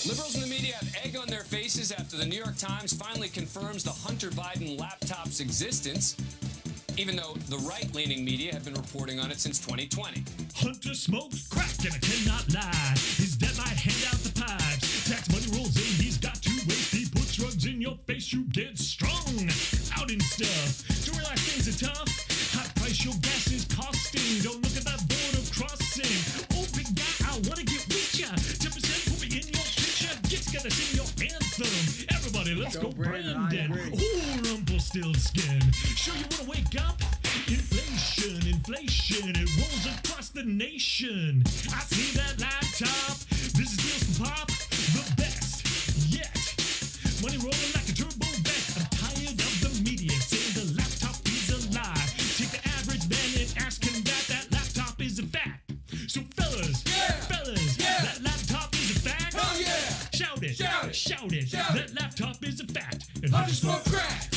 Liberals in the media have egg on their faces after the New York Times finally confirms the Hunter Biden laptop's existence, even though the right-leaning media have been reporting on it since 2020. Hunter smokes crack and I cannot lie. His dad might hand out the pipes. Tax money rolls in, he's got to wait. He puts drugs in your face, you get strong. Out and stuff. To realize things are tough. High price your gas is costing. Don't look at that border crossing. Oh, big guy, I wanna get with ya. 10% put me in your picture. Get together, sing your anthem. Everybody, let's go Brandon. Oh, Rumpelstiltskin. Sure you wanna wake up? Inflation, it rolls across the nation. I see that laptop. This is deals for pop, the best yet. Money rolling like a turbo vet. I'm tired of the media saying the laptop is a lie. Take the average man and ask him that laptop is a fact. So fellas, that laptop is a fact. Oh yeah! Shout it, Shout it. that laptop is a fact. And Hunter smoke crack.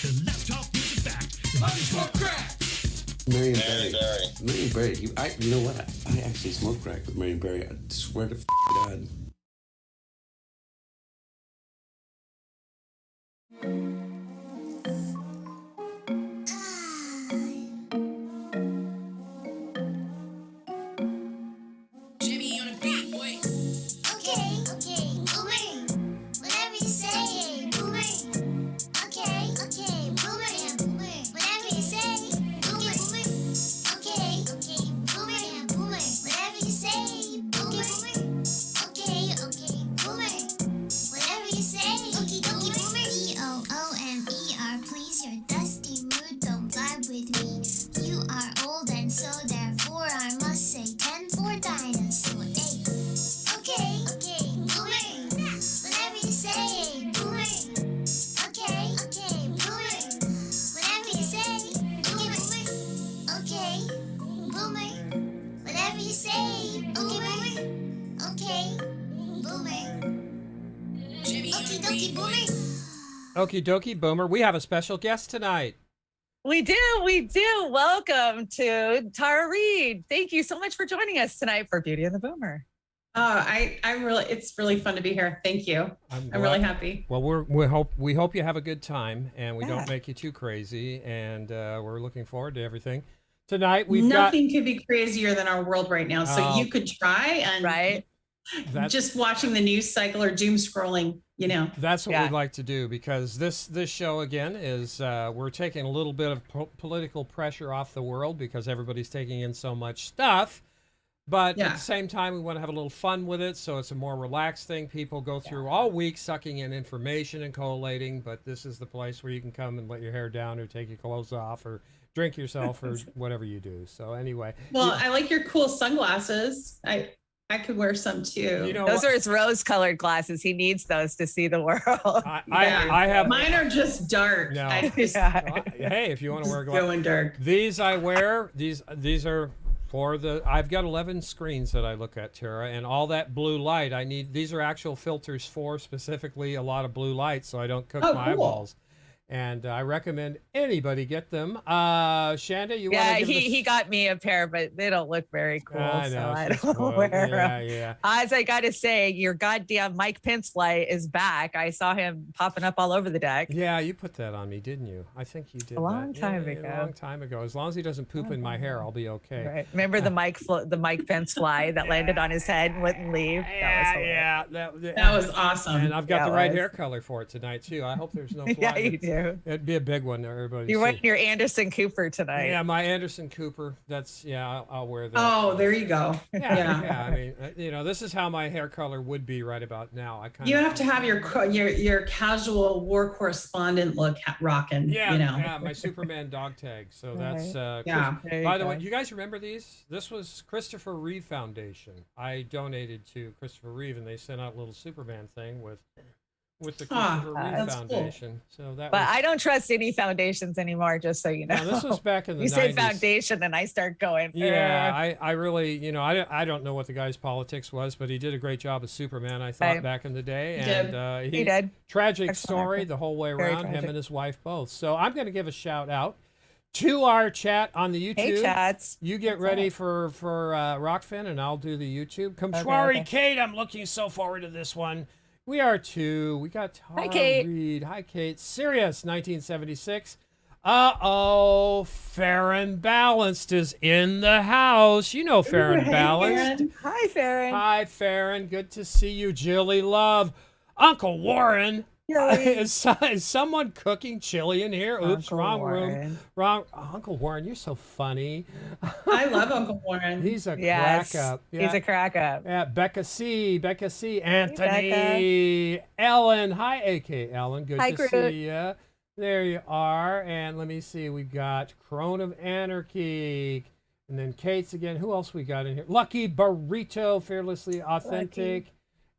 the laptop is a fact. Hunter smoke crack. Marion Barry. You know what? I actually smoked crack with Marion Barry. I swear to God. Jimmy on a beat, boy. Okay, boomer. Whatever you say, boomer. Okay, boomer. Whatever you say, boomer. Okay, boomer. Whatever you say, boomer. Okay, boomer. Whatever you say, boomer. E-O-O-M-E-R, please, your dusty mood don't vibe with me. You are old and so therefore I must say 10 for dinosaur. Okay, boomer. Whatever you say, boomer. Okay, boomer. Whatever you say, boomer. Okay, boomer. Whatever you say, boomer. Okay, boomer. Okie dokie, boomer. Okie dokie, Boomer. We have a special guest tonight. We do. Welcome to Tara Reade. Thank you so much for joining us tonight for Beauty and the Boomer. It's really fun to be here. Thank you. I'm really happy. Well, we hope you have a good time and we don't make you too crazy. And we're looking forward to everything. Tonight Nothing could be crazier than our world right now. So you could try and just watching the news cycle or doom scrolling, That's what we'd like to do, because this show again is we're taking a little bit of political pressure off the world because everybody's taking in so much stuff. But at the same time, we want to have a little fun with it, so it's a more relaxed thing. People go through all week sucking in information and collating, but this is the place where you can come and let your hair down or take your clothes off or drink yourself or whatever you do. So anyway. Well, I like your cool sunglasses. I could wear some too. Those are his rose-colored glasses. He needs those to see the world. I have mine are just dark. No. I just, hey, if you want to wear glasses, going dark. These I wear. These are for the. I've got 11 screens that I look at, Tara, and all that blue light. I need. These are actual filters for specifically a lot of blue light, so I don't cook my eyeballs. And I recommend anybody get them. Shanda, you want to give he got me a pair, but they don't look very cool. I know, so I don't wear them. Yeah. As I got to say, your goddamn Mike Pence light is back. I saw him popping up all over the deck. Yeah, you put that on me, didn't you? I think you did. A long time ago. As long as he doesn't poop in my hair, I'll be okay. Right. Remember the Mike Pence fly that landed on his head and wouldn't leave? That was awesome. And I've got the right hair color for it tonight too. I hope there's no fly. Yeah, you do. It'd be a big one, everybody. You're wearing your Anderson Cooper tonight. Yeah, my Anderson Cooper. That's I'll wear that. Oh, there you go. Yeah. I mean, this is how my hair color would be right about now. You have to have your casual war correspondent look rocking. Yeah, my Superman dog tag. So that's By the way, you guys remember these? This was Christopher Reeve Foundation. I donated to Christopher Reeve, and they sent out a little Superman thing with the Christopher Reeve Foundation. Cool. So I don't trust any foundations anymore, just so you know. Now, this was back in the 90s. You say foundation, and I start going. Yeah, I really, I don't know what the guy's politics was, but he did a great job as Superman, I thought, back in the day. He did. Tragic Excellent. story the whole way Very around, tragic. him and his wife both. So I'm going to give a shout out to our chat on the YouTube. Hey, chats. You get ready for Rockfin, and I'll do the YouTube. Kamshwari Kate, I'm looking so forward to this one. We are too. We got Tara Hi, Kate. Reade. Hi, Kate. Sirius, 1976. Uh-oh, Fair and Balanced is in the house. You know Fair and Balanced. Hi, Farron. Hi, Farron. Good to see you, Jilly Love. Uncle Warren. Is someone cooking chili in here? Oops, Uncle wrong Warren. room. Wrong. Uncle Warren, you're so funny. I love Uncle Warren. He's a crack up. Yeah. He's a crack up. Yeah, Becca C, Anthony, Ellen. Hi, AK Ellen. Good to see you. There you are. And let me see. We've got Crone of Anarchy. And then Kate's again. Who else we got in here? Lucky Burrito, Fearlessly Authentic. Lucky.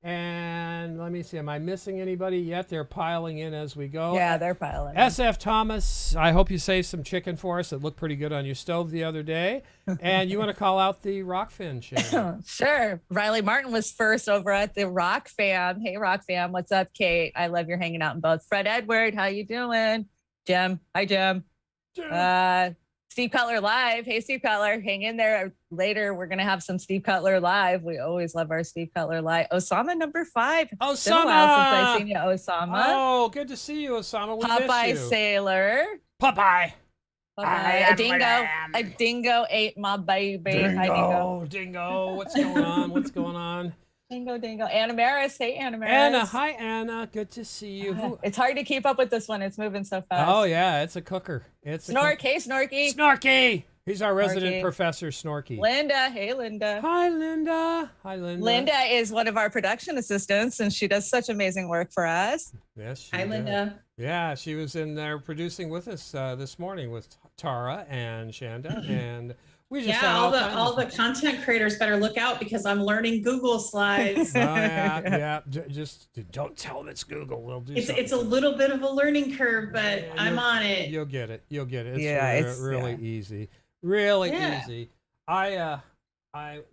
And let me see. Am I missing anybody yet? They're piling in as we go. Yeah, they're piling in. SF Thomas, I hope you saved some chicken for us. It looked pretty good on your stove the other day. And you want to call out the Rockfin channel? Sure. Riley Martin was first over at the Rock Fam. Hey, Rock Fam. What's up, Kate? I love your hanging out in both. Fred Edward, how you doing? Jim. Hi, Jim. Steve Cutler Live. Hey, Steve Cutler, hang in there. Later, we're going to have some Steve Cutler Live. We always love our Steve Cutler Live. Osama number 5. Osama! It's been a while since I've seen you, Osama. Oh, good to see you, Osama. We Popeye miss you. Sailor. Popeye. A dingo ate my baby. Dingo. What's going on? What's going on? Dingo. Anna Maris. Hey, Anna Maris. Anna. Hi, Anna. Good to see you. It's hard to keep up with this one. It's moving so fast. Oh, yeah. It's a cooker. It's Snork. Hey, Snorky. Snorky. He's our resident professor, Snorky. Linda. Hey, Linda. Hi, Linda. Linda is one of our production assistants, and she does such amazing work for us. Yes, Hi, Linda. Yeah, she was in there producing with us this morning with Tara and Chanda, and we just all the content creators better look out because I'm learning Google slides. yeah. Just don't tell them it's Google. We'll do. It's a little bit of a learning curve, but I'm on it. You'll get it. It's really easy. Really easy. I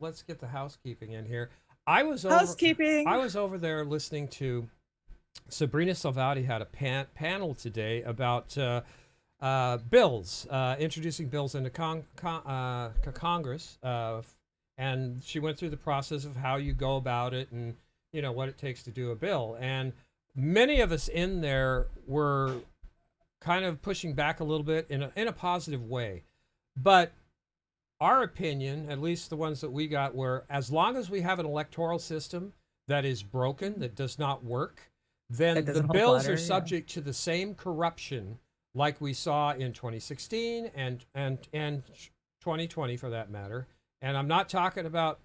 let's get the housekeeping in here. I was over there listening to Sabrina Salvati had a panel today about bills, introducing bills into Congress, and she went through the process of how you go about it and what it takes to do a bill. And many of us in there were kind of pushing back a little bit in a positive way. But our opinion, at least the ones that we got, were as long as we have an electoral system that is broken, that does not work, then the bills are subject to the same corruption like we saw in 2016 and 2020 for that matter. And I'm not talking about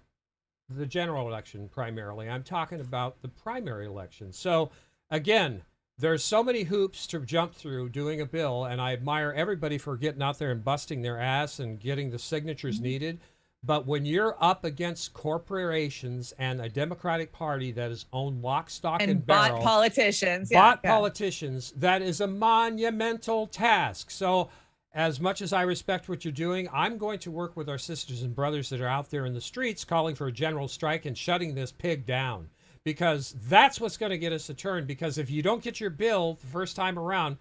the general election primarily. I'm talking about the primary election. So again, there's so many hoops to jump through doing a bill, and I admire everybody for getting out there and busting their ass and getting the signatures needed. But when you're up against corporations and a Democratic Party that is owned lock, stock, and barrel, bought politicians, politicians, that is a monumental task. So as much as I respect what you're doing, I'm going to work with our sisters and brothers that are out there in the streets calling for a general strike and shutting this pig down. Because that's what's going to get us a turn. Because if you don't get your bill the first time around,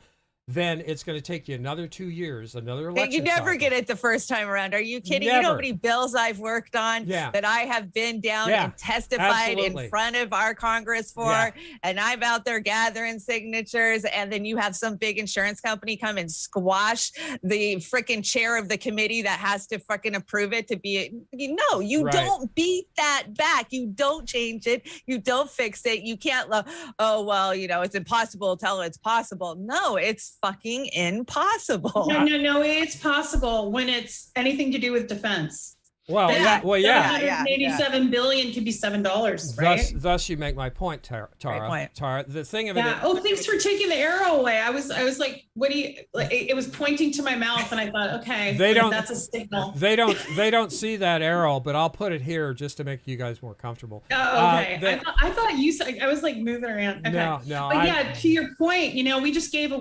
then it's going to take you another 2 years, another election. You never get it the first time around. Are you kidding? Never. You know how many bills I've worked on that I have been down and testified in front of our Congress for, and I'm out there gathering signatures, and then you have some big insurance company come and squash the freaking chair of the committee that has to fucking approve it to be, don't beat that back. You don't change it. You don't fix it. You can't it's impossible. Tell it it's possible. No, it's fucking impossible. No, it's possible when it's anything to do with defense. Well, $187 billion could be $7, right? Thus, you make my point, Tara. Tara, the thing of it. Oh, thanks for taking the arrow away. I was like, what do you? Like, it was pointing to my mouth, and I thought, okay, that's a signal. They don't see that arrow, but I'll put it here just to make you guys more comfortable. Oh, okay. I thought you said I was like moving around. Okay. No. But to your point, we just gave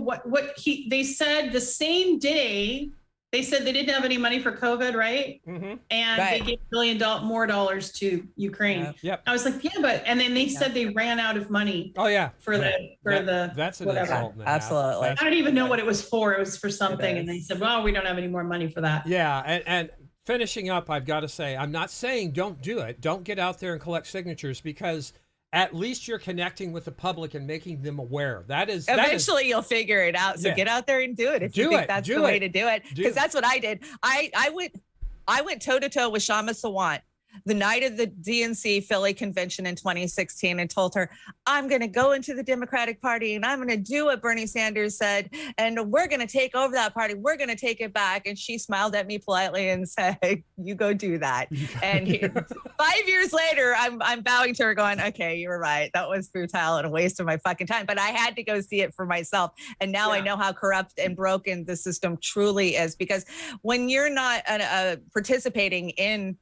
they said the same day They said they didn't have any money for COVID, right? Mm-hmm. And they gave $1 billion more dollars to Ukraine. Yeah. Yep. I was like, yeah, but and then they said they ran out of money. Oh yeah. For the that's an whatever. insult. Absolutely. I don't even know what it was for. It was for something, and they said, well, we don't have any more money for that. Yeah, and finishing up, I've got to say, I'm not saying don't do it. Don't get out there and collect signatures, because at least you're connecting with the public and making them aware. Eventually you'll figure it out. So get out there and do it if you think that's the way to do it. Because that's what I did. I went toe to toe with Shama Sawant the night of the DNC Philly convention in 2016 and told her, I'm going to go into the Democratic Party and I'm going to do what Bernie Sanders said. And we're going to take over that party. We're going to take it back. And she smiled at me politely and said, you go do that. And 5 years later, I'm bowing to her going, okay, you were right. That was futile and a waste of my fucking time. But I had to go see it for myself. And now I know how corrupt and broken the system truly is, because when you're not participating in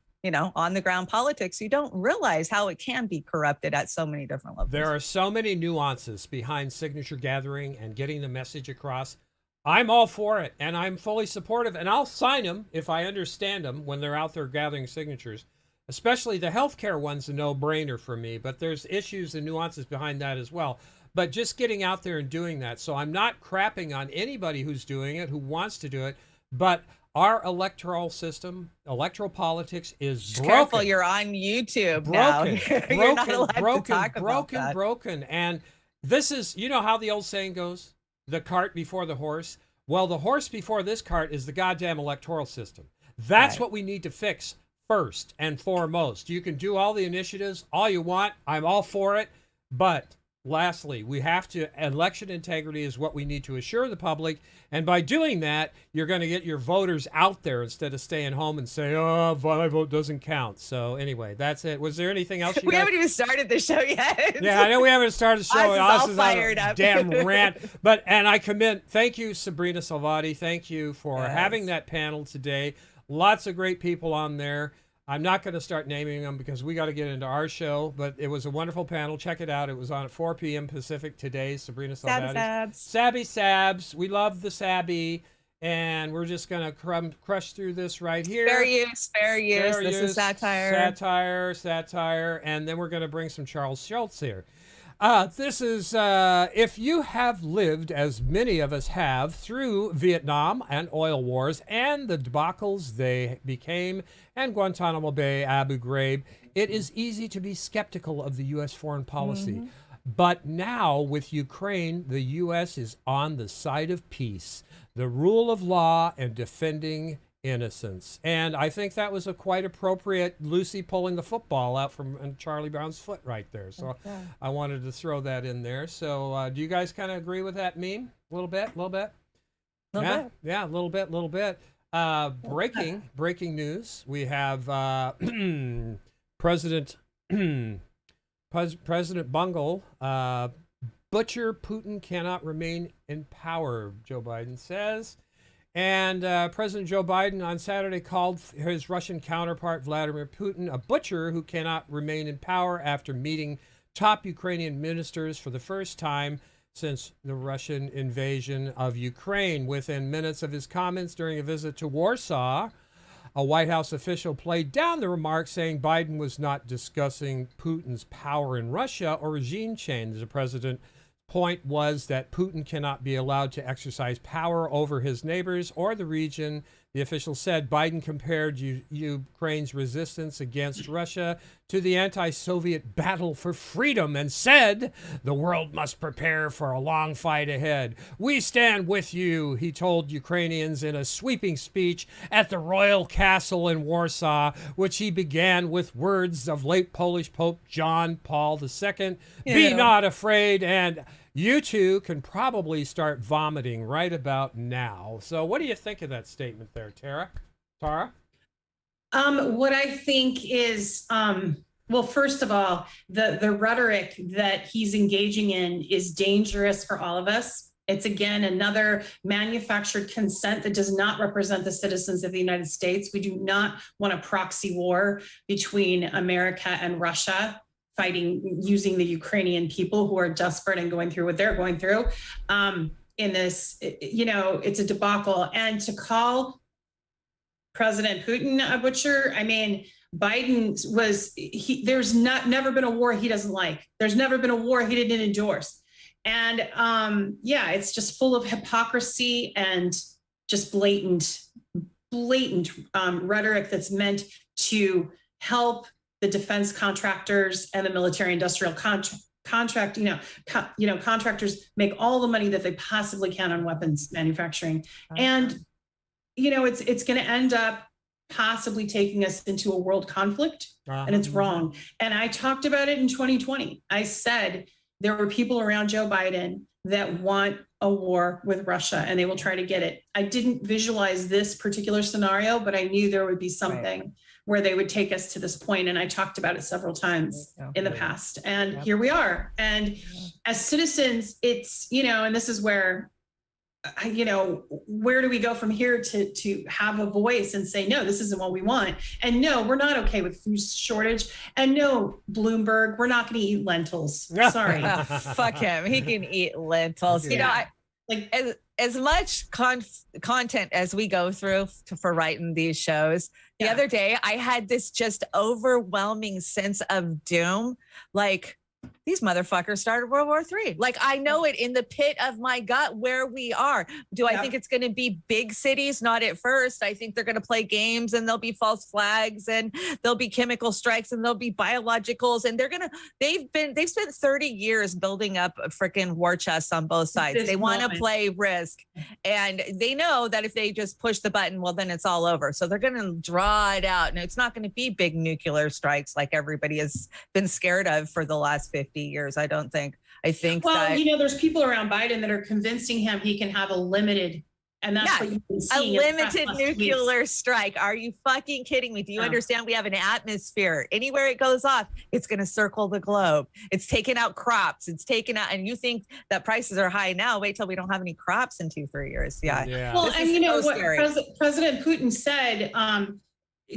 on the ground politics, you don't realize how it can be corrupted at so many different levels. There are so many nuances behind signature gathering and getting the message across. I'm all for it, and I'm fully supportive, and I'll sign them if I understand them when they're out there gathering signatures. Especially the healthcare one's a no-brainer for me, but there's issues and nuances behind that as well. But just getting out there and doing that. So I'm not crapping on anybody who's doing it, who wants to do it, but our electoral system, electoral politics is broken. Careful, you're on YouTube now. You're not allowed to talk about that. Broken. And this is, you know how the old saying goes, the cart before the horse? Well, the horse before this cart is the goddamn electoral system. That's what we need to fix first and foremost. You can do all the initiatives, all you want. I'm all for it. But lastly, we have to, election integrity is what we need to assure the public. And by doing that, you're going to get your voters out there instead of staying home and say, oh, my vote doesn't count. So anyway, that's it. Was there anything else you We haven't even started the show yet. Yeah, I know we haven't started the show. Oz is all fired up. Damn rant. And I commend, thank you, Sabrina Salvati. Thank you for having that panel today. Lots of great people on there. I'm not going to start naming them because we got to get into our show, but it was a wonderful panel. Check it out. It was on at 4 p.m. Pacific today. Sabrina Salvati. Sabby Sabs. We love the Sabby, and we're just going to crush through this right here. Fair use. This is Satire. And then we're going to bring some Charles Schultz here. This is, if you have lived, as many of us have, through Vietnam and oil wars and the debacles they became, and Guantanamo Bay, Abu Ghraib, it is easy to be skeptical of the U.S. foreign policy. But now, with Ukraine, the U.S. is on the side of peace, the rule of law, and defending innocence. And I think that was a quite appropriate Lucy pulling the football out from Charlie Brown's foot right there. So I wanted to throw that in there. So do you guys kind of agree with that meme? A little bit? Yeah, a little bit. Breaking news. We have President Bungle, butcher Putin cannot remain in power, Joe Biden says. And President Joe Biden on Saturday called his Russian counterpart Vladimir Putin a butcher who cannot remain in power after meeting top Ukrainian ministers for the first time since the Russian invasion of Ukraine. Within minutes of his comments during a visit to Warsaw, a White House official played down the remarks, saying Biden was not discussing Putin's power in Russia or regime change. The president point was that Putin cannot be allowed to exercise power over his neighbors or the region. The official said Biden compared Ukraine's resistance against Russia to the anti-Soviet battle for freedom and said the world must prepare for a long fight ahead. We stand with you, he told Ukrainians in a sweeping speech at the Royal Castle in Warsaw, which he began with words of late Polish Pope John Paul II. Be not afraid, and you two can probably start vomiting right about now. So what do you think of that statement there, Tara? What I think is, well, first of all, the rhetoric that he's engaging in is dangerous for all of us. It's, again, another manufactured consent that does not represent the citizens of the United States. We do not want a proxy war between America and Russia, fighting using the Ukrainian people who are desperate and going through what they're going through in this, it's a debacle. And to call President Putin a butcher. I mean, Biden there's never been a war he doesn't like. There's never been a war he didn't endorse. And it's just full of hypocrisy and just blatant rhetoric that's meant to help the defense contractors and the military industrial contractors make all the money that they possibly can on weapons manufacturing. And, it's going to end up possibly taking us into a world conflict, and it's wrong. And I talked about it in 2020. I said there were people around Joe Biden that want a war with Russia, and they will try to get it. I didn't visualize this particular scenario, but I knew there would be something where they would take us to this point. And I talked about it several times in the past. And here we are. And as citizens, it's, and this is where, where do we go from here to have a voice and say, no, this isn't what we want. And no, we're not okay with food shortage. And no, Bloomberg, we're not going to eat lentils. Sorry. Fuck him. He can eat lentils. As much content as we go through for writing these shows, the other day I had this just overwhelming sense of doom. Like, these motherfuckers started World War III. Like, I know it in the pit of my gut where we are. Do I think it's going to be big cities? Not at first. I think they're going to play games, and there'll be false flags, and there'll be chemical strikes, and there'll be biologicals. And they've spent 30 years building up a freaking war chest on both sides. They want to play risk, and they know that if they just push the button, well, then it's all over. So they're going to draw it out, and it's not going to be big nuclear strikes like everybody has been scared of for the last 50 years. I think there's people around Biden that are convincing him he can have a limited, and that's what you've been seeing. A limited nuclear strike. Are you fucking kidding me? Do you understand we have an atmosphere? Anywhere it goes off, it's going to circle the globe. It's taking out crops. It's taken out, and you think that prices are high now. Wait till we don't have any crops in 2-3 years. Yeah. Well, and what President Putin said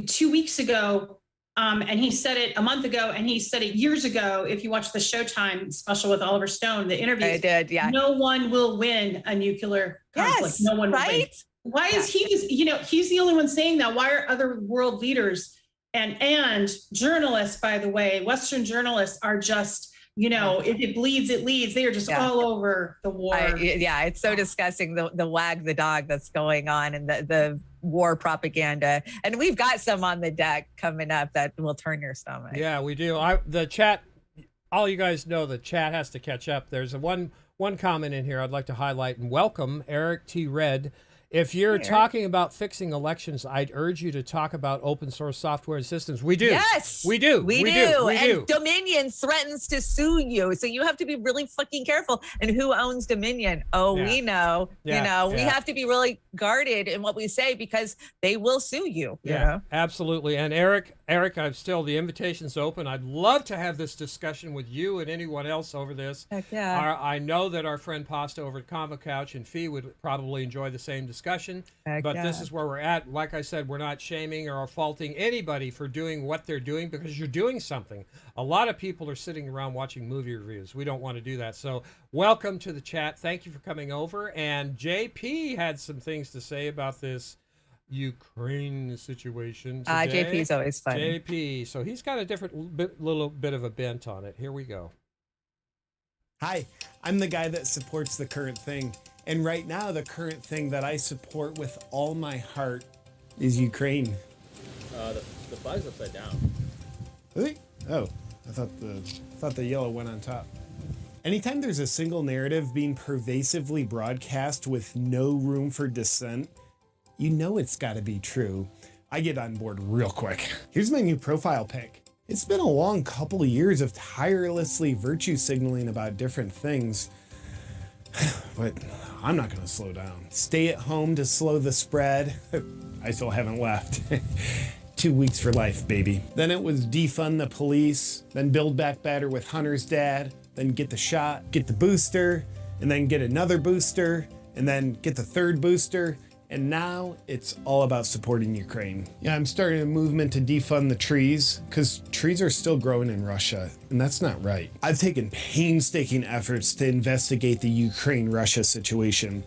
2 weeks ago, and he said it a month ago, and he said it years ago. If you watch the Showtime special with Oliver Stone, the interview, I did, no one will win a nuclear conflict. No one will win. Why is he? He's the only one saying that. Why are other world leaders and journalists, by the way, Western journalists are just, if it bleeds, it leads. They are just all over the war. It's so disgusting. The wag the dog that's going on, and the war propaganda. And we've got some on the deck coming up that will turn your stomach. Yeah, we do. The chat, all you guys know, the chat has to catch up. There's one comment in here I'd like to highlight and welcome. Eric T. Red. If you're talking about fixing elections, I'd urge you to talk about open source software and systems. We do. Yes. We do. We do. And Dominion threatens to sue you. So you have to be really fucking careful. And who owns Dominion? We know. We have to be really guarded in what we say, because they will sue you. You know? Absolutely. And Eric, the invitation's open. I'd love to have this discussion with you and anyone else over this. Heck yeah. I know that our friend Pasta over at Convo Couch and Fee would probably enjoy the same discussion. This is where we're at. Like I said, we're not shaming or faulting anybody for doing what they're doing, because you're doing something. A lot of people are sitting around watching movie reviews. We don't want to do that. So welcome to the chat. Thank you for coming over. And JP had some things to say about this Ukraine situation today. JP's always fun. JP. So he's got a little bit of a bent on it. Here we go. Hi, I'm the guy that supports the current thing. And right now, the current thing that I support with all my heart is Ukraine. The flag's upside down. Really? Oh, I thought the yellow went on top. Anytime there's a single narrative being pervasively broadcast with no room for dissent, you know it's got to be true. I get on board real quick. Here's my new profile pic. It's been a long couple of years of tirelessly virtue signaling about different things, but I'm not going to slow down. Stay at home to slow the spread. I still haven't left. 2 weeks for life, baby. Then it was defund the police, then build back better with Hunter's dad, then get the shot, get the booster, and then get another booster, and then get the third booster. And now it's all about supporting Ukraine. Yeah, I'm starting a movement to defund the trees, because trees are still growing in Russia, and that's not right. I've taken painstaking efforts to investigate the Ukraine-Russia situation.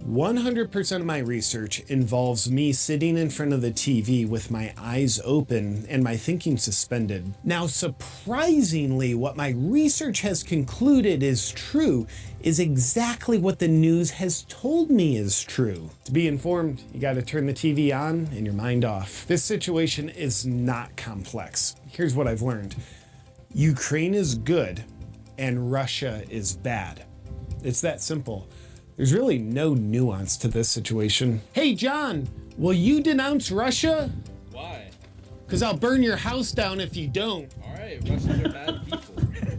100% of my research involves me sitting in front of the TV with my eyes open and my thinking suspended. Now, surprisingly, what my research has concluded is true is exactly what the news has told me is true. To be informed, you gotta turn the TV on and your mind off. This situation is not complex. Here's what I've learned. Ukraine is good and Russia is bad. It's that simple. There's really no nuance to this situation. Hey, John, will you denounce Russia? Why? Because I'll burn your house down if you don't. All right, Russians are bad people.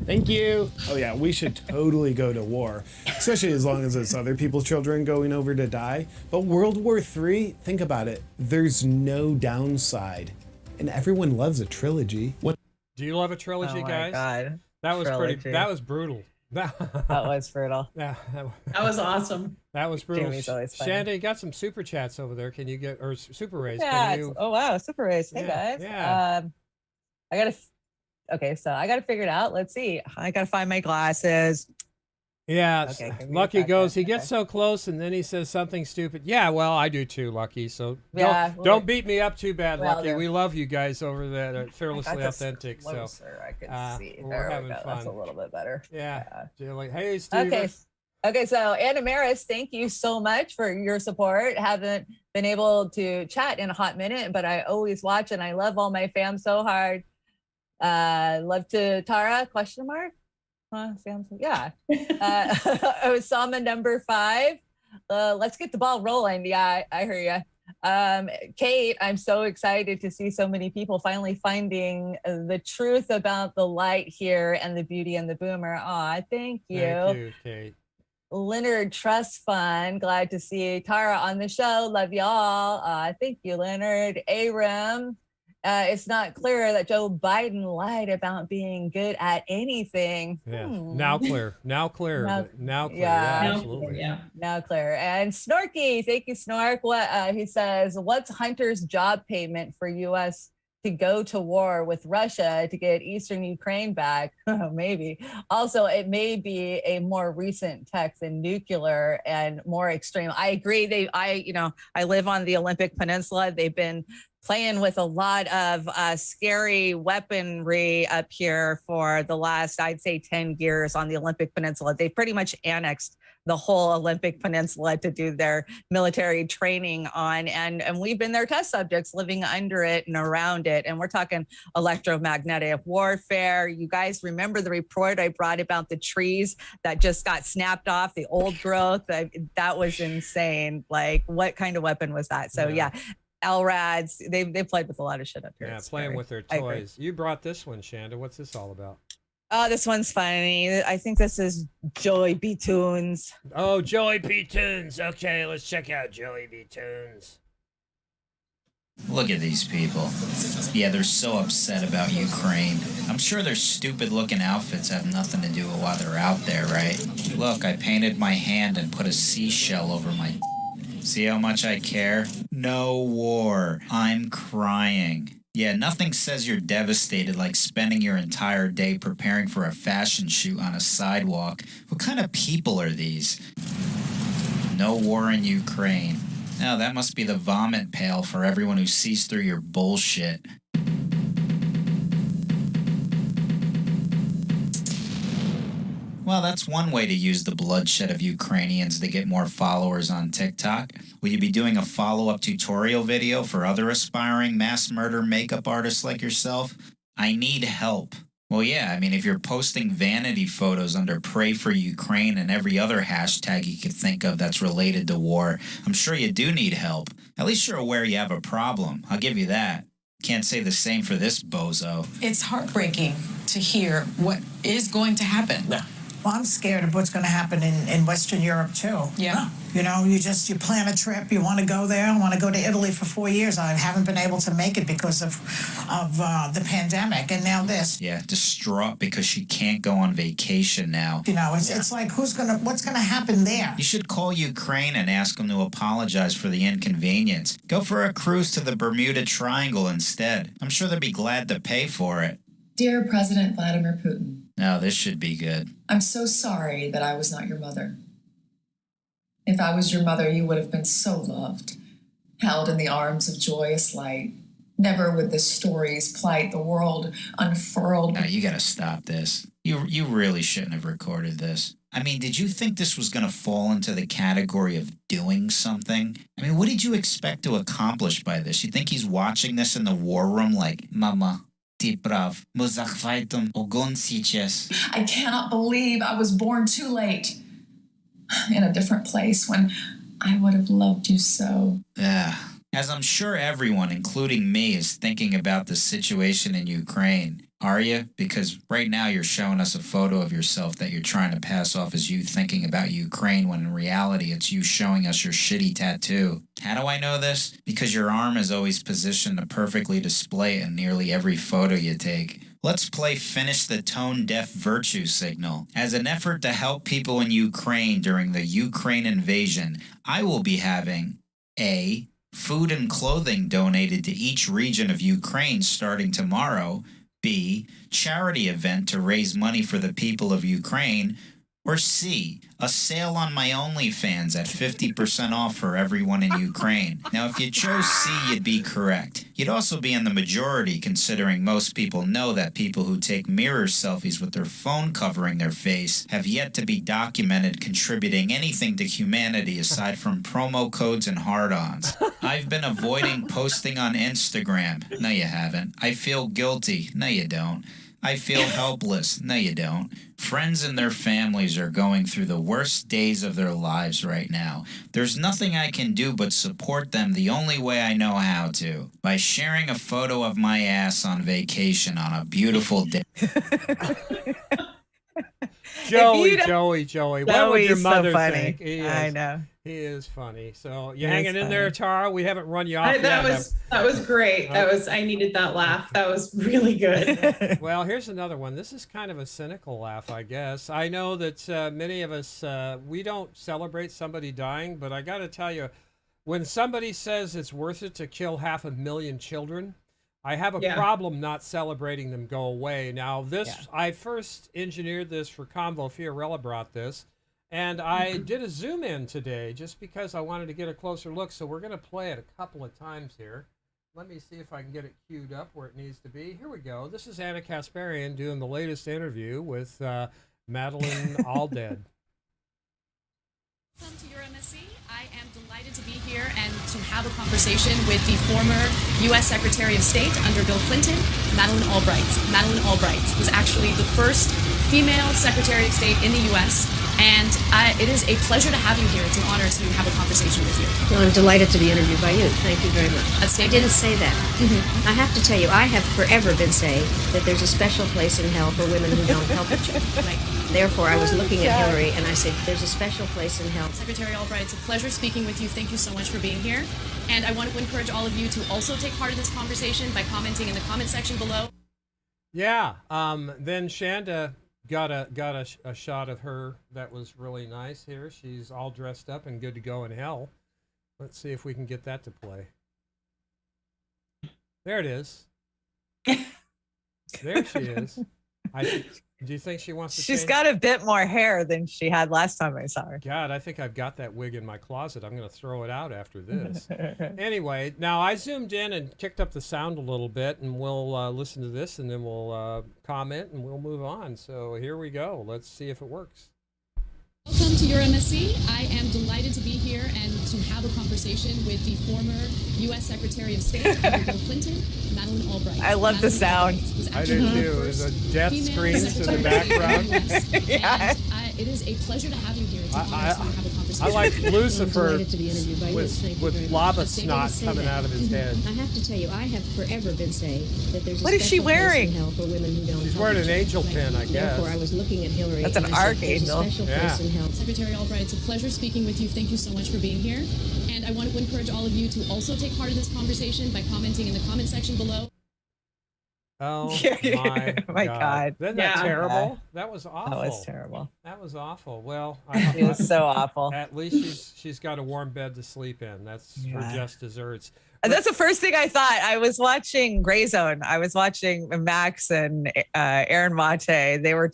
Thank you. Oh yeah, we should totally go to war, especially as long as it's other people's children going over to die. But World War III, think about it. There's no downside. And everyone loves a trilogy. What? Do you love a trilogy, guys? God. That was Trilogy. that was brutal. That was brutal. Yeah, That was awesome. that was brutal. Jamie's always funny. Shanda, you got some super chats over there. Can you get, or super raise? Yeah. Can you? Oh wow, super race. Hey Yeah, guys. yeah. I gotta. Okay, so I gotta figure it out. Let's see. I gotta find my glasses. Yeah, Okay, give me a Lucky second. goes, he gets Okay. so close and then he says something stupid. Yeah, well, I do too, Lucky. So Yeah, don't beat me up too bad, well, Lucky. they're- We love you guys over there. I Fearlessly got this Authentic. So, closer, I can see. we're There we having go. That's a fun. little bit better. yeah. Julie. Hey, Steve. Okay. Okay, so Anna Maris, thank you so much for your support. Haven't been able to chat in a hot minute, but I always watch and I love all my fam so hard. Love to Tara, question mark? Fam, yeah. Osama number 5. Let's get the ball rolling. Yeah, I hear you. Kate, I'm so excited to see so many people finally finding the truth about the light here and the beauty and the boomer. Aw, thank you. Thank you, Kate. Leonard Trust Fund, glad to see Tara on the show. Love y'all. Thank you, Leonard. Aram, it's not clear that Joe Biden lied about being good at anything. Yeah. Now clear. Now clear. Now clear. Yeah. Yeah, absolutely. Yeah. Now clear. And Snorky, thank you, Snork. What he says, what's Hunter's job payment for U.S. to go to war with Russia to get Eastern Ukraine back? Maybe. Also, it may be a more recent tech than nuclear and more extreme. I agree. I live on the Olympic Peninsula. They've been playing with a lot of scary weaponry up here for the last, I'd say, 10 years on the Olympic Peninsula. They pretty much annexed the whole Olympic Peninsula to do their military training on. And we've been their test subjects living under it and around it. And we're talking electromagnetic warfare. You guys remember the report I brought about the trees that just got snapped off, the old growth? That was insane. Like, what kind of weapon was that? So yeah. LRADs, they played with a lot of shit up here. Yeah, It's playing scary. with their I agree. toys. You brought this one, Shanda. What's this all about? Oh, this one's funny. I think this is Joey B. Tunes. Oh, Joey B. Tunes. Okay, let's check out Joey B. Tunes. Look at these people. Yeah, they're so upset about Ukraine. I'm sure their stupid looking outfits have nothing to do with why they're out there, right? Look, I painted my hand and put a seashell over my... See how much I care? No war. I'm crying. Yeah, nothing says you're devastated like spending your entire day preparing for a fashion shoot on a sidewalk. What kind of people are these? No war in Ukraine. Now, that must be the vomit pail for everyone who sees through your bullshit. Well, that's one way to use the bloodshed of Ukrainians to get more followers on TikTok. Will you be doing a follow-up tutorial video for other aspiring mass murder makeup artists like yourself? I need help. Well, yeah, I mean, if you're posting vanity photos under Pray for Ukraine and every other hashtag you could think of that's related to war, I'm sure you do need help. At least you're aware you have a problem. I'll give you that. Can't say the same for this bozo. It's heartbreaking to hear what is going to happen. Yeah. Well, I'm scared of what's going to happen in Western Europe, too. Yeah. You know, you plan a trip, you want to go there. I want to go to Italy for 4 years. I haven't been able to make it because of the pandemic, and now this. Yeah, distraught because she can't go on vacation now. You know, it's like, what's going to happen there? You should call Ukraine and ask them to apologize for the inconvenience. Go for a cruise to the Bermuda Triangle instead. I'm sure they'd be glad to pay for it. Dear President Vladimir Putin, Now, this should be good. I'm so sorry that I was not your mother. If I was your mother, you would have been so loved, held in the arms of joyous light. Never would this story's plight the world unfurled. Now, you gotta stop this. You really shouldn't have recorded this. I mean, did you think this was gonna fall into the category of doing something? I mean, what did you expect to accomplish by this? You think he's watching this in the war room like, Mama, ty prav, my zachwajtam ogon сейчас. I cannot believe I was born too late. In a different place when I would have loved you so. Yeah. As I'm sure everyone, including me, is thinking about the situation in Ukraine. Are you? Because right now you're showing us a photo of yourself that you're trying to pass off as you thinking about Ukraine, when in reality it's you showing us your shitty tattoo. How do I know this? Because your arm is always positioned to perfectly display it in nearly every photo you take. Let's play Finish the Tone Deaf Virtue Signal. As an effort to help people in Ukraine during the Ukraine invasion, I will be having A. Food and clothing donated to each region of Ukraine starting tomorrow. B. Charity event to raise money for the people of Ukraine. Or C. A sale on my OnlyFans at 50% off for everyone in Ukraine. Now, if you chose C, you'd be correct. You'd also be in the majority, considering most people know that people who take mirror selfies with their phone covering their face have yet to be documented contributing anything to humanity aside from promo codes and hard-ons. I've been avoiding posting on Instagram. No, you haven't. I feel guilty. No, you don't. I feel helpless. No, you don't. Friends and their families are going through the worst days of their lives right now. There's nothing I can do but support them the only way I know how to, by sharing a photo of my ass on vacation on a beautiful day. Joey. What would your mother so funny. think? I know. He is funny. So you hanging in there, Tara? We haven't run you off yet. That was great. I needed that laugh. That was really good. Well, here's another one. This is kind of a cynical laugh, I guess. I know that many of us, we don't celebrate somebody dying, but I got to tell you, when somebody says it's worth it to kill 500,000 children, I have a problem not celebrating them go away. Now, I first engineered this for Convo. Fiorella brought this. And I did a zoom in today just because I wanted to get a closer look. So we're going to play it a couple of times here. Let me see if I can get it queued up where it needs to be. Here we go. This is Anna Kasparian doing the latest interview with Madeleine Aldead. Welcome to your MSC. I am delighted to be here and to have a conversation with the former U.S. Secretary of State under Bill Clinton, Madeleine Albright. Madeleine Albright was actually the first female Secretary of State in the U.S., and it is a pleasure to have you here. It's an honor to have a conversation with you. Well, I'm delighted to be interviewed by you. Thank you very much. I didn't say that. I have to tell you, I have forever been saying that there's a special place in hell for women who don't help each other. Right. Therefore, I was looking at Hillary and I said, there's a special place in hell. Secretary Albright, it's a pleasure speaking with you. Thank you so much for being here. And I want to encourage all of you to also take part in this conversation by commenting in the comment section below. Yeah. Then Chanda got a shot of her that was really nice here. She's all dressed up and good to go in hell. Let's see if we can get that to play. There it is. There she is. Do you think she wants to She's change? got a bit more hair than she had last time I saw her. God, I think I've got that wig in my closet. I'm going to throw it out after this. Anyway, now I zoomed in and kicked up the sound a little bit, and we'll listen to this, and then we'll comment, and we'll move on. So here we go. Let's see if it works. Welcome to your MSC. I am delighted to be here and to have a conversation with the former U.S. Secretary of State under Bill Clinton, Madeleine Albright. I love the sound. I do too. There's a death screens in the background. Yeah. It is a pleasure to have you here. It's an honor to have a conversation. I like Lucifer with lava snot coming out of his head. I have to tell you, I have forever been saying that there's a What is she special place wearing? in hell for women who don't She's help wearing each an other. angel pin, I guess. Therefore, I was looking at Hillary. That's an and I said, there's a archangel. special place in hell. Secretary Albright, it's a pleasure speaking with you. Thank you so much for being here. And I want to encourage all of you to also take part in this conversation by commenting in the comment section below. Oh my God. Isn't that terrible? That was awful. That was terrible. That was awful. Well, It was so awful. At least she's got a warm bed to sleep in. That's her just desserts. That's the first thing I thought. I was watching Grey Zone. I was watching Max and Aaron Mate. They were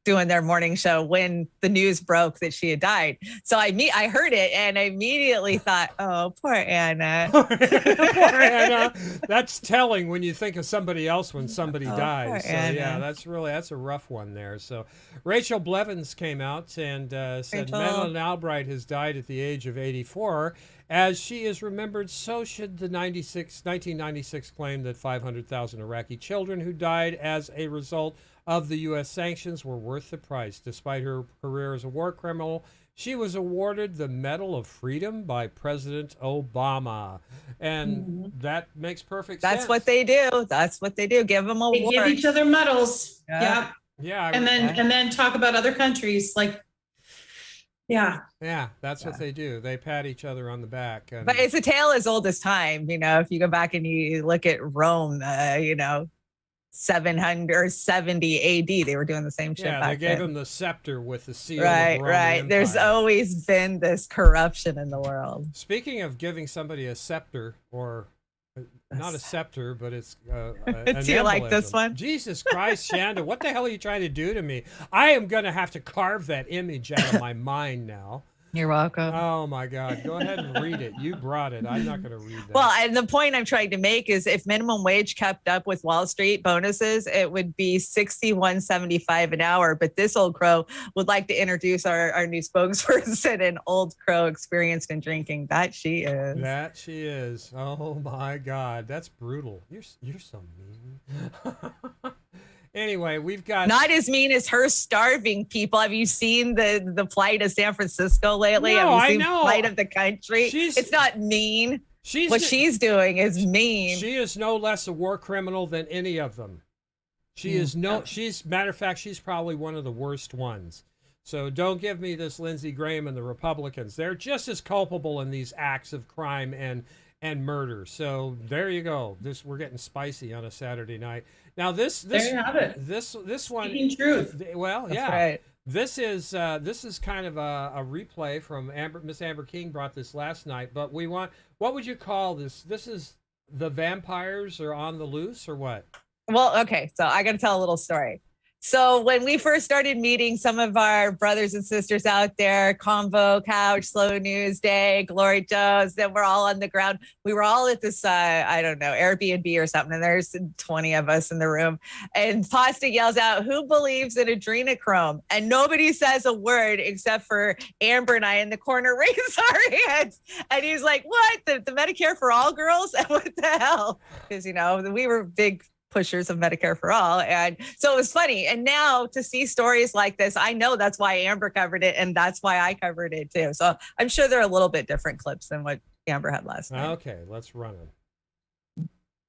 doing their morning show when the news broke that she had died. So I heard it and I immediately thought, oh, poor Anna. Poor Anna. That's telling when you think of somebody else when somebody dies. So Anna. yeah, that's a rough one there. So Rachel Blevins came out and said Madeleine Albright has died at the age of 84. As she is remembered, so should the 1996 claim that 500,000 Iraqi children who died as a result of the U.S. sanctions were worth the price. Despite her career as a war criminal, she was awarded the Medal of Freedom by President Obama. And that makes perfect sense. That's what they do. That's what they do. Give them awards. They give each other medals. Yeah. Yeah. And then talk about other countries like, yeah. Yeah, that's what they do. They pat each other on the back. And But it's a tale as old as time. You know, if you go back and you look at Rome, 770 AD, they were doing the same shit. Yeah, back they gave then. him the scepter with the seal. Right, of the Roman right. There's Empire. always been this corruption in the world. Speaking of giving somebody a scepter, or not a scepter, but it's Do you like this one? Jesus Christ, Chanda, what the hell are you trying to do to me? I am going to have to carve that image out of my mind now. You're welcome. Oh my God. Go ahead and read it. You brought it. I'm not going to read that. Well, and the point I'm trying to make is if minimum wage kept up with Wall Street bonuses, it would be $61.75 an hour. But this old crow would like to introduce our new spokesperson, an old crow experienced in drinking. That she is. That she is. Oh my God. That's brutal. You're so mean. Anyway, we've got not as mean as her starving people. Have you seen the plight of San Francisco lately? No, Have you seen I know. the plight of the country? It's not mean. What she's doing is mean. She is no less a war criminal than any of them. She's matter of fact, she's probably one of the worst ones. So don't give me this Lindsey Graham and the Republicans. They're just as culpable in these acts of crime and murder. So there you go. We're getting spicy on a Saturday night. Now this there you have it. This one. Speaking truth. Well, That's yeah. right. This is kind of a replay from Miss Amber King brought this last night. But what would you call this? This is the vampires are on the loose or what? Well, okay. So I got to tell a little story. So when we first started meeting some of our brothers and sisters out there, Convo, Couch, Slow News Day, Glory Joe's, then we're all on the ground. We were all at this, I don't know, Airbnb or something. And there's 20 of us in the room. And Pasta yells out, who believes in adrenochrome? And nobody says a word except for Amber and I in the corner raise our hands. And he's like, what? The Medicare for all girls? What the hell? Because, we were big pushers of Medicare for all. And so it was funny. And now to see stories like this, I know that's why Amber covered it. And that's why I covered it too. So I'm sure they're a little bit different clips than what Amber had last night. Okay, let's run it.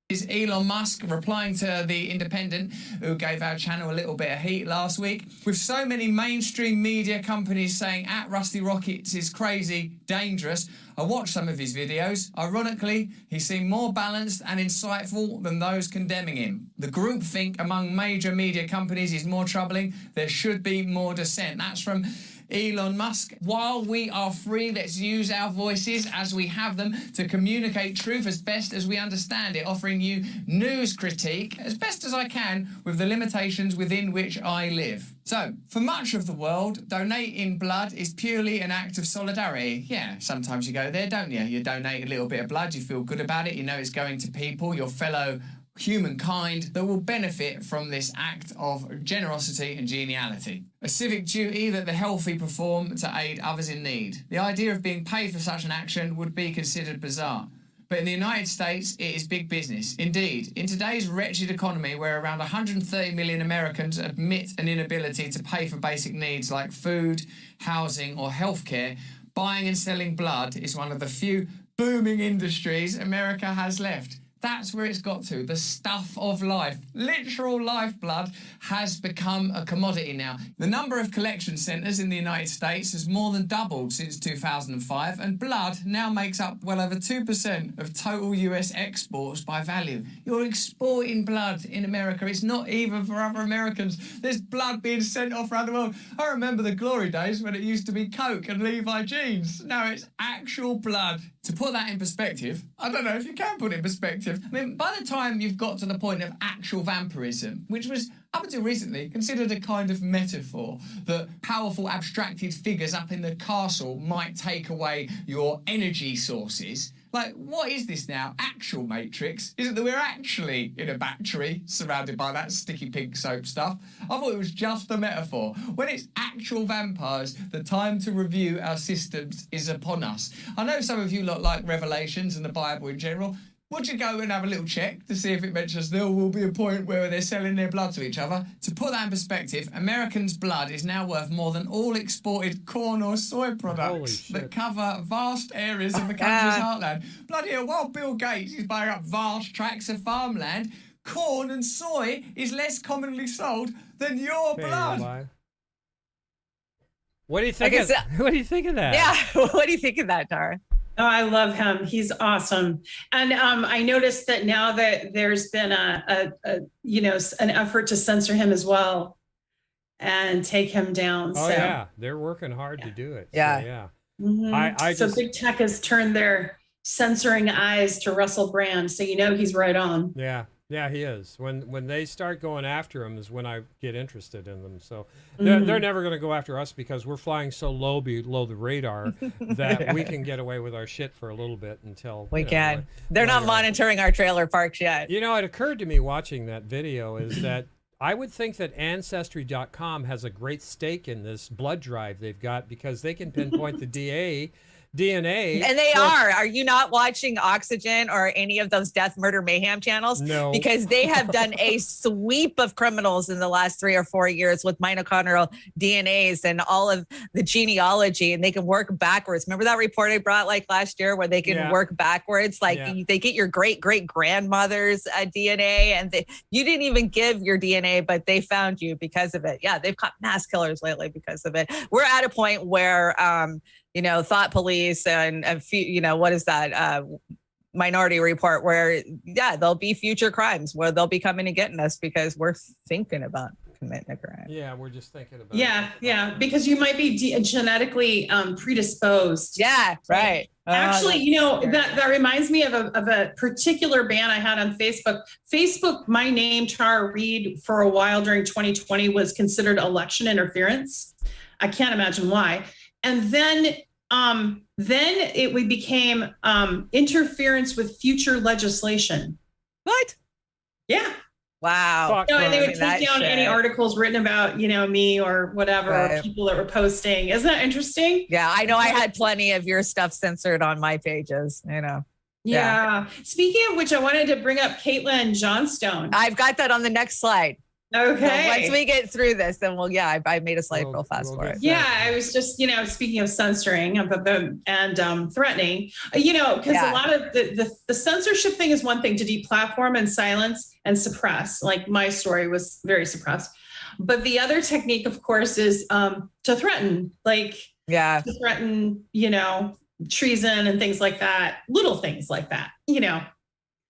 Is Elon Musk replying to The Independent, who gave our channel a little bit of heat last week. With so many mainstream media companies saying at Rusty Rockets is crazy, dangerous, I watched some of his videos. Ironically, he seemed more balanced and insightful than those condemning him. The groupthink among major media companies is more troubling. There should be more dissent. That's from Elon Musk. While we are free, let's use our voices as we have them to communicate truth as best as we understand it, offering you news critique as best as I can with the limitations within which I live. So, for much of the world, donating blood is purely an act of solidarity. Yeah, sometimes you go there, don't you? You donate a little bit of blood, you feel good about it, you know it's going to people, your fellow humankind that will benefit from this act of generosity and geniality. A civic duty that the healthy perform to aid others in need. The idea of being paid for such an action would be considered bizarre. But in the United States, it is big business. Indeed, in today's wretched economy where around 130 million Americans admit an inability to pay for basic needs like food, housing or healthcare, buying and selling blood is one of the few booming industries America has left. That's where it's got to. The stuff of life, literal lifeblood, has become a commodity now. The number of collection centres in the United States has more than doubled since 2005, and blood now makes up well over 2% of total US exports by value. You're exporting blood in America. It's not even for other Americans. There's blood being sent off around the world. I remember the glory days when it used to be Coke and Levi jeans. Now it's actual blood to put that in perspective, I don't know if you can put it in perspective. I mean, by the time you've got to the point of actual vampirism, which was, up until recently, considered a kind of metaphor, that powerful abstracted figures up in the castle might take away your energy sources. Like, what is this now? Actual Matrix? Is it that we're actually in a battery surrounded by that sticky pink soap stuff? I thought it was just a metaphor. When it's actual vampires, the time to review our systems is upon us. I know some of you lot like Revelations and the Bible in general. Would you go and have a little check to see if it mentions there will be a point where they're selling their blood to each other? To put that in perspective, Americans' blood is now worth more than all exported corn or soy products that cover vast areas of the country's heartland. Bloody hell, while Bill Gates is buying up vast tracts of farmland, corn and soy is less commonly sold than your blood. What do you think? What do you think of that? Yeah, what do you think of that, Tara? Oh, I love him. He's awesome. And I noticed that now that there's been an effort to censor him as well and take him down. Oh, so, yeah. They're working hard to do it. Yeah. So, yeah. Mm-hmm. So big tech has turned their censoring eyes to Russell Brand. So, he's right on. Yeah. Yeah, he is. When they start going after him is when I get interested in them. So they're never going to go after us because we're flying so low below the radar that we can get away with our shit for a little bit until we can. They're not monitoring our trailer parks yet. It occurred to me watching that video is that I would think that Ancestry.com has a great stake in this blood drive they've got because they can pinpoint the DNA. And they are. Are you not watching Oxygen or any of those death, murder, mayhem channels? No. Because they have done a sweep of criminals in the last 3 or 4 years with mitochondrial DNAs and all of the genealogy, and they can work backwards. Remember that report I brought last year where they can work backwards? They get your great-great-grandmother's DNA, and you didn't even give your DNA, but they found you because of it. Yeah, they've caught mass killers lately because of it. We're at a point where Thought Police and a few, what is that? Minority Report, where there'll be future crimes where they'll be coming and getting us because we're thinking about committing a crime. Yeah, we're just thinking about Yeah, because you might be genetically predisposed. Yeah, right. Actually, that reminds me of a particular ban I had on Facebook. Facebook, my name, Tara Reade, for a while during 2020 was considered election interference. I can't imagine why. And then we became interference with future legislation. What? Yeah. Wow. And they would take down any articles written about, me or whatever, or people that were posting. Isn't that interesting? Yeah, I know. I had plenty of your stuff censored on my pages, Yeah. Speaking of which, I wanted to bring up Caitlin Johnstone. I've got that on the next slide. Okay. So once we get through this, then I made a slide real fast for it. Yeah, I was just, speaking of censoring and threatening, because a lot of the censorship thing is one thing, to deplatform and silence and suppress. Like my story was very suppressed. But the other technique, of course, is to threaten, to threaten, treason and things like that, little things like that,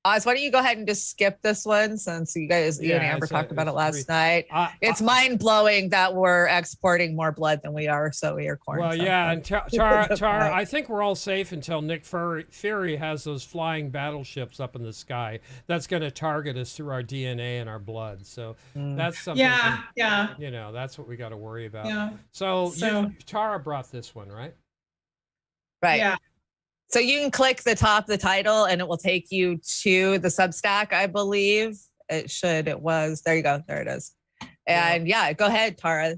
Oz, why don't you go ahead and just skip this one since you and Amber talked about it last night. It's mind-blowing that we're exporting more blood than we are, so we are corn. Well, yeah, and Tara, I think we're all safe until Nick Fury has those flying battleships up in the sky. That's going to target us through our DNA and our blood. So that's something. Yeah. That's what we got to worry about. Yeah. So Tara brought this one, right? Right. Yeah. So you can click the top of the title and it will take you to the Substack, I believe. There you go. There it is. And go ahead, Tara.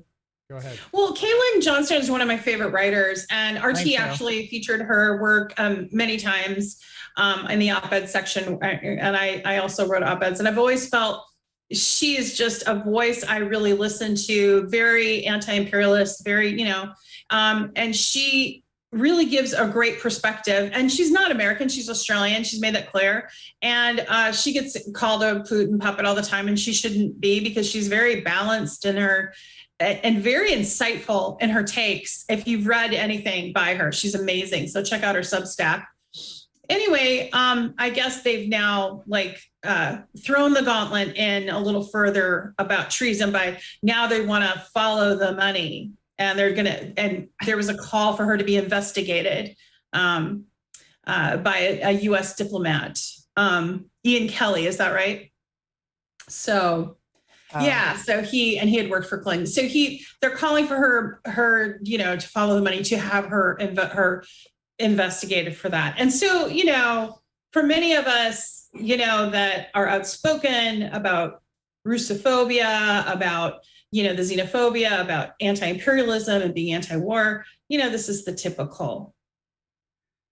Go ahead. Well, Caitlin Johnstone is one of my favorite writers, and RT actually featured her work many times in the op-ed section. And I also wrote op-eds, and I've always felt she is just a voice I really listen to, very anti-imperialist, very, and she really gives a great perspective. And she's not American, she's Australian. She's made that clear. And she gets called a Putin puppet all the time, and she shouldn't be, because she's very balanced in her and very insightful in her takes. If you've read anything by her, she's amazing. So check out her Substack. Anyway, I guess they've now thrown the gauntlet in a little further about treason by now they want to follow the money. And and there was a call for her to be investigated. by a U.S. diplomat, Ian Kelly. Is that right? So, yeah. So he had worked for Clinton. So they're calling for her, to follow the money, to have her investigated for that. And so, for many of us, that are outspoken about Russophobia, about, the xenophobia, about anti-imperialism and being anti-war, this is the typical.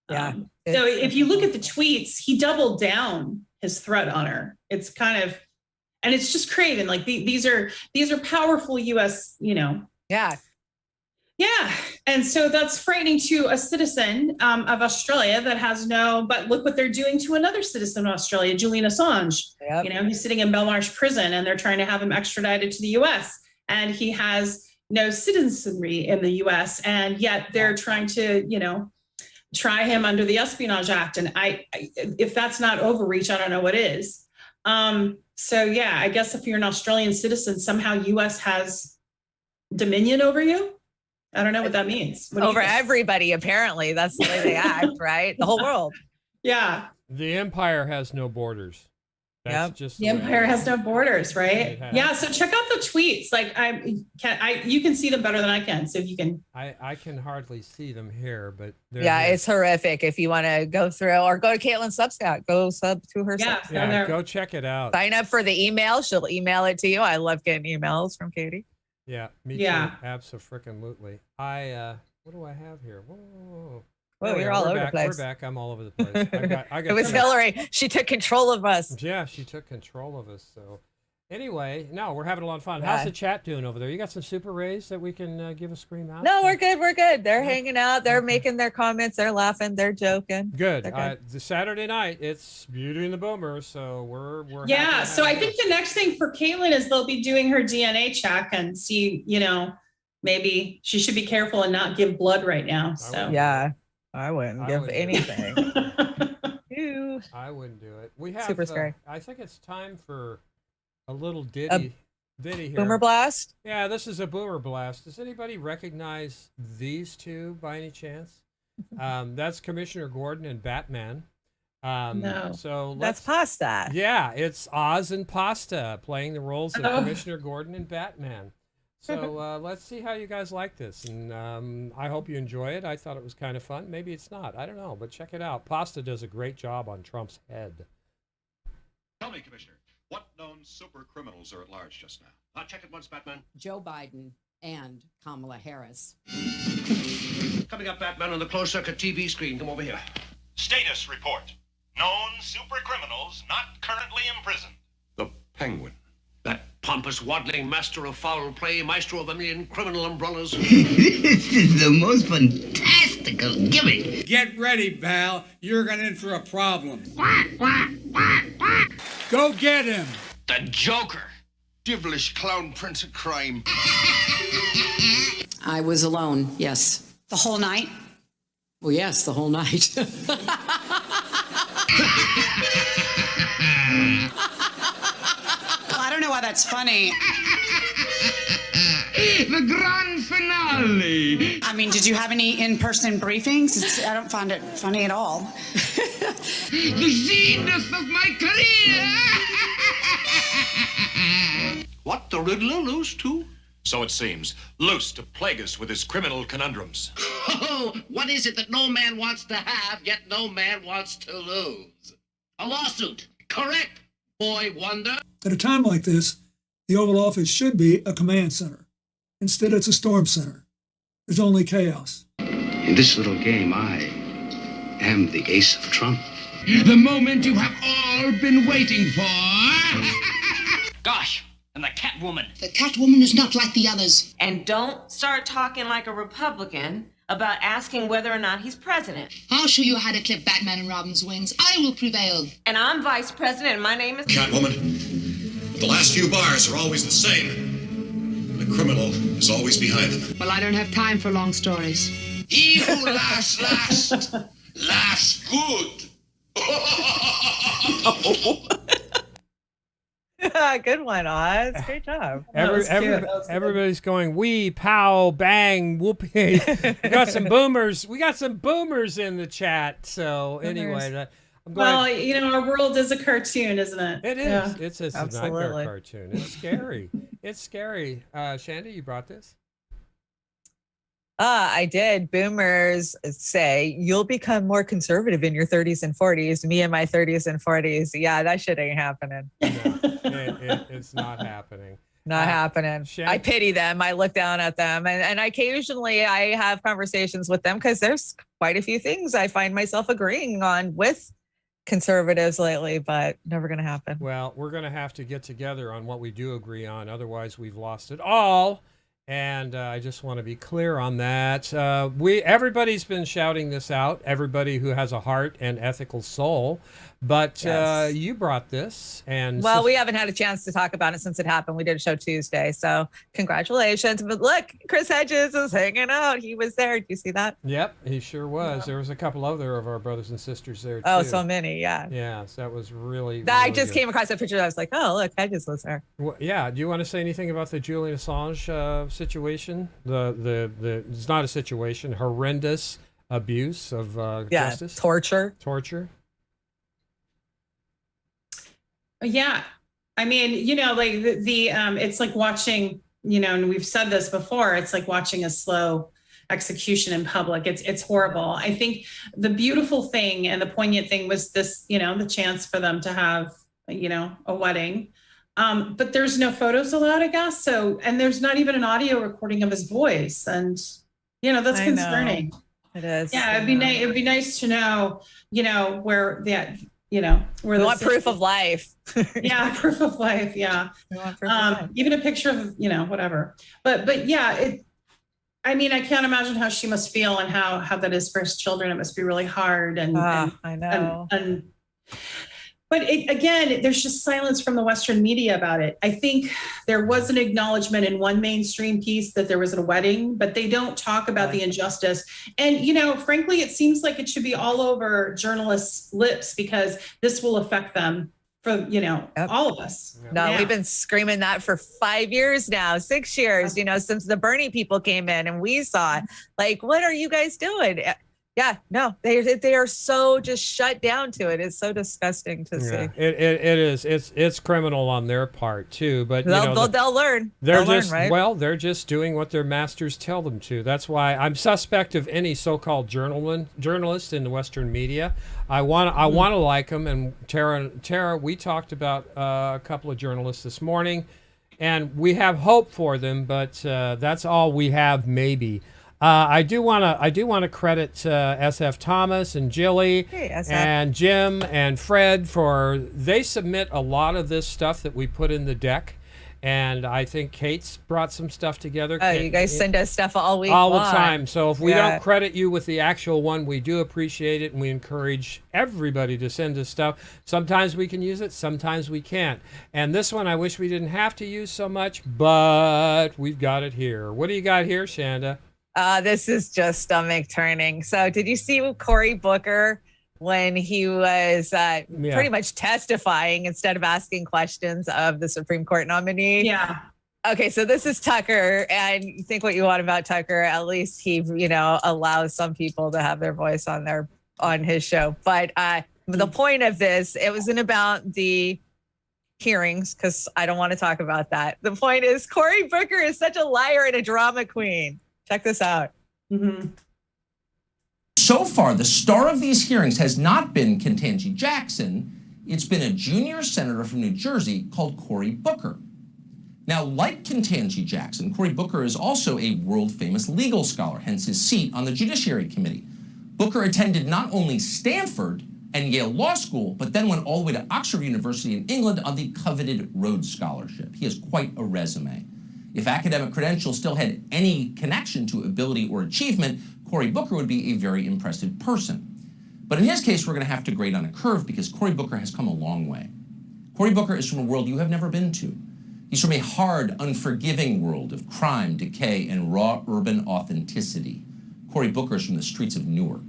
Yeah. So if you look at the tweets, he doubled down his threat on her. It's kind of, and it's just craven. Like these are powerful U.S., Yeah. Yeah. And so that's frightening to a citizen of Australia that has but look what they're doing to another citizen of Australia, Julian Assange. Yep. He's sitting in Belmarsh prison and they're trying to have him extradited to the US. And he has no citizenry in the US. And yet they're trying to, try him under the Espionage Act. And if that's not overreach, I don't know what is. So yeah, I guess if you're an Australian citizen, somehow US has dominion over you. I don't know what that means. Over everybody, apparently. That's the way they act, right? The whole world. Yeah. The empire has no borders. That's just the empire has no borders, right? Yeah. So check out the tweets. Like you can see them better than I can. So if you can, I can hardly see them here, but it's horrific. If you want to go through or go to Caitlin's Substack, go sub to her Substack. Yeah, go check it out. Sign up for the email. She'll email it to you. I love getting emails from Katie. Yeah, me too. Abso-freaking-lutely. What do I have here? Whoa. Well, you're all over the place. We're back. I'm all over the place. I got it was Hillary. She took control of us. Yeah, she took control of us. So anyway, no, we're having a lot of fun. How's the chat doing over there? You got some super rays that we can give a scream out? No, we're good. We're good. They're hanging out. They're making their comments. They're laughing. They're joking. Good. The Saturday night, it's Beauty and the Boomer. So we're yeah. So I think the next thing for Caitlin is they'll be doing her DNA check and see, maybe she should be careful and not give blood right now. So yeah. I wouldn't give anything. I wouldn't do it. We have super scary. I think it's time for a little ditty here. Boomer blast? Yeah, this is a boomer blast. Does anybody recognize these two by any chance? That's Commissioner Gordon and Batman. No. So that's Pasta. Yeah, it's Oz and Pasta playing the roles of Commissioner Gordon and Batman. So let's see how you guys like this, and I hope you enjoy it. I thought it was kind of fun. Maybe it's not. I don't know, but check it out. Pasta does a great job on Trump's head. Tell me, Commissioner, what known super criminals are at large just now? I'll check it once, Batman. Joe Biden and Kamala Harris. Coming up, Batman, on the closed-circuit TV screen. Come over here. Status report. Known super criminals not currently imprisoned. The Penguin. That pompous, waddling master of foul play, maestro of a million criminal umbrellas. This is the most fantastical gimmick. Get ready, pal. You're going in for a problem. Quack, quack, quack, quack. Go get him. The Joker. Devilish clown prince of crime. I was alone, yes. The whole night? Well, yes, the whole night. I don't know why that's funny. The grand finale. I mean, did you have any in-person briefings? I don't find it funny at all. The zenith of my career. What, the Riddler loose too? So it seems. Loose to plague us with his criminal conundrums. Oh, what is it that no man wants to have, yet no man wants to lose? A lawsuit. Correct, boy wonder. At a time like this, the Oval Office should be a command center. Instead, it's a storm center. There's only chaos. In this little game, I am the ace of trump. The moment you have all been waiting for. Gosh, and the Catwoman. The Catwoman is not like the others. And don't start talking like a Republican about asking whether or not he's president. I'll show you how to clip Batman and Robin's wings. I will prevail. And I'm vice president, and my name is Catwoman. The last few bars are always the same. The criminal is always behind them. Well, I don't have time for long stories. He who laughs last, laughs good. Good one, Oz. Great job. Everybody's going, wee, pow, bang, whoopee. We got some boomers. We got some boomers in the chat. So anyway, I'm glad. Our world is a cartoon, isn't it? It is. Yeah. It's a nightmare cartoon. It's scary. It's scary. Chanda, you brought this? I did. Boomers say you'll become more conservative in your 30s and 40s. Me in my 30s and 40s. Yeah, that shit ain't happening. No, it's not happening. Not happening. I pity them. I look down at them, and occasionally I have conversations with them because there's quite a few things I find myself agreeing on with conservatives lately, but never going to happen. Well, we're going to have to get together on what we do agree on. Otherwise, we've lost it all. And I just want to be clear on that. Everybody's been shouting this out, everybody who has a heart and ethical soul. But you brought this. And well, we haven't had a chance to talk about it since it happened. We did a show Tuesday. So congratulations. But look, Chris Hedges is hanging out. He was there. Did you see that? Yep, he sure was. Yeah. There was a couple other of our brothers and sisters there, too. Oh, so many, yeah. Yeah, so that was really I just came across that picture. I was like, oh, look, Hedges was there. Well, yeah. Do you want to say anything about the Julian Assange situation? It's not a situation, horrendous abuse of justice? Torture. Yeah. I mean, like it's like watching, and we've said this before, it's like watching a slow execution in public. It's horrible. I think the beautiful thing and the poignant thing was this, the chance for them to have, a wedding. But there's no photos allowed, I guess. So, and there's not even an audio recording of his voice. And, that's concerning. It is. Yeah. It'd be nice to know, where that, where we want proof of life. Yeah, proof of life. Yeah. Even a picture of, whatever. But yeah, I mean, I can't imagine how she must feel and how that is for his children. It must be really hard. And I know. But again, there's just silence from the Western media about it. I think there was an acknowledgement in one mainstream piece that there was a wedding, but they don't talk about the injustice. And, frankly, it seems like it should be all over journalists' lips because this will affect them for, all of us. No, we've been screaming that for 5 years now, 6 years, since the Bernie people came in and we saw it. Like, what are you guys doing? Yeah, no, they are so just shut down to it. It's so disgusting to see. It is. It's criminal on their part too. But they'll learn. They're just doing what their masters tell them to. That's why I'm suspect of any so-called journalist in the Western media. I want to like them. And Tara, we talked about a couple of journalists this morning, and we have hope for them. But that's all we have, maybe. I do want to credit SF Thomas and Jilly and Jim and Fred they submit a lot of this stuff that we put in the deck, and I think Kate's brought some stuff together. Oh, you guys send us stuff all week all long. The time. So if we don't credit you with the actual one, we do appreciate it, and we encourage everybody to send us stuff. Sometimes we can use it, sometimes we can't. And this one I wish we didn't have to use so much, but we've got it here. What do you got here, Chanda? This is just stomach turning. So did you see Cory Booker when he was pretty much testifying instead of asking questions of the Supreme Court nominee? Yeah. Okay, so this is Tucker, and you think what you want about Tucker. At least he, allows some people to have their voice on his show. But the point of this, it wasn't about the hearings because I don't want to talk about that. The point is Cory Booker is such a liar and a drama queen. Check this out. Mm-hmm. So far, the star of these hearings has not been Ketanji Jackson. It's been a junior senator from New Jersey called Cory Booker. Now, like Ketanji Jackson, Cory Booker is also a world-famous legal scholar, hence his seat on the Judiciary Committee. Booker attended not only Stanford and Yale Law School, but then went all the way to Oxford University in England on the coveted Rhodes Scholarship. He has quite a resume. If academic credentials still had any connection to ability or achievement, Cory Booker would be a very impressive person. But in his case, we're going to have to grade on a curve because Cory Booker has come a long way. Cory Booker is from a world you have never been to. He's from a hard, unforgiving world of crime, decay, and raw urban authenticity. Cory Booker is from the streets of Newark.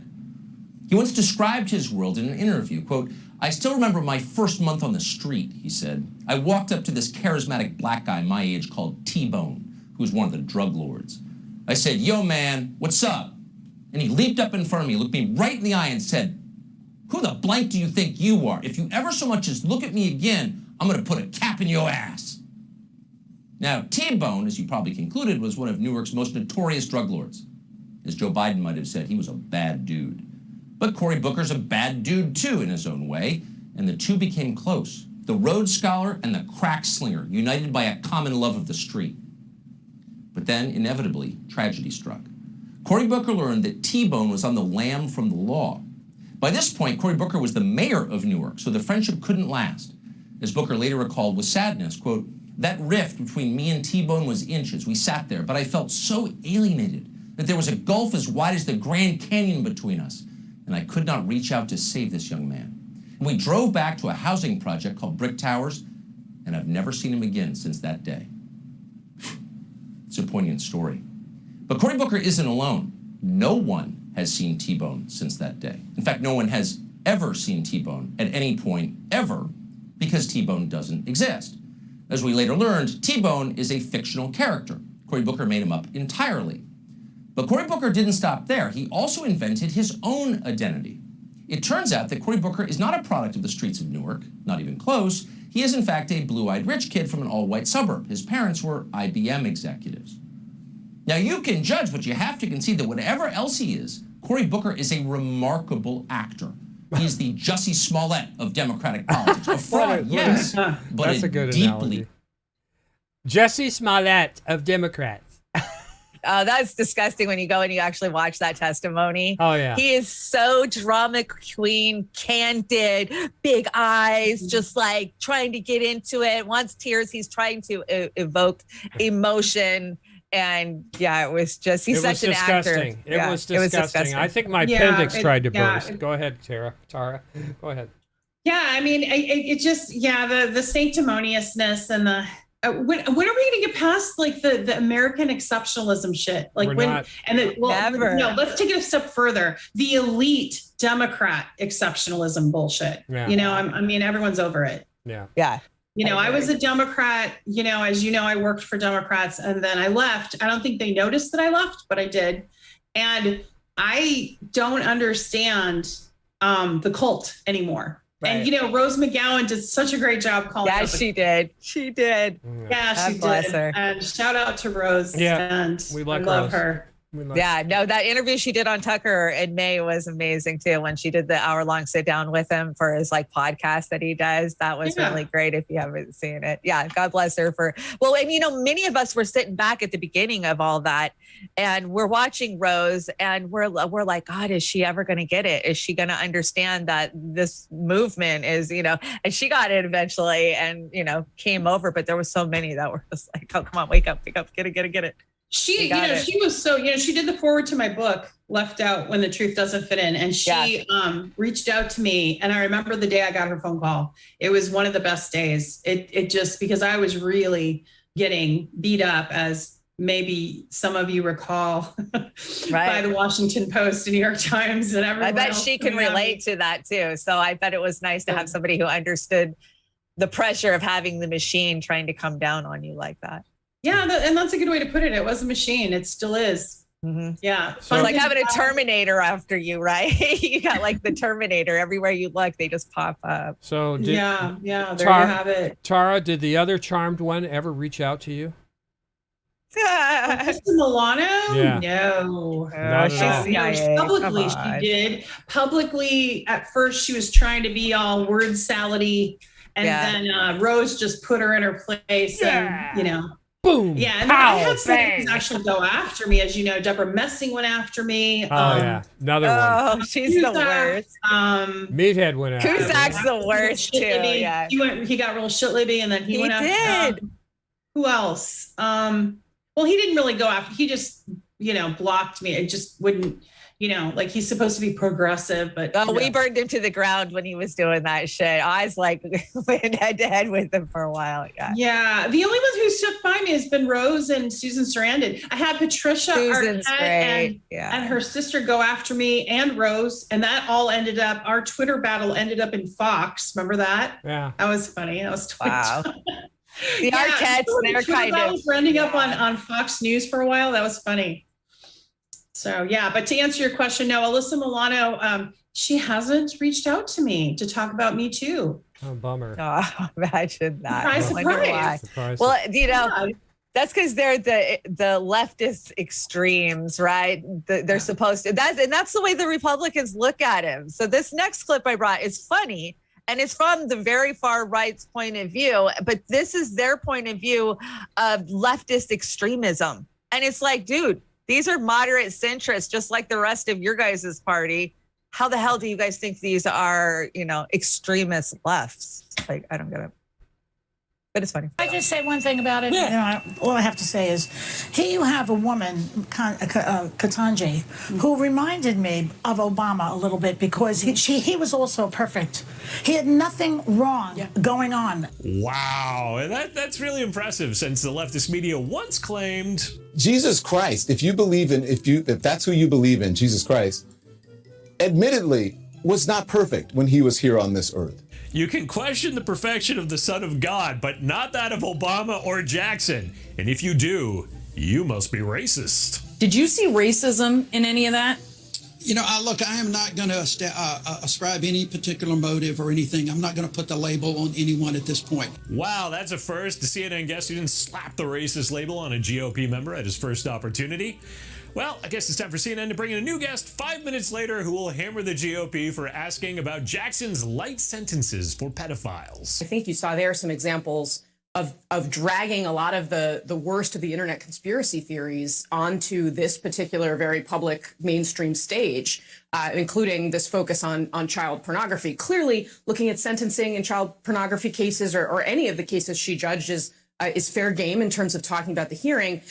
He once described his world in an interview, quote, I still remember my first month on the street, he said. I walked up to this charismatic black guy my age called T-Bone, who was one of the drug lords. I said, yo, man, what's up? And he leaped up in front of me, looked me right in the eye and said, who the blank do you think you are? If you ever so much as look at me again, I'm going to put a cap in your ass. Now, T-Bone, as you probably concluded, was one of Newark's most notorious drug lords. As Joe Biden might have said, he was a bad dude. But Cory Booker's a bad dude, too, in his own way, and the two became close. The Rhodes Scholar and the crack slinger, united by a common love of the street. But then, inevitably, tragedy struck. Cory Booker learned that T-Bone was on the lam from the law. By this point, Cory Booker was the mayor of Newark, so the friendship couldn't last. As Booker later recalled with sadness, quote, that rift between me and T-Bone was inches. We sat there, but I felt so alienated that there was a gulf as wide as the Grand Canyon between us, and I could not reach out to save this young man. And we drove back to a housing project called Brick Towers, and I've never seen him again since that day. It's a poignant story. But Cory Booker isn't alone. No one has seen T-Bone since that day. In fact, no one has ever seen T-Bone at any point ever, because T-Bone doesn't exist. As we later learned, T-Bone is a fictional character. Cory Booker made him up entirely. But Cory Booker didn't stop there. He also invented his own identity. It turns out that Cory Booker is not a product of the streets of Newark, not even close. He is in fact a blue-eyed rich kid from an all-white suburb. His parents were IBM executives. Now you can judge, but you have to concede that whatever else he is, Cory Booker is a remarkable actor. He's the Jussie Smollett of Democratic politics. A fraud, yes, but that's a good deeply... analogy. Jussie Smollett of Democrats. That's disgusting when you go and you actually watch that testimony. Oh, yeah. He is so drama queen, candid, big eyes, just like trying to get into it. Wants tears. He's trying to evoke emotion. And yeah, it was just, he's such an actor. It was disgusting. I think my appendix tried to burst. Go ahead, Tara. Go ahead. Yeah, I mean, it just, the sanctimoniousness and the, when are we going to get past like the American exceptionalism shit? Like Never. No, let's take it a step further. The elite Democrat exceptionalism bullshit. Yeah. You know, I mean, everyone's over it. Yeah. Yeah. You know, I was a Democrat, you know, as you know, I worked for Democrats and then I left. I don't think they noticed that I left, but I did. And I don't understand the cult anymore. Right. And, you know, Rose McGowan did such a great job calling. Yeah, she did. She did. Yeah, she did. Her. And shout out to Rose. Yeah, and we love her. Yeah, no, that interview she did on Tucker in May was amazing too. When she did the hour-long sit down with him for his like podcast that he does, that was really great. If you haven't seen it, yeah, God bless her for. Well, and you know, many of us were sitting back at the beginning of all that, and we're watching Rose, and we're like, God, is she ever going to get it? Is she going to understand that this movement is, you know? And she got it eventually, and you know, came over. But there were so many that were just like, oh, come on, wake up, pick up, get it. She, you know, she was so, you know, she did the forward to my book, Left Out When the Truth Doesn't Fit In. And she reached out to me. And I remember the day I got her phone call. It was one of the best days. It just, because I was really getting beat up, as maybe some of you recall, by the Washington Post, the New York Times, and everyone. I bet she can relate to that too. So I bet it was nice to have somebody who understood the pressure of having the machine trying to come down on you like that. Yeah, and that's a good way to put it. It was a machine. It still is. Mm-hmm. Yeah. So it's like having a Terminator after you, right? You got like the Terminator. Everywhere you look, they just pop up. So there you have it. Tara, did the other charmed one ever reach out to you? Mr. Milano? Yeah. No. CIA. Publicly, she did. Publicly, at first, she was trying to be all word salady. And then Rose just put her in her place. And, you know. Boom. Yeah, and I had some things actually go after me, as you know. Deborah Messing went after me. Yeah, another one. Oh, she's the worst. Meathead went after. Kuzak's the worst too. Yeah, he got real shit libby, and then he went after. Who else? Well, he didn't really go after. He just blocked me. I just wouldn't, like he's supposed to be progressive, but we burned him to the ground when he was doing that shit. I was like went head to head with him for a while. Yeah. The only ones who stuck by me has been Rose and Susan Sarandon. I had Patricia Arquette and her sister go after me, and Rose, and that all ended up, our Twitter battle ended up in Fox. Remember that? Yeah. That was funny. That was wow. The Arquettes, they're kind of ending up on Fox News for a while. That was funny. So but to answer your question, no, Alyssa Milano, she hasn't reached out to me to talk about Me Too. Oh, bummer. Oh, imagine that. Surprise. Well, that's because they're the leftist extremes, right? They're supposed to. That's the way the Republicans look at him. So this next clip I brought is funny, and it's from the very far right's point of view, but this is their point of view of leftist extremism. And it's like, dude, these are moderate centrists, just like the rest of your guys' party. How the hell do you guys think these are, extremist lefts? Like, I don't get it. But it's funny. I just say one thing about it. All I have to say is, here you have a woman, Ketanji, who reminded me of Obama a little bit because he was also perfect. He had nothing wrong going on. Wow, that's really impressive, since the leftist media once claimed Jesus Christ. If that's who you believe in, Jesus Christ, admittedly, was not perfect when he was here on this earth. You can question the perfection of the Son of God, but not that of Obama or Jackson. And if you do, you must be racist. Did you see racism in any of that? Look, I am not going to ascribe any particular motive or anything. I'm not going to put the label on anyone at this point. Wow, that's a first. The CNN guest who didn't slap the racist label on a GOP member at his first opportunity. Well, I guess it's time for CNN to bring in a new guest 5 minutes later who will hammer the GOP for asking about Jackson's light sentences for pedophiles. I think you saw there some examples of dragging a lot of the worst of the internet conspiracy theories onto this particular very public mainstream stage, including this focus on child pornography. Clearly, looking at sentencing in child pornography cases or any of the cases she judged is fair game in terms of talking about the hearing,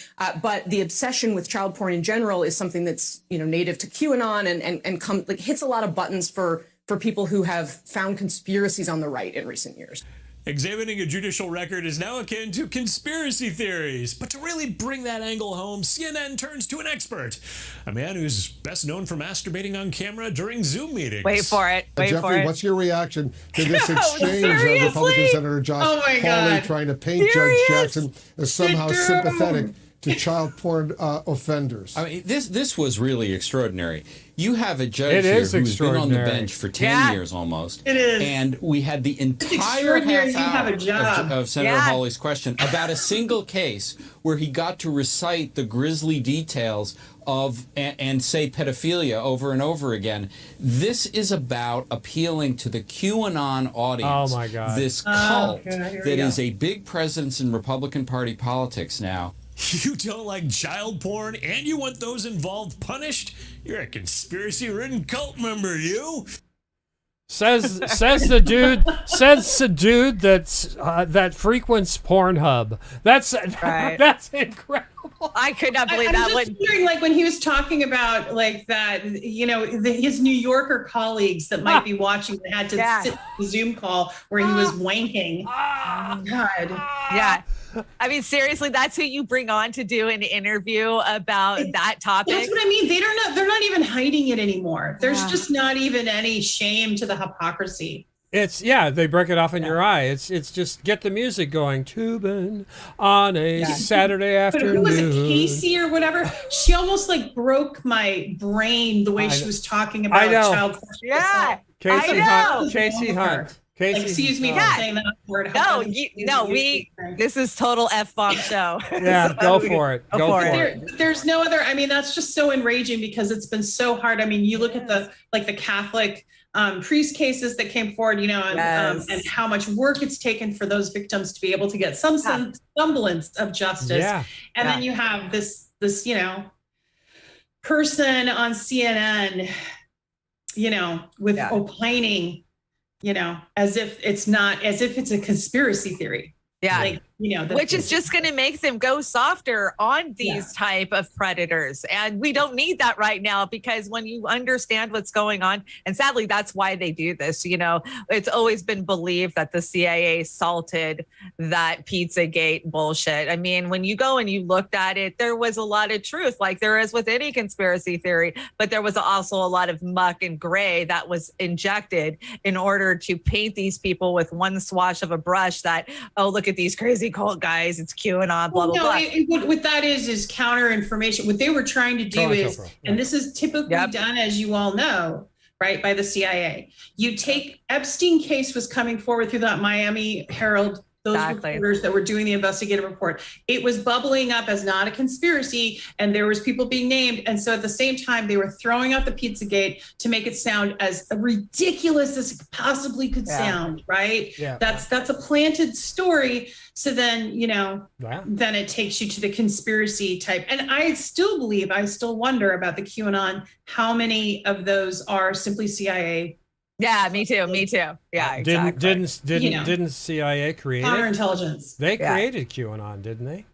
but the obsession with child porn in general is something that's native to QAnon and hits a lot of buttons for people who have found conspiracies on the right in recent years. Examining a judicial record is now akin to conspiracy theories, but to really bring that angle home, CNN turns to an expert, a man who's best known for masturbating on camera during Zoom meetings. Wait for it. Jeffrey, what's your reaction to this exchange of Republican Senator Josh Hawley trying to paint Judge Jackson as somehow sympathetic to child porn offenders? I mean, this was really extraordinary. You have a judge here who's been on the bench for 10 years almost. It is. And we had the entire half hour of Senator Hawley's question about a single case where he got to recite the grisly details of and say pedophilia over and over again. This is about appealing to the QAnon audience. Oh my God. This cult that is a big presence in Republican Party politics now. You don't like child porn and you want those involved punished? You're a conspiracy-ridden cult member, you. Says the dude that frequents Pornhub. That's incredible. I could not believe I'm that. just wondering, like when he was talking about like that, his New Yorker colleagues that might be watching that had to sit in the Zoom call where he was wanking. Oh God. Yeah. I mean, seriously, that's who you bring on to do an interview about that topic. That's what I mean. They're not even hiding it anymore. There's just not even any shame to the hypocrisy. They break it off in your eye. It's just get the music going. Tubing on a Saturday afternoon. But who was it, Casey or whatever? She almost like broke my brain the way she was talking about child porn. Yeah, Casey Hunt. Excuse me for saying that word. This is total F-bomb show. Yeah, go for it. Go for it. There's no other. I mean, that's just so enraging because it's been so hard. I mean, you look at the Catholic priest cases that came forward, and how much work it's taken for those victims to be able to get some semblance of justice. Yeah. And then you have this person on CNN, with opining, as if it's a conspiracy theory. Yeah. which is just going to make them go softer on these type of predators. And we don't need that right now, because when you understand what's going on, and sadly, that's why they do this. It's always been believed that the CIA salted that Pizzagate bullshit. I mean, when you go and you looked at it, there was a lot of truth, like there is with any conspiracy theory, but there was also a lot of muck and gray that was injected in order to paint these people with one swash of a brush that, oh, look at these crazy cult guys, it's QAnon, blah, blah, blah. What that is counter information. What they were trying to do is, and this is typically done, as you all know, right, by the CIA. You take Epstein case was coming forward through that Miami Herald, those reporters that were doing the investigative report. It was bubbling up as not a conspiracy, and there was people being named. And so at the same time, they were throwing out the Pizzagate to make it sound as ridiculous as it possibly could sound, right? Yeah. That's a planted story. So then, then it takes you to the conspiracy type. And I still wonder about the QAnon, how many of those are simply CIA. Yeah, me too. Yeah, exactly. Didn't CIA create counterintelligence? They created QAnon, didn't they?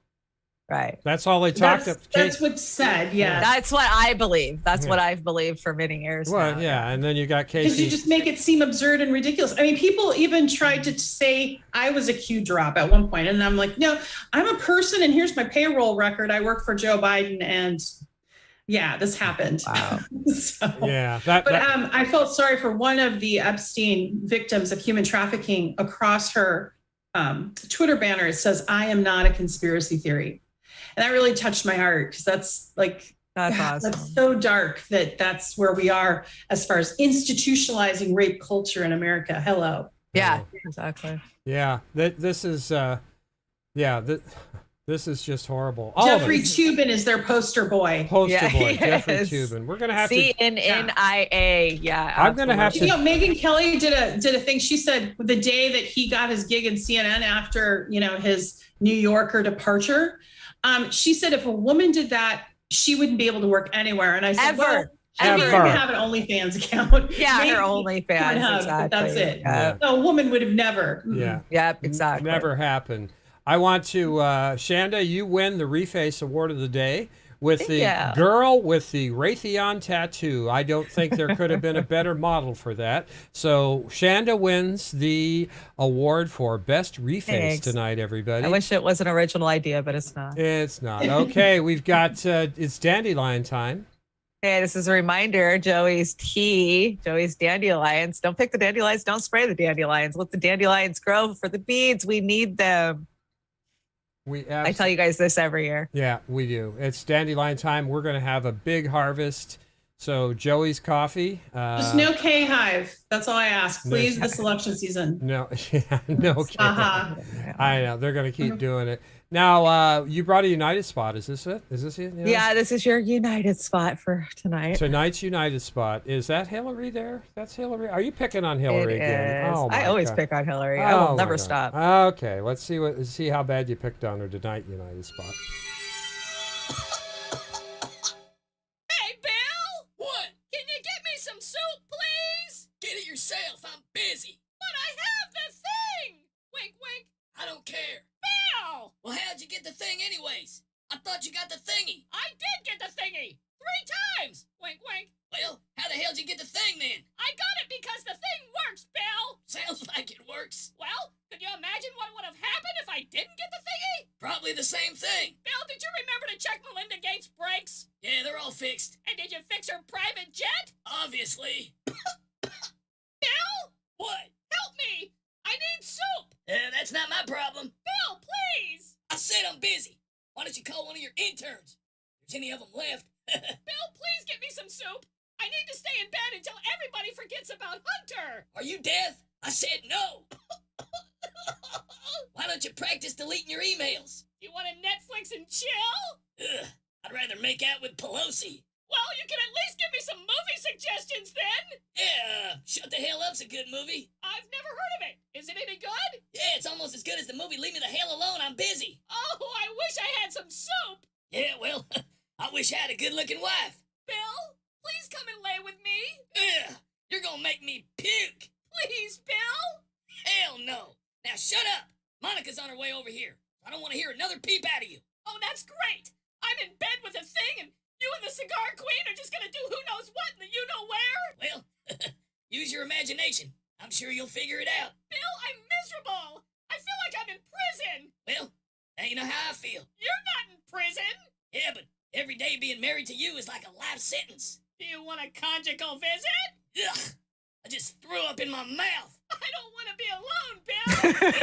Right. That's all they talked about. That's what's said. Yeah. That's what I believe. That's what I've believed for many years. Well, yeah, and then you got Casey. Because you just make it seem absurd and ridiculous. I mean, people even tried to say I was a Q drop at one point, and I'm like, no, I'm a person, and here's my payroll record. I work for Joe Biden, and yeah, this happened. Wow. So, yeah. I felt sorry for one of the Epstein victims of human trafficking. Across her Twitter banner, it says, "I am not a conspiracy theory." And that really touched my heart, because that's awesome. That's so dark that's where we are as far as institutionalizing rape culture in America. Hello. Yeah, exactly. Yeah. This is This is just horrible. Jeffrey Toobin is their poster boy. Jeffrey Toobin. We're gonna have CNNIA. Yeah, I'm gonna have to. Megyn Kelly did a thing. She said the day that he got his gig in CNN after his New Yorker departure, she said if a woman did that, she wouldn't be able to work anywhere. And I said, ever. Maybe have an OnlyFans account. Yeah, her OnlyFans. Exactly. That's it. Yeah. No, a woman would have never. Yeah. Yep. Exactly. Never happened. I want to, Chanda, you win the Reface Award of the Day with the girl with the Raytheon tattoo. I don't think there could have been a better model for that. So Chanda wins the award for Best Reface tonight, everybody. I wish it was an original idea, but it's not. It's not. Okay, we've got, it's dandelion time. Hey, this is a reminder, Joey's dandelions. Don't pick the dandelions. Don't spray the dandelions. Let the dandelions grow for the beads. We need them. I tell you guys this every year. Yeah, we do. It's dandelion time. We're going to have a big harvest. So Joey's coffee. Just no K-Hive. That's all I ask. Please, this election season. No K-Hive. I know. They're going to keep doing it. Now, you brought a United spot. Is this it? Is this it? Yeah, this is your United spot for tonight. Tonight's United spot. Is that Hillary there? That's Hillary? Are you picking on Hillary again? Oh, I always pick on Hillary. I will never stop. Okay, let's see how bad you picked on her tonight, United spot. Hey, Bill! What? Can you get me some soup, please? Get it yourself. I'm busy. But I have the thing! Wink, wink. I don't care. Bill! Well, how'd you get the thing anyways? I thought you got the thingy. I did get the thingy! 3 times! Wink, wink. Well, how the hell'd you get the thing then? I got it because the thing works, Bill! Sounds like it works. Well, could you imagine what would have happened if I didn't get the thingy? Probably the same thing. Bill, did you remember to check Melinda Gates' brakes? Yeah, they're all fixed. And did you fix her private jet? Obviously. Bill? What? Help me! I need soup! That's not my problem. Bill, please! I said I'm busy. Why don't you call one of your interns? If there's any of them left. Bill, please get me some soup. I need to stay in bed until everybody forgets about Hunter. Are you deaf? I said no. Why don't you practice deleting your emails? You want to Netflix and chill? Ugh, I'd rather make out with Pelosi. Well, you can at least give me some movie suggestions then. Yeah, Shut the Hell Up's a good movie. I've never heard of it. Is it any good? Yeah, it's almost as good as the movie Leave Me the Hell Alone, I'm Busy. Oh, I wish I had some soup. Yeah, well, I wish I had a good-looking wife. Bill, please come and lay with me. Ugh, you're gonna make me puke. Please, Bill. Hell no. Now shut up. Monica's on her way over here. I don't want to hear another peep out of you. Oh, that's great. I'm in bed with a thing, and you and the cigar queen are just gonna do who knows what in the you-know-where? Well, use your imagination. I'm sure you'll figure it out. Bill, I'm miserable. I feel like I'm in prison. Well, now you know how I feel. You're not in prison. Yeah, but every day being married to you is like a life sentence. Do you want a conjugal visit? Ugh, I just threw up in my mouth. I don't want to be alone, Bill.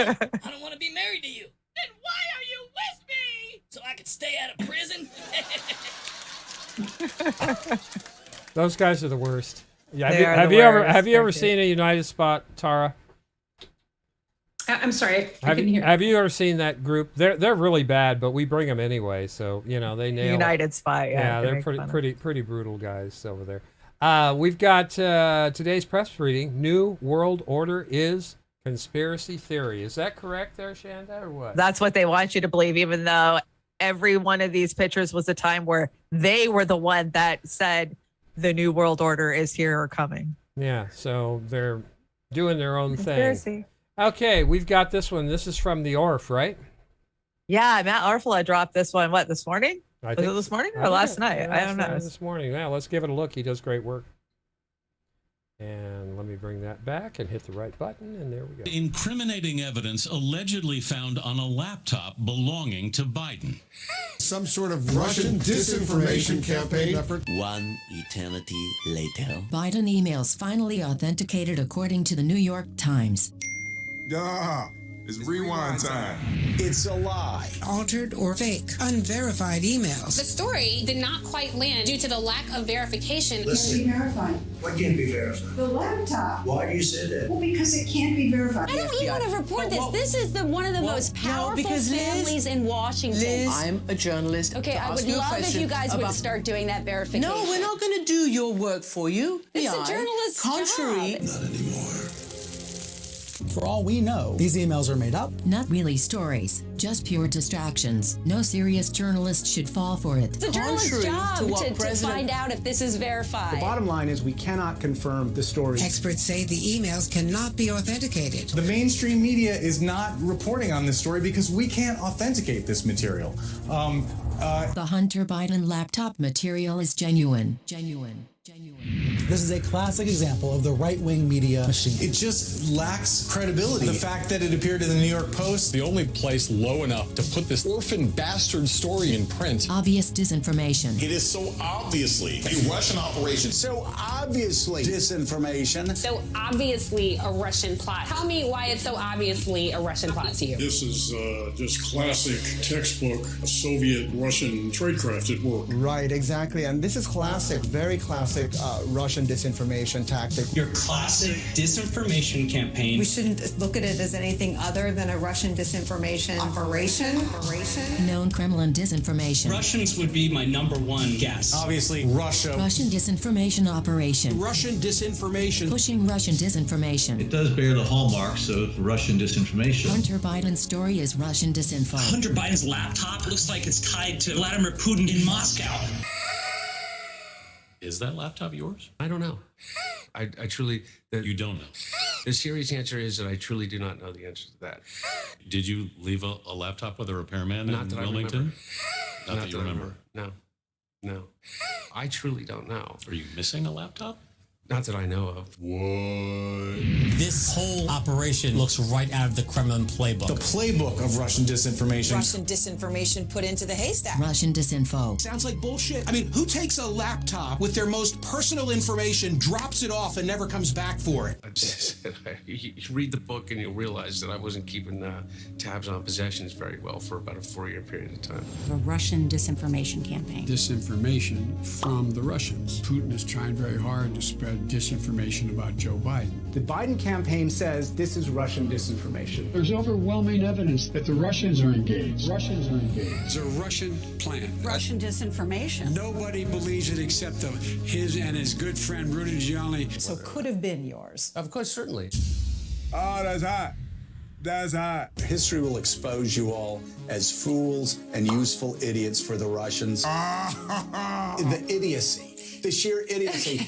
Well, I don't want to be married to you. Then why are you with me? So I could stay out of prison? Those guys are the worst. Yeah, have you ever seen a United Spot, Tara? I'm sorry, I couldn't hear. Have you ever seen that group? They're really bad, but we bring them anyway. So you know they nail United Spot. Yeah, they're pretty brutal guys over there. We've got today's press reading. New World Order is conspiracy theory. Is that correct, there, Chanda, or what? That's what they want you to believe, even though every one of these pictures was a time where they were the one that said the New World Order is here or coming. Yeah, so they're doing their own Conspiracy. thing. Okay, we've got this one. This is from the ORF, right? Yeah, Matt Arfula dropped this one, what, this morning? Was it this morning or last night? I don't know. This morning. Yeah, let's give it a look. He does great work. And let me bring that back and hit the right button, and there we go. Incriminating evidence allegedly found on a laptop belonging to Biden. Some sort of Russian disinformation campaign effort. One eternity later. Biden emails finally authenticated according to the New York Times. Duh. It's rewind time. It's a lie. Altered or fake, unverified emails. The story did not quite land due to the lack of verification. Listen. Can't be verified. What can't be verified? The laptop. Why do you say that? Well, because it can't be verified. I don't even want to report this. This is one of the most powerful families in Washington. Liz, I'm a journalist. Okay, I would love if you guys would start doing that verification. No, we're not going to do your work for you. It's a journalist's job. Not anymore. For all we know, these emails are made up. Not really stories, just pure distractions. No serious journalist should fall for it. It's a journalist's job to find out if this is verified. The bottom line is we cannot confirm the story. Experts say the emails cannot be authenticated. The mainstream media is not reporting on this story because we can't authenticate this material. The Hunter Biden laptop material is genuine. This is a classic example of the right-wing media machine. It just lacks credibility. The fact that it appeared in the New York Post, the only place low enough to put this orphan bastard story in print. Obvious disinformation. It is so obviously a Russian operation. So obviously disinformation. So obviously a Russian plot. Tell me why it's so obviously a Russian plot to you. This is just classic textbook Soviet-Russian tradecraft at work. Right, exactly. And this is classic, very classic Russian disinformation tactic. Your classic disinformation campaign. We shouldn't look at it as anything other than a Russian disinformation operation. Known Kremlin disinformation. Russians would be my number one guess. Obviously, Russia. Russian disinformation operation. Russian disinformation. Pushing Russian disinformation. It does bear the hallmarks of Russian disinformation. Hunter Biden's story is Russian disinfo. Hunter Biden's laptop looks like it's tied to Vladimir Putin in Moscow. Is that laptop yours? I don't know. I truly... You don't know? The serious answer is that I truly do not know the answer to that. Did you leave a laptop with a repairman in Wilmington? Not that you remember? No. I truly don't know. Are you missing a laptop? Not that I know of. What? This whole operation looks right out of the Kremlin playbook. The playbook of Russian disinformation. Russian disinformation put into the haystack. Russian disinfo. Sounds like bullshit. I mean, who takes a laptop with their most personal information, drops it off, and never comes back for it? You read the book and you'll realize that I wasn't keeping tabs on possessions very well for about a 4-year period of time. A Russian disinformation campaign. Disinformation from the Russians. Putin is trying very hard to spread disinformation about Joe Biden. The Biden campaign says this is Russian disinformation. There's overwhelming evidence that the Russians are engaged. It's a Russian plan. Russian disinformation. Nobody believes it except his and his good friend Rudy Giuliani. So could have been yours. Of course, certainly. Oh, that's hot. That's hot. History will expose you all as fools and useful idiots for the Russians. The idiocy, the sheer idiocy.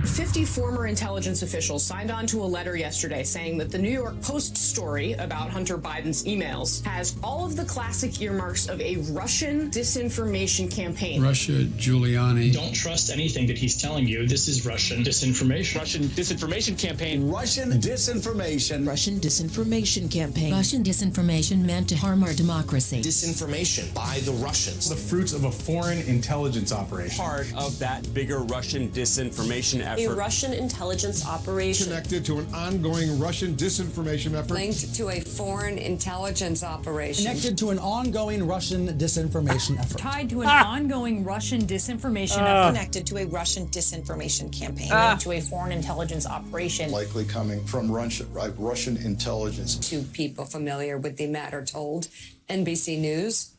50 former intelligence officials signed on to a letter yesterday saying that the New York Post story about Hunter Biden's emails has all of the classic earmarks of a Russian disinformation campaign. Russia, Giuliani. Don't trust anything that he's telling you. This is Russian disinformation. Russian disinformation campaign. Russian disinformation. Russian disinformation campaign. Russian disinformation meant to harm our democracy. Disinformation by the Russians. The fruits of a foreign intelligence operation. Part of that bigger Russian disinformation effort. A Russian intelligence operation. Connected to an ongoing Russian disinformation effort. Linked to a foreign intelligence operation. Connected to an ongoing Russian disinformation effort. Tied to an ongoing Russian disinformation effort. Connected to a Russian disinformation campaign. Linked to a foreign intelligence operation. Likely coming from Russian intelligence. To people familiar with the matter told NBC News.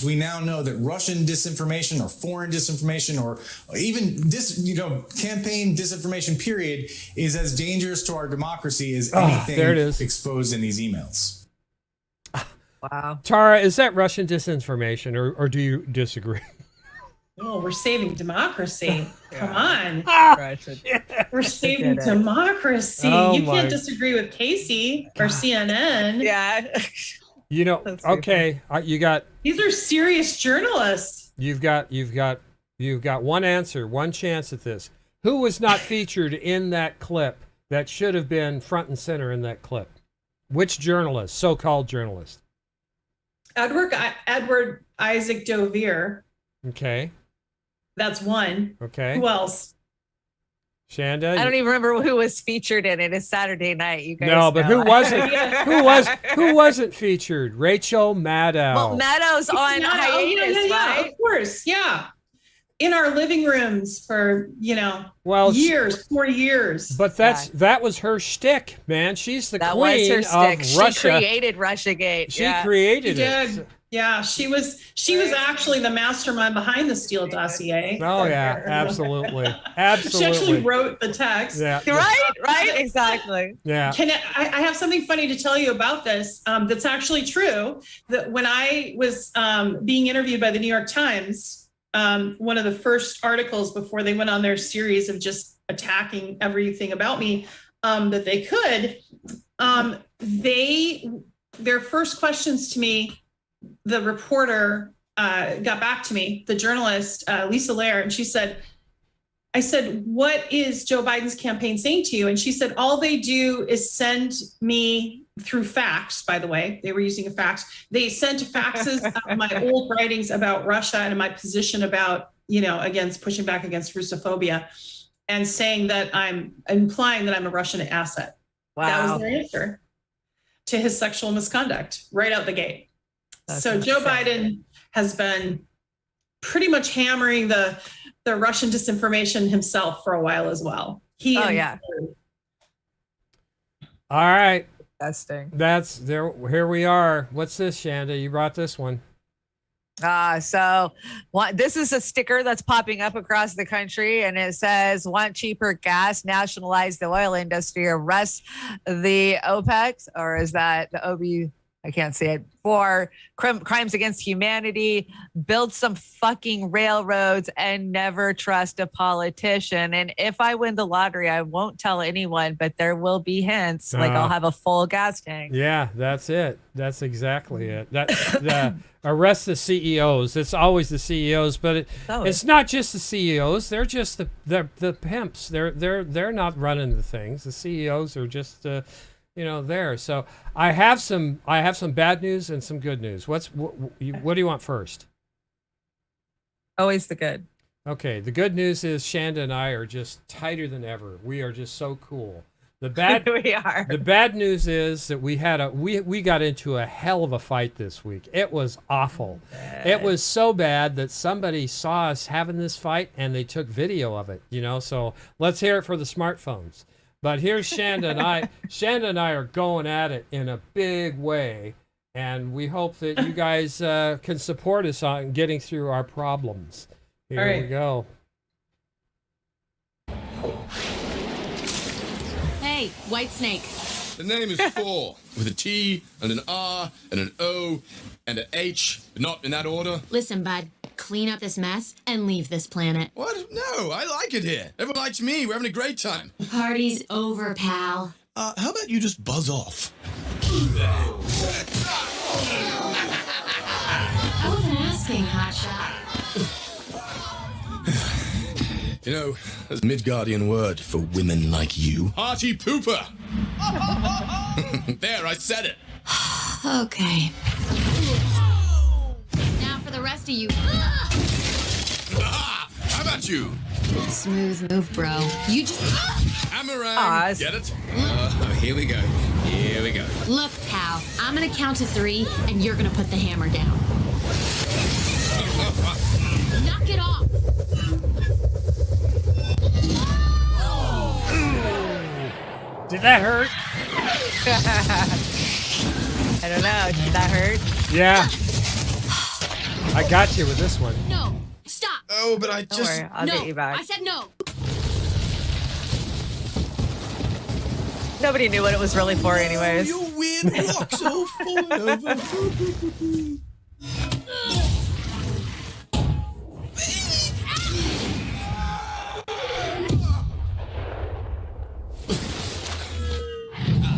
We now know that Russian disinformation or foreign disinformation or even campaign disinformation period is as dangerous to our democracy as anything there it is. exposed in these emails. Wow. Tara, is that Russian disinformation or do you disagree? Oh, we're saving democracy. Come on. Russian. We're saving democracy. You can't disagree with Casey or CNN. Yeah. You know, okay, you got. These are serious journalists. You've got one answer, one chance at this. Who was not featured in that clip that should have been front and center in that clip? Which journalist, so-called journalist? Edward Isaac Dovere. Okay. That's one. Okay. Who else? Shanda? I don't even remember who was featured in it. It's Saturday night. You guys No, but know. who wasn't? Who wasn't featured? Rachel Maddow. Well, Maddow's on hiatus, right? Of course, yeah. In our living rooms for years, 40 years. But that was her shtick, man. She's the that queen was her of stick. Russia. She created Russiagate. She created it. Yeah, she was actually the mastermind behind the Steele dossier. Oh yeah, absolutely. She actually wrote the text. Yeah. Right, exactly. Yeah. I have something funny to tell you about this. That's actually true. That when I was being interviewed by the New York Times, one of the first articles before they went on their series of just attacking everything about me that they could, their first questions to me. The reporter got back to me, the journalist, Lisa Lair, and she said, I said, what is Joe Biden's campaign saying to you? And she said, all they do is send me through fax, by the way, they were using a fax. They sent faxes of my old writings about Russia and my position about, pushing back against Russophobia and saying that implying that I'm a Russian asset. Wow. That was their answer to his sexual misconduct right out the gate. So Joe Biden has been pretty much hammering the Russian disinformation himself for a while as well. All right. Disgusting. That's there. Here we are. What's this, Shanda? You brought this one. This is a sticker that's popping up across the country, and it says, "Want cheaper gas? Nationalize the oil industry. Arrest the OPEC," or is that the OB? I can't see it. For crimes against humanity, build some fucking railroads and never trust a politician. And if I win the lottery, I won't tell anyone, but there will be hints. Like I'll have a full gas tank. Yeah, that's it. That's exactly it. Arrest the CEOs. It's always the CEOs, but it's not just the CEOs. They're just the pimps. They're not running the things. The CEOs are just there. So I have some bad news and some good news. What do you want first? Always the good. Okay, the good news is Shanda and I are just tighter than ever. We are just so cool. The bad we are. The bad news is that we got into a hell of a fight this week. It was awful. It was so bad that somebody saw us having this fight and they took video of it. So let's hear it for the smartphones. But here's Shanda and I. Shanda and I are going at it in a big way, and we hope that you guys can support us on getting through our problems. Here we go. Hey, White Snake. The name is Four, with a T and an R and an O and an H, but not in that order. Listen, bud. clean up this mess and leave this planet. What? No, I like it here. Everyone likes me. We're having a great time. Party's over, pal. How about you just buzz off? I wasn't asking, hotshot. You know, there's a Midgardian word for women like you. Party pooper! There, I said it. Okay. Now for the rest of you. How about you? Smooth move, bro. You just... Hammerang. Get it? Here we go. Here we go. Look, pal, I'm gonna count to 3, and you're gonna put the hammer down. Knock it off. Did that hurt? I don't know. Did that hurt? Yeah. I got you with this one. No, stop. Oh, but I just... Don't worry, I'll get you back. I said no. Nobody knew what it was really for anyways. Your weird blocks all falling over.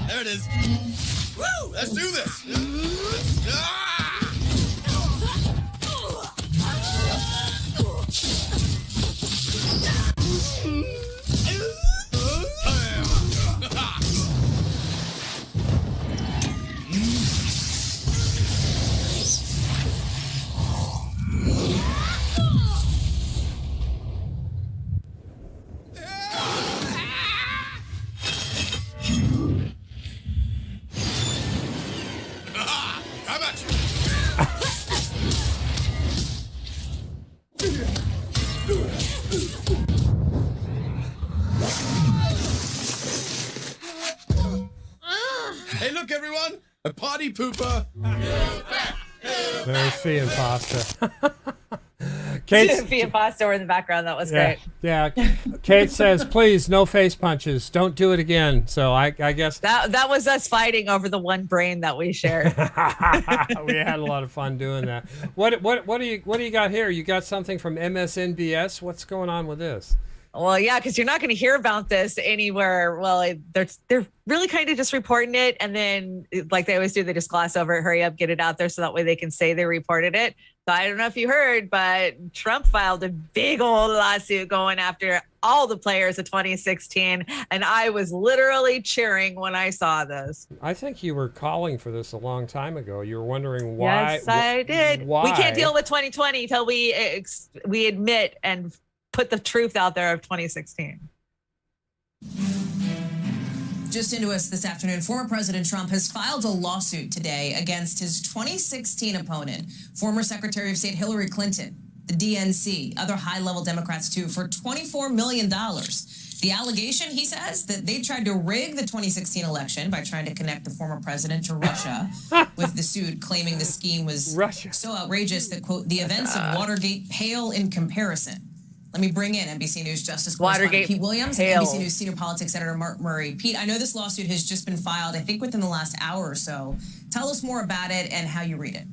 There it is. Woo! Let's do this. How about you? Hey, look, everyone! A party pooper. There's Fee and Pasta. Fee and Pasta were in the background. That was great. Yeah. Kate says, please, no face punches. Don't do it again. So I guess that was us fighting over the one brain that we shared. we had a lot of fun doing that. What do you got here? You got something from MSNBS? What's going on with this? Well, yeah, because you're not going to hear about this anywhere. Well, they're really kind of just reporting it, and then like they always do, they just gloss over it, hurry up, get it out there, so that way they can say they reported it. So I don't know if you heard, but Trump filed a big old lawsuit going after all the players of 2016, and I was literally cheering when I saw this. I think you were calling for this a long time ago. You were wondering why. Yes, I did. Why? We can't deal with 2020 until we admit and put the truth out there of 2016. Just into us this afternoon, former President Trump has filed a lawsuit today against his 2016 opponent, former Secretary of State Hillary Clinton, the DNC, other high-level Democrats too, for $24 million. The allegation, he says, that they tried to rig the 2016 election by trying to connect the former president to Russia, with the suit claiming the scheme was so outrageous that, quote, the events of Watergate pale in comparison. Let me bring in NBC News Justice correspondent Pete Williams and NBC News senior politics editor Mark Murray. Pete, I know this lawsuit has just been filed, I think, within the last hour or so. Tell us more about it and how you read it.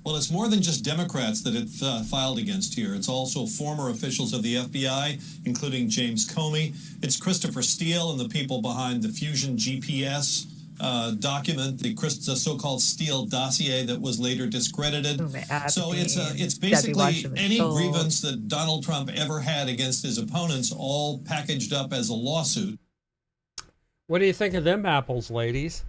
Well, it's more than just Democrats that it filed against here. It's also former officials of the FBI, including James Comey. It's Christopher Steele and the people behind the Fusion GPS document, the so-called Steele dossier that was later discredited. So it's basically any grievance that Donald Trump ever had against his opponents, all packaged up as a lawsuit. What do you think of them apples, ladies?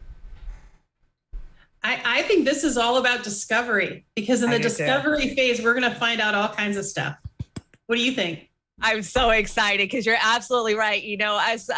I think this is all about discovery, because in the discovery phase, we're going to find out all kinds of stuff. What do you think? I'm so excited because you're absolutely right. You know, as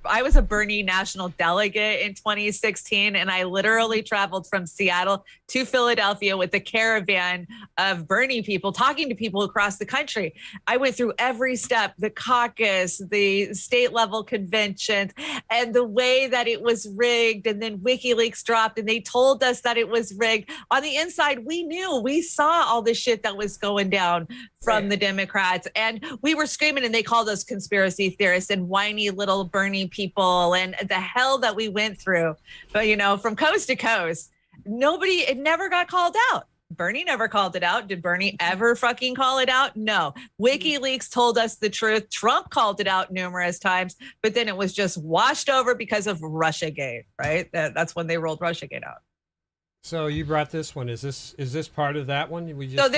I was a Bernie national delegate in 2016, and I literally traveled from Seattle to Philadelphia with a caravan of Bernie people, talking to people across the country. I went through every step, the caucus, the state level conventions, and the way that it was rigged. And then WikiLeaks dropped and they told us that it was rigged. On the inside, we saw all the shit that was going down from the Democrats, and we were screaming, and they called us conspiracy theorists and whiny little Bernie people, and the hell that we went through. But, you know, from coast to coast, it never got called out. Bernie never called it out. Did Bernie ever fucking call it out? No. WikiLeaks told us the truth. Trump called it out numerous times, but then it was just washed over because of Russiagate, right? That's when they rolled Russiagate out. So you brought this one. Is this part of that one? So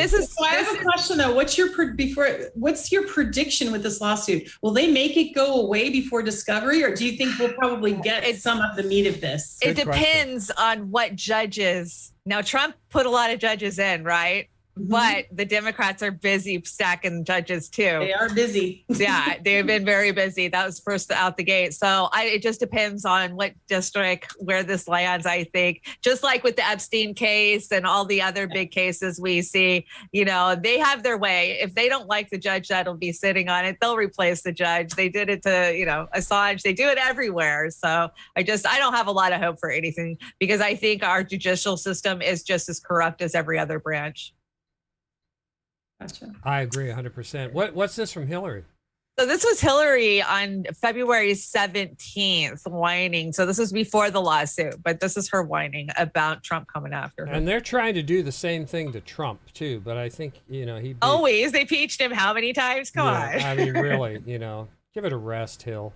I have a question though. What's your prediction with this lawsuit? Will they make it go away before discovery, or do you think we'll probably get some of the meat of this? It depends on what judges. Now, Trump put a lot of judges in, right? But the Democrats are busy stacking judges too. They are busy. Yeah, they've been very busy. That was first out the gate. So it just depends on what district, where this lands, I think. Just like with the Epstein case and all the other big cases we see, they have their way. If they don't like the judge that'll be sitting on it, they'll replace the judge. They did it to, Assange. They do it everywhere. So I don't have a lot of hope for anything because I think our judicial system is just as corrupt as every other branch. Gotcha. I agree 100%. What's this from Hillary? So this was Hillary on February 17th whining. So this was before the lawsuit, but this is her whining about Trump coming after her. And they're trying to do the same thing to Trump too, but I think, he always they impeached him how many times? Come on. I mean, really, give it a rest, Hill.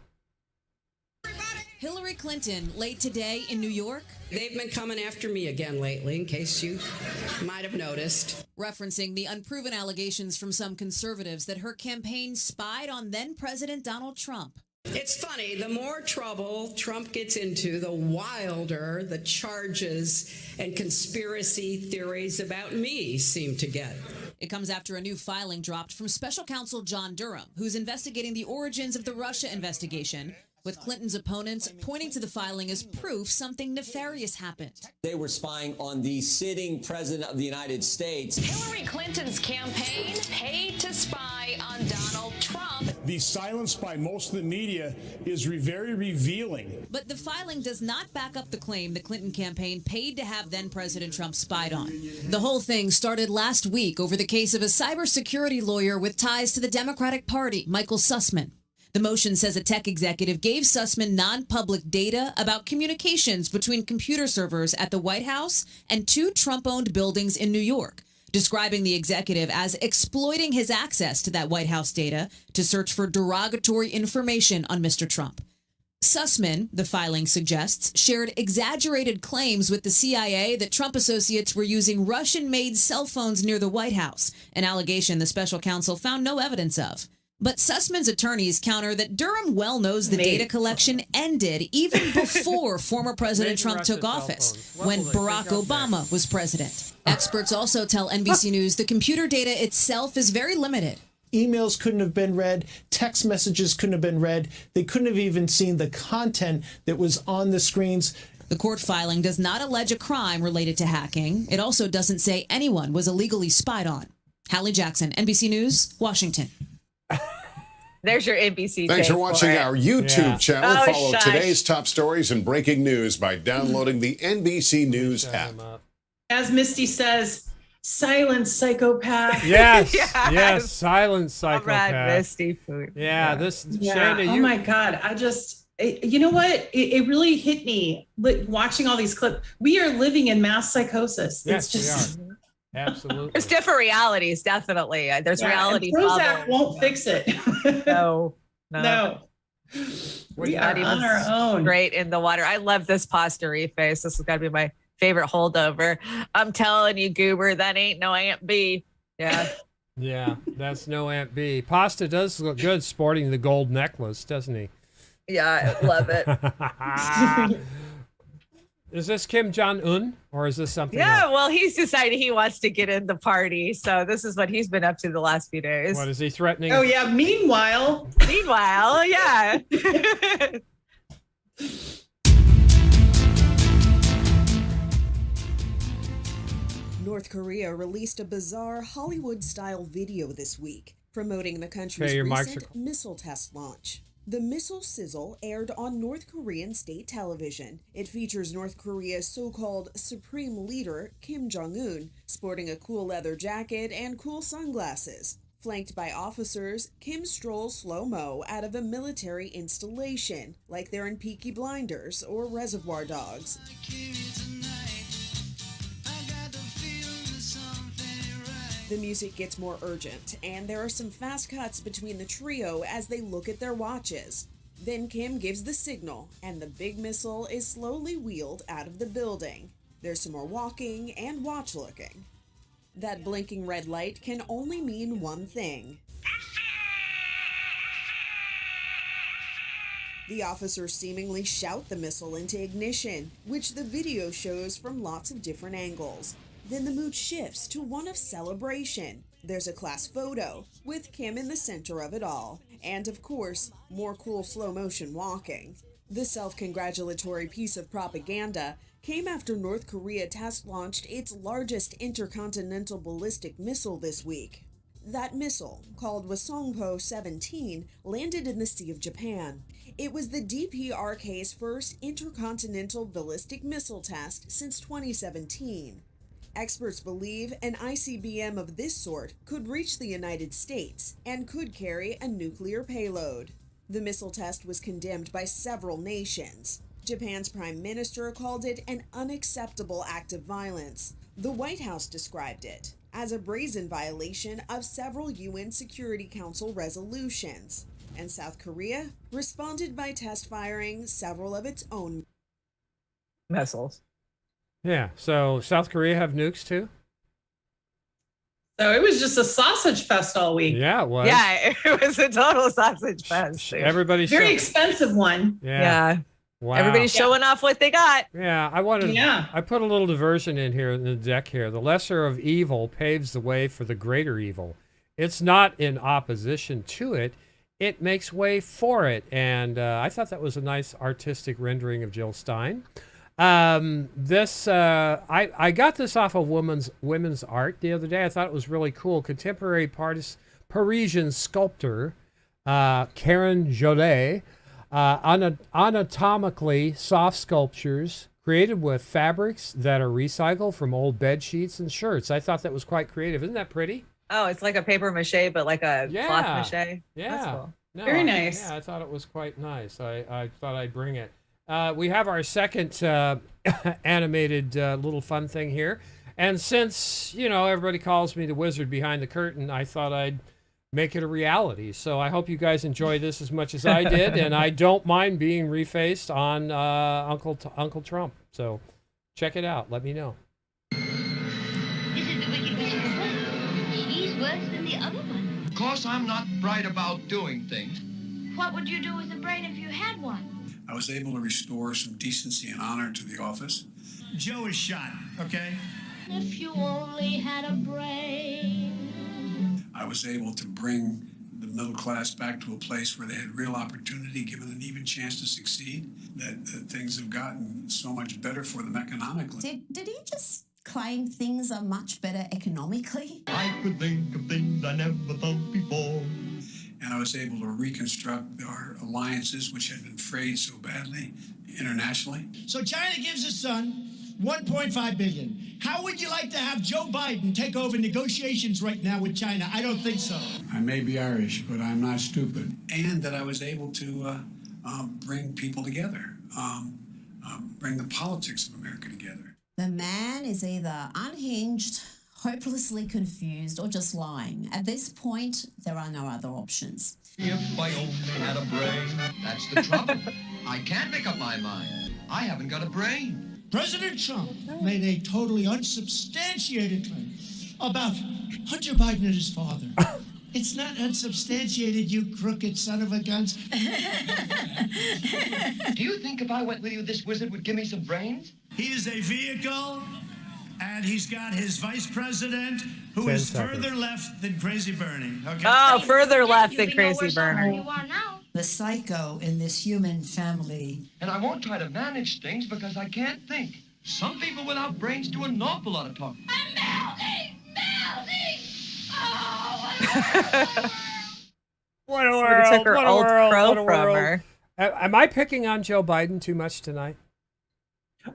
Hillary Clinton late today in New York. They've been coming after me again lately, in case you might have noticed. Referencing the unproven allegations from some conservatives that her campaign spied on then-President Donald Trump. It's funny, the more trouble Trump gets into, the wilder the charges and conspiracy theories about me seem to get. It comes after a new filing dropped from special counsel John Durham, who's investigating the origins of the Russia investigation, with Clinton's opponents pointing to the filing as proof something nefarious happened. They were spying on the sitting president of the United States. Hillary Clinton's campaign paid to spy on Donald Trump. The silence by most of the media is very revealing. But the filing does not back up the claim the Clinton campaign paid to have then-President Trump spied on. The whole thing started last week over the case of a cybersecurity lawyer with ties to the Democratic Party, Michael Sussman. The motion says a tech executive gave Sussman non-public data about communications between computer servers at the White House and 2 Trump-owned buildings in New York, describing the executive as exploiting his access to that White House data to search for derogatory information on Mr. Trump. Sussman, the filing suggests, shared exaggerated claims with the CIA that Trump associates were using Russian-made cell phones near the White House, an allegation the special counsel found no evidence of. But Sussman's attorneys counter that Durham well knows the data collection ended even before former President Trump took office, when Barack Obama was president. Experts also tell NBC News the computer data itself is very limited. Emails couldn't have been read, text messages couldn't have been read, they couldn't have even seen the content that was on the screens. The court filing does not allege a crime related to hacking. It also doesn't say anyone was illegally spied on. Hallie Jackson, NBC News, Washington. There's your NBC. Thanks for watching our YouTube channel. Oh, Follow today's top stories and breaking news by downloading the NBC News app. As Misty says, silent psychopath. Yes, yes, silent psychopath. All right, Misty food. Yeah, Chanda, oh my God, you know what? It really hit me watching all these clips. We are living in mass psychosis. Yes, it's just. we are. Absolutely. There's different realities, definitely. There's reality. Prozac won't fix it. No. We are on our own. Straight in the water. I love this pasta face. This has got to be my favorite holdover. I'm telling you, Goober, that ain't no Aunt B. Yeah. Yeah, that's no Aunt B. Pasta does look good sporting the gold necklace, doesn't he? Yeah, I love it. Is this Kim Jong-un or is this something else? Else? Well, he's decided he wants to get in the party. So this is what he's been up to the last few days. What is he threatening? Oh, yeah. Meanwhile, yeah. North Korea released a bizarre Hollywood-style video this week promoting the country's recent missile test launch. The missile sizzle aired on North Korean state television. It features North Korea's so-called supreme leader, Kim Jong-un, sporting a cool leather jacket and cool sunglasses. Flanked by officers, Kim strolls slow-mo out of a military installation, like they're in Peaky Blinders or Reservoir Dogs. The music gets more urgent, and there are some fast cuts between the trio as they look at their watches. Then Kim gives the signal, and the big missile is slowly wheeled out of the building. There's some more walking and watch looking. That blinking red light can only mean one thing. The officers seemingly shout the missile into ignition, which the video shows from lots of different angles. Then the mood shifts to one of celebration. There's a class photo, with Kim in the center of it all. And of course, more cool slow motion walking. The self-congratulatory piece of propaganda came after North Korea test-launched its largest intercontinental ballistic missile this week. That missile, called Hwasongpo-17, landed in the Sea of Japan. It was the DPRK's first intercontinental ballistic missile test since 2017. Experts believe an ICBM of this sort could reach the United States and could carry a nuclear payload. The missile test was condemned by several nations. Japan's prime minister called it an unacceptable act of violence. The White House described it as a brazen violation of several UN Security Council resolutions. And South Korea responded by test firing several of its own missiles. Yeah, so South Korea have nukes too? So it was just a sausage fest all week. Yeah, it was. Yeah, it was a total sausage fest. Everybody's very expensive one. Yeah. Wow. Everybody's showing off what they got. Yeah, I put a little diversion in here in the deck here. The lesser of evil paves the way for the greater evil. It's not in opposition to it. It makes way for it. And I thought that was a nice artistic rendering of Jill Stein. I got this off of women's art the other day. I thought it was really cool. Contemporary Parisian sculptor Karen Jolet, anatomically soft sculptures created with fabrics that are recycled from old bed sheets and shirts. I thought that was quite creative. Isn't that pretty? Oh, it's like a paper mache, but like a cloth mache. Yeah. That's cool. No, very nice. Yeah, I thought it was quite nice. I thought I'd bring it. We have our second animated little fun thing here. And since, everybody calls me the wizard behind the curtain, I thought I'd make it a reality. So I hope you guys enjoy this as much as I did. And I don't mind being refaced on Uncle Trump. So check it out. Let me know. This is the Wicked Witch of the She's worse than the other one. Of course, I'm not bright about doing things. What would you do with a brain if you had one? I was able to restore some decency and honor to the office. Joe is shot, okay? If you only had a brain. I was able to bring the middle class back to a place where they had real opportunity, given an even chance to succeed, that things have gotten so much better for them economically. Did he just claim things are much better economically? I could think of things I never thought before. And I was able to reconstruct our alliances, which had been frayed so badly internationally. So China gives its son $1.5 billion. How would you like to have Joe Biden take over negotiations right now with China? I don't think so. I may be Irish, but I'm not stupid. And that I was able to bring people together, bring the politics of America together. The man is either unhinged, hopelessly confused, or just lying. At this point, there are no other options. If I only had a brain. That's the trouble. I can't make up my mind. I haven't got a brain. President Trump made a totally unsubstantiated claim about Hunter Biden and his father. It's not unsubstantiated, you crooked son of a guns. Do you think if I went with you, this wizard would give me some brains? He is a vehicle, and he's got his vice president, who is further left than Crazy Bernie. Okay? Oh, further left than Crazy Bernie. You are now. The psycho in this human family. And I won't try to manage things because I can't think. Some people without brains do an awful lot of talking. I'm melting! Oh, what a world! Took her What a old world! crow What a from world! her. Am I picking on Joe Biden too much tonight?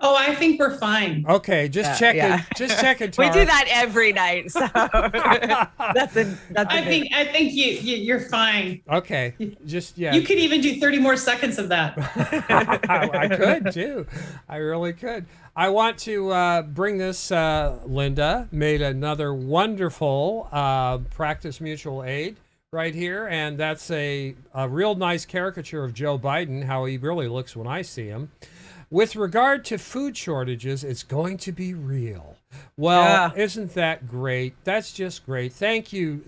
Oh, I think we're fine. Okay, just checking. Yeah. Just checking. We do that every night, so that's a I think you're fine. Okay, just You could even do 30 more seconds of that. I could too. I really could. I want to bring this. Linda made another wonderful practice mutual aid right here, and that's a real nice caricature of Joe Biden, how he really looks when I see him. With regard to food shortages, it's going to be real. Well, isn't that great? That's just great. Thank you,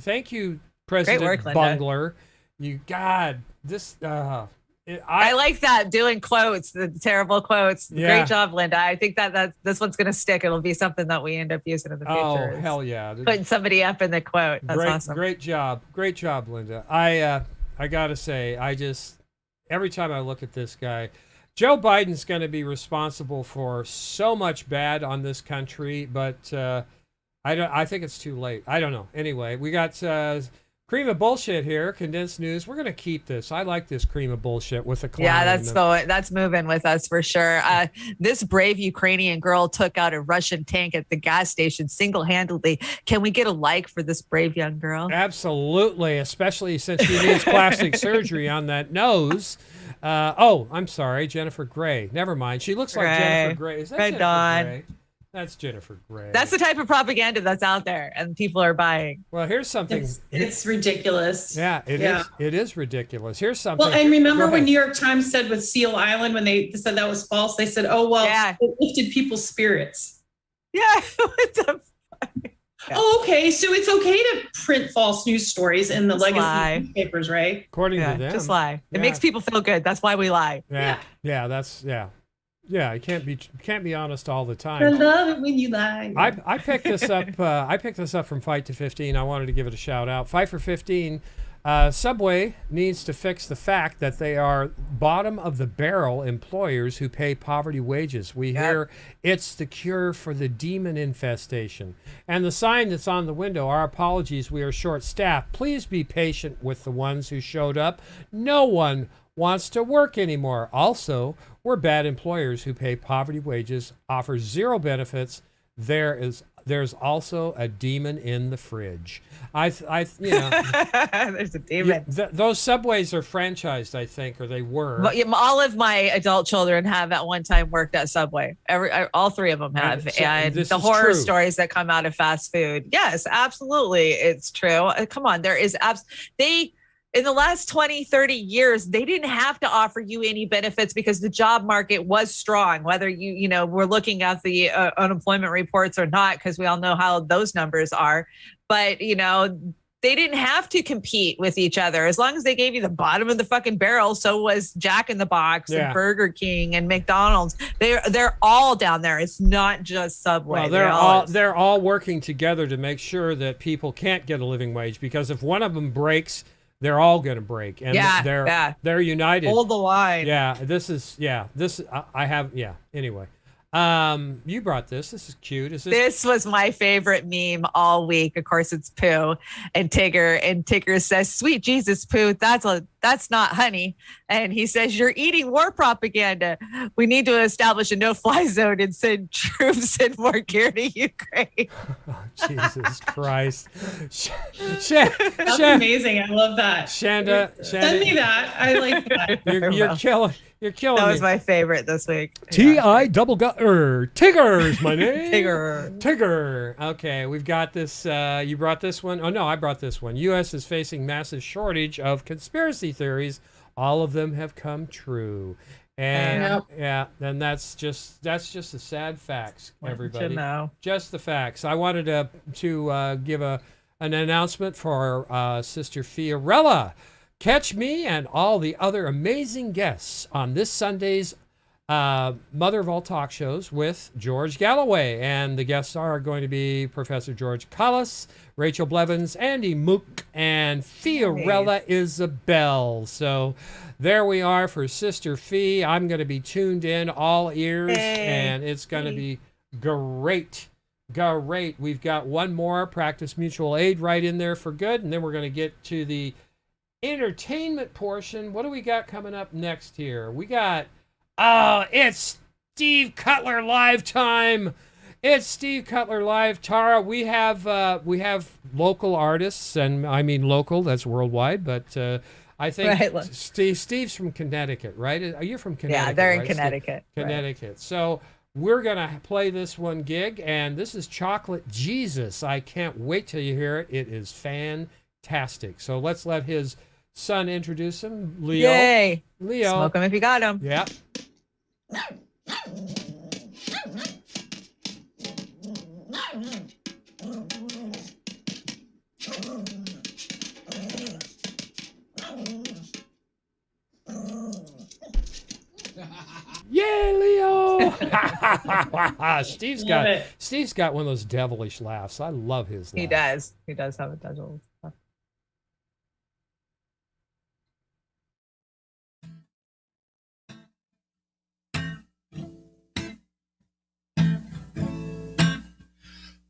President work, Linda. Bungler. I like that, doing quotes, the terrible quotes. Yeah. Great job, Linda. I think that this one's going to stick. It'll be something that we end up using in the future. Oh, hell yeah. Putting somebody up in the quote. That's awesome. Great job, Linda. I gotta say, every time I look at this guy, Joe Biden's going to be responsible for so much bad on this country, but I think it's too late. I don't know. Anyway, we got cream of bullshit here, condensed news. We're going to keep this. I like this cream of bullshit with the clown. Yeah, that's moving with us for sure. This brave Ukrainian girl took out a Russian tank at the gas station single-handedly. Can we get a like for this brave young girl? Absolutely, especially since she needs plastic surgery on that nose. I'm sorry, Jennifer Grey. Never mind. She looks like Jennifer Grey. Is that Red Jennifer Dawn. Grey? That's Jennifer Grey. That's the type of propaganda that's out there, and people are buying. Well, here's something. It's ridiculous. Yeah, it is. It is ridiculous. Here's something. Well, and remember when New York Times said with Seal Island, when they said that was false, they said, "Oh well, it lifted people's spirits." Yeah. What the fuck? Yeah. Oh, okay. So it's okay to print false news stories in the legacy newspapers, right? According to them, just lie. It makes people feel good. That's why we lie. Yeah. You can't be honest all the time. I love it when you lie. I picked this up. I picked this up from Fight to 15. I wanted to give it a shout out. Fight for 15. Subway needs to fix the fact that they are bottom of the barrel employers who pay poverty wages. We hear it's the cure for the demon infestation. And the sign that's on the window, our apologies, we are short-staffed. Please be patient with the ones who showed up. No one wants to work anymore. Also, we're bad employers who pay poverty wages, offer zero benefits. There's also a demon in the fridge. There's a demon. Those Subways are franchised, I think, or they were. But all of my adult children have at one time worked at Subway. All three of them have. And the horror stories that come out of fast food. Yes, absolutely. It's true. Come on. There is in the last 20, 30 years, they didn't have to offer you any benefits because the job market was strong, whether we're looking at the unemployment reports or not, because we all know how those numbers are. But, they didn't have to compete with each other. As long as they gave you the bottom of the fucking barrel, so was Jack in the Box and Burger King and McDonald's. They're all down there. It's not just Subway. Well, they're all working together to make sure that people can't get a living wage, because if one of them breaks, they're all going to break, and they're united. Hold the line. Anyway, you brought this. This is cute. This was my favorite meme all week. Of course, it's Pooh and Tigger. And Tigger says, "Sweet Jesus, Pooh, that's not honey." And he says, "You're eating war propaganda. We need to establish a no-fly zone and send troops and more gear to Ukraine." Oh, Jesus Christ. That's amazing. I love that. Shanda, send me that. I like that. You're killing That was my favorite this week. Tigger is my name. Tigger. Okay, we've got this. You brought this one? Oh, no, I brought this one. U.S. is facing massive shortage of conspiracy theories. All of them have come true. And and that's just the sad facts, everybody. Just the facts. I wanted to give an announcement for Sister Fiorella. Catch me and all the other amazing guests on this Sunday's Mother of All Talk Shows with George Galloway. And the guests are going to be Professor George Callis, Rachel Blevins, Andy Mook, and Fiorella Isabel. So there we are for Sister Fee. I'm going to be tuned in, all ears, and it's going to be great. Great. We've got one more Practice Mutual Aid right in there for good, and then we're going to get to the entertainment portion. What do we got coming up next here? We got it's Steve Cutler Live time. It's Steve Cutler Live. Tara, we have local artists, and I mean local, that's worldwide, but I think Right. Steve's from Connecticut, right? Are you from Connecticut? Yeah, they're in right, Connecticut. Steve? Connecticut. So we're going to play this one gig, and this is Chocolate Jesus. I can't wait till you hear it. It is fantastic. So let's let his son introduce him, Leo. Yay. Leo. Smoke him if you got him. Yeah. Yay, Leo! Steve's got one of those devilish laughs. I love his laugh. He does. He does have a devil laugh.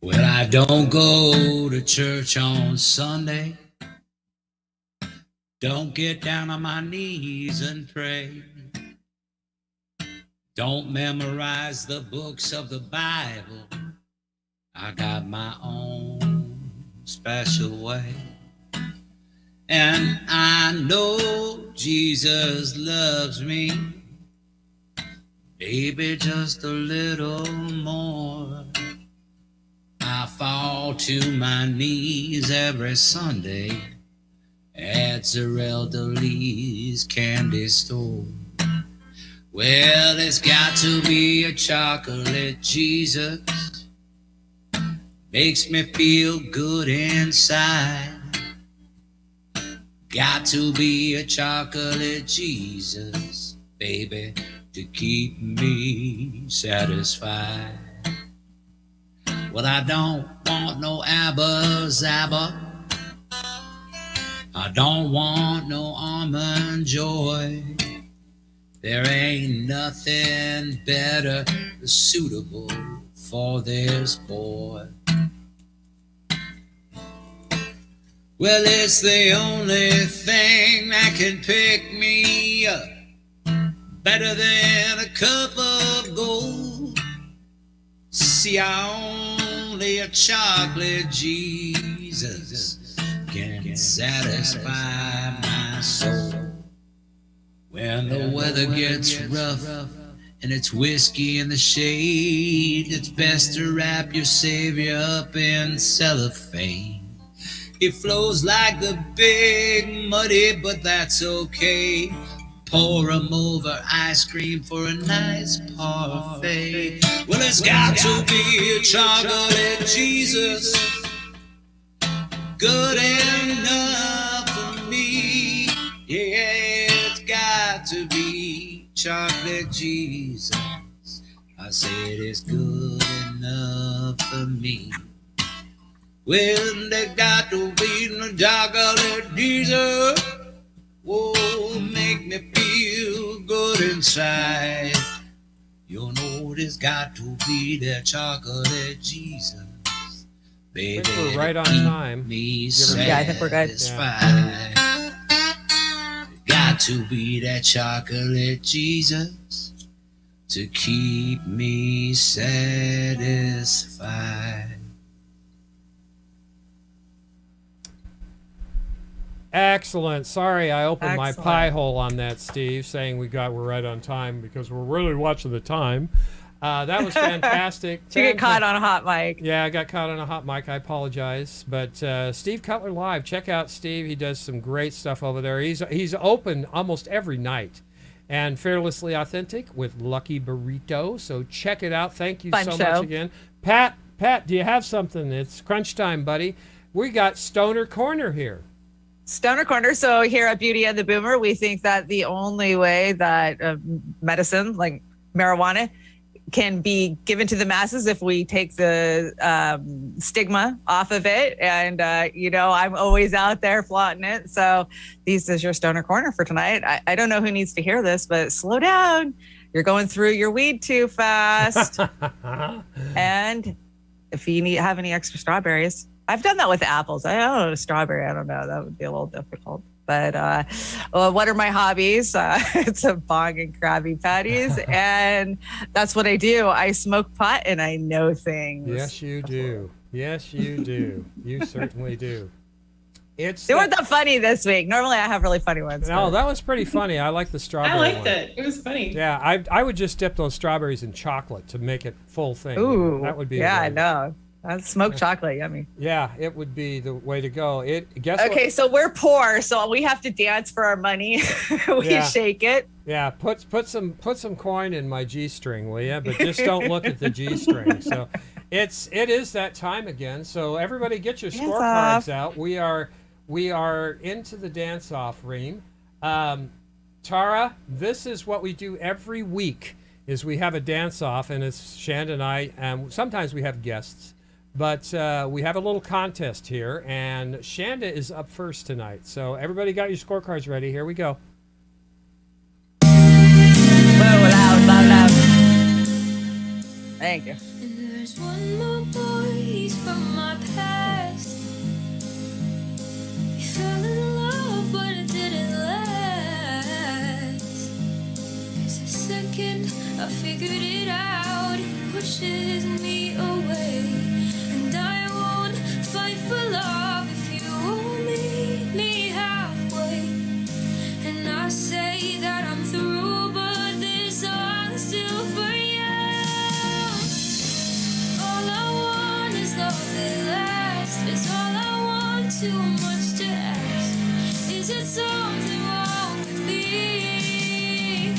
Well, I don't go to church on Sunday. Don't get down on my knees and pray. Don't memorize the books of the Bible. I got my own special way. And I know Jesus loves me, maybe just a little more. I fall to my knees every Sunday at Zerelda's candy store. Well, it's got to be a chocolate Jesus, makes me feel good inside. Got to be a chocolate Jesus, baby, to keep me satisfied. Well, I don't want no Abba Zaba. I don't want no Almond Joy. There ain't nothing better suitable for this boy. Well, it's the only thing that can pick me up, better than a cup of gold. See, only a chocolate Jesus can satisfy my soul. When the weather gets rough and it's whiskey in the shade, it's best to wrap your Savior up in cellophane. It flows like the big muddy, but that's okay. Pour 'em over ice cream for a nice parfait. Well, it's got to be a chocolate Jesus, good enough for me. Yeah, it's got to be chocolate Jesus. I said it's good enough for me. Well, they got to be the chocolate Jesus. Whoa, make me feel good inside. You know there's got to be that chocolate Jesus, baby. I think we're right on time. Yeah, I think we're good. Yeah. Got to be that chocolate Jesus to keep me satisfied. Excellent. Sorry, I opened my pie hole on that, Steve, saying we're right on time because we're really watching the time. That was fantastic. Did you get caught on a hot mic? Yeah, I got caught on a hot mic. I apologize. But Steve Cutler Live, check out Steve. He does some great stuff over there. He's open almost every night and fearlessly authentic with Lucky Burrito. So check it out. Thank you so much again. Pat, do you have something? It's crunch time, buddy. We got Stoner Corner here. Stoner Corner. So here at Beauty and the Boomer, we think that the only way that medicine, like marijuana, can be given to the masses if we take the stigma off of it. And, I'm always out there flaunting it. So this is your Stoner Corner for tonight. I don't know who needs to hear this, but slow down. You're going through your weed too fast. And if you have any extra strawberries, I've done that with apples. I don't know, strawberry, I don't know. That would be a little difficult. But what are my hobbies? It's a bong and Krabby Patties. And that's what I do. I smoke pot and I know things. Yes, you do. Yes, you do. You certainly do. They weren't that funny this week. Normally I have really funny ones. No, that was pretty funny. I like the strawberry I liked one. it. It was funny. Yeah, I would just dip those strawberries in chocolate to make it full thing. Ooh, that would be. Yeah, I know. That's smoked chocolate, yummy. Yeah, it would be the way to go. Okay, so we're poor, so we have to dance for our money. We shake it. Yeah, put some coin in my G-string, will you? But just don't look at the G-string. So it is that time again. So everybody, get your scorecards out. We are into the dance-off, Reem. Tara, this is what we do every week. Is we have a dance-off, and it's Chanda and I, and sometimes we have guests. But we have a little contest here, and Chanda is up first tonight. So everybody got your scorecards ready. Here we go. Loud. Thank you. And there's one more boy, he's from my past. We fell in love, but it didn't last. 'Cause the second I figured it out, he pushes me away. And I won't fight for love if you won't meet me halfway. And I say that I'm through, but this song's still for you. All I want is love that lasts. Is all I want, too much to ask. Is it something wrong with me?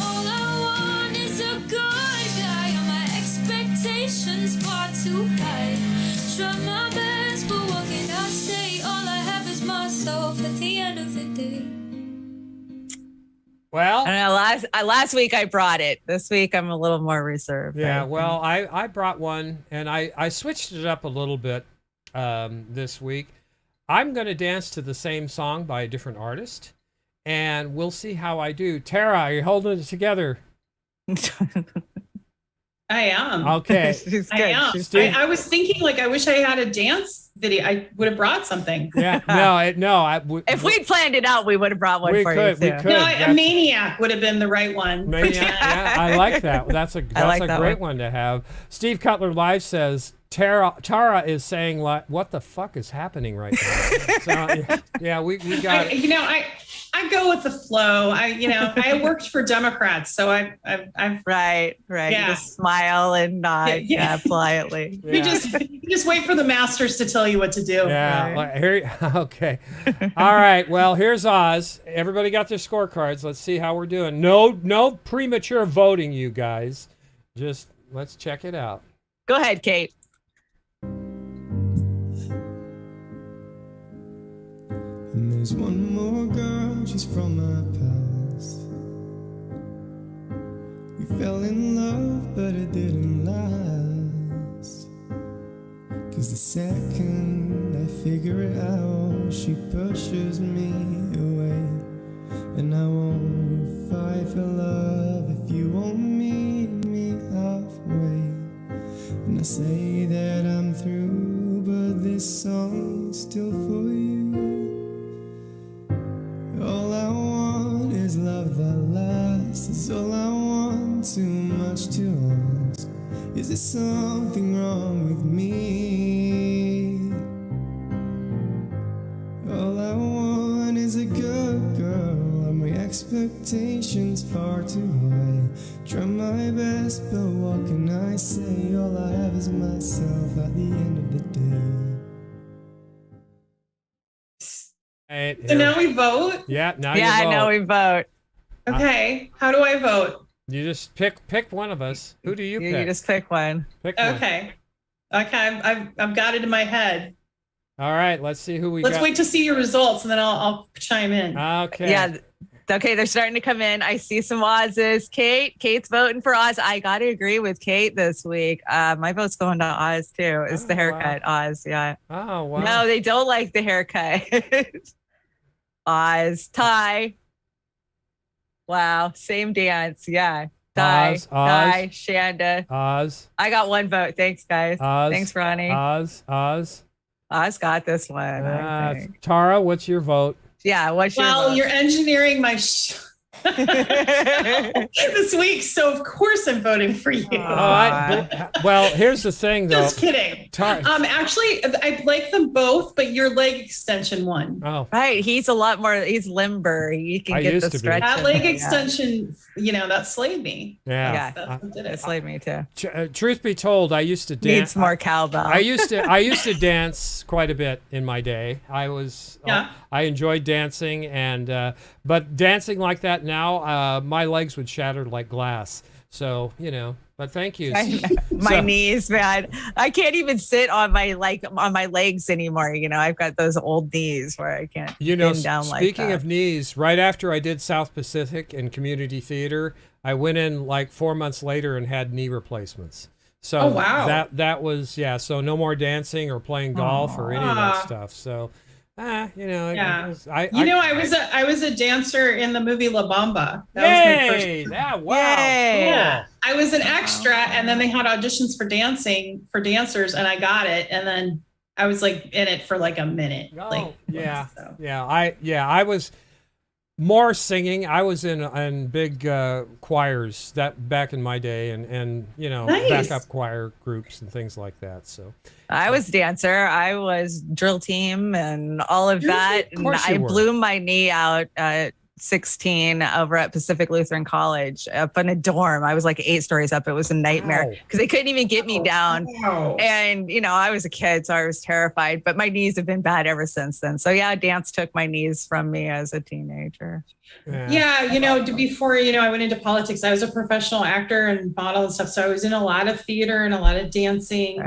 All I want is a good guy. All my expectations far too high. Try my best, but what can I say? All I have is myself at the end of the day. Well, I don't know, last week I brought it. This week I'm a little more reserved. Yeah, well, I brought one, and I switched it up a little bit this week. I'm going to dance to the same song by a different artist, and we'll see how I do. Tara, are you holding it together? I am. Okay. I am. I was thinking, like, I wish I had a dance video. I would have brought something. Yeah, if we'd planned it out, we would have brought one for you. We could. No, a Maniac would have been the right one. Maniac, yeah, I like that. That's a great one to have. Steve Cutler Live says, Tara is saying, like, what the fuck is happening right now? So, yeah, we got it. I go with the flow. I worked for Democrats, so I've right. Yeah. You just smile and nod, politely. Yeah. You just wait for the masters to tell you what to do. Yeah. Right. Okay. All right. Well, here's Oz. Everybody got their scorecards. Let's see how we're doing. No premature voting, you guys. Just let's check it out. Go ahead, Kate. And there's one more girl, she's from my past. We fell in love, but it didn't last. 'Cause the second I figure it out, she pushes me away. And I won't fight for love if you won't meet me halfway. And I say that I'm through, but this song's still for you. All I want is love that lasts. Is all I want, too much to ask. Is there something wrong with me? All I want is a good girl. Are my expectations far too high? Try my best, but what can I say? All I have is myself at the end of the day. So now we vote? Yeah, now we vote. Okay, how do I vote? You just pick one of us. Who do you pick? You just pick one. Pick one. Okay, I've got it in my head. All right, let's see who we got. Let's wait to see your results, and then I'll chime in. Okay. Yeah. Okay, they're starting to come in. I see some Oz's. Kate's voting for Oz. I got to agree with Kate this week. My vote's going to Oz, too. It's the haircut, wow. Oz, yeah. Oh, wow. No, they don't like the haircut. Oz, tie. Wow, same dance, yeah. Die, Chanda. Oz. I got one vote. Thanks, guys. Oz. Thanks, Ronnie. Oz. Oz got this one. I think. Tara, what's your vote? Yeah, what's your vote? You're engineering my this week, so of course I'm voting for you. Well, here's the thing, though. Just kidding. Actually, I like them both, but your leg extension one. Oh, right. He's a lot more. He's limber. You can get the stretch. That leg extension, that slayed me. Yeah, it slayed me too. Truth be told, I used to dance. Needs more cowbell. I used to dance quite a bit in my day. I enjoyed dancing, and but dancing like that now, my legs would shatter like glass. So but thank you. My knees, man. I can't even sit on my legs anymore. I've got those old knees where I can't bend down like that. Speaking of knees, right after I did South Pacific and community theater, I went in like 4 months later and had knee replacements. So that was so no more dancing or playing golf or any of that stuff. So I was a dancer in the movie La Bamba. That was my first. Wow. Yeah. I was an extra, and then they had auditions for dancers, and I got it, and then I was like in it for like a minute. I was more singing. I was in big choirs that back in my day, and nice. Backup choir groups and things like that. So I was dancer. I was drill team and all of that. And I blew my knee out at 16 over at Pacific Lutheran College up in a dorm. I was like 8 stories up. It was a nightmare because they couldn't even get me down. And, I was a kid, so I was terrified. But my knees have been bad ever since then. So, dance took my knees from me as a teenager. Before, I went into politics, I was a professional actor and model and stuff. So I was in a lot of theater and a lot of dancing,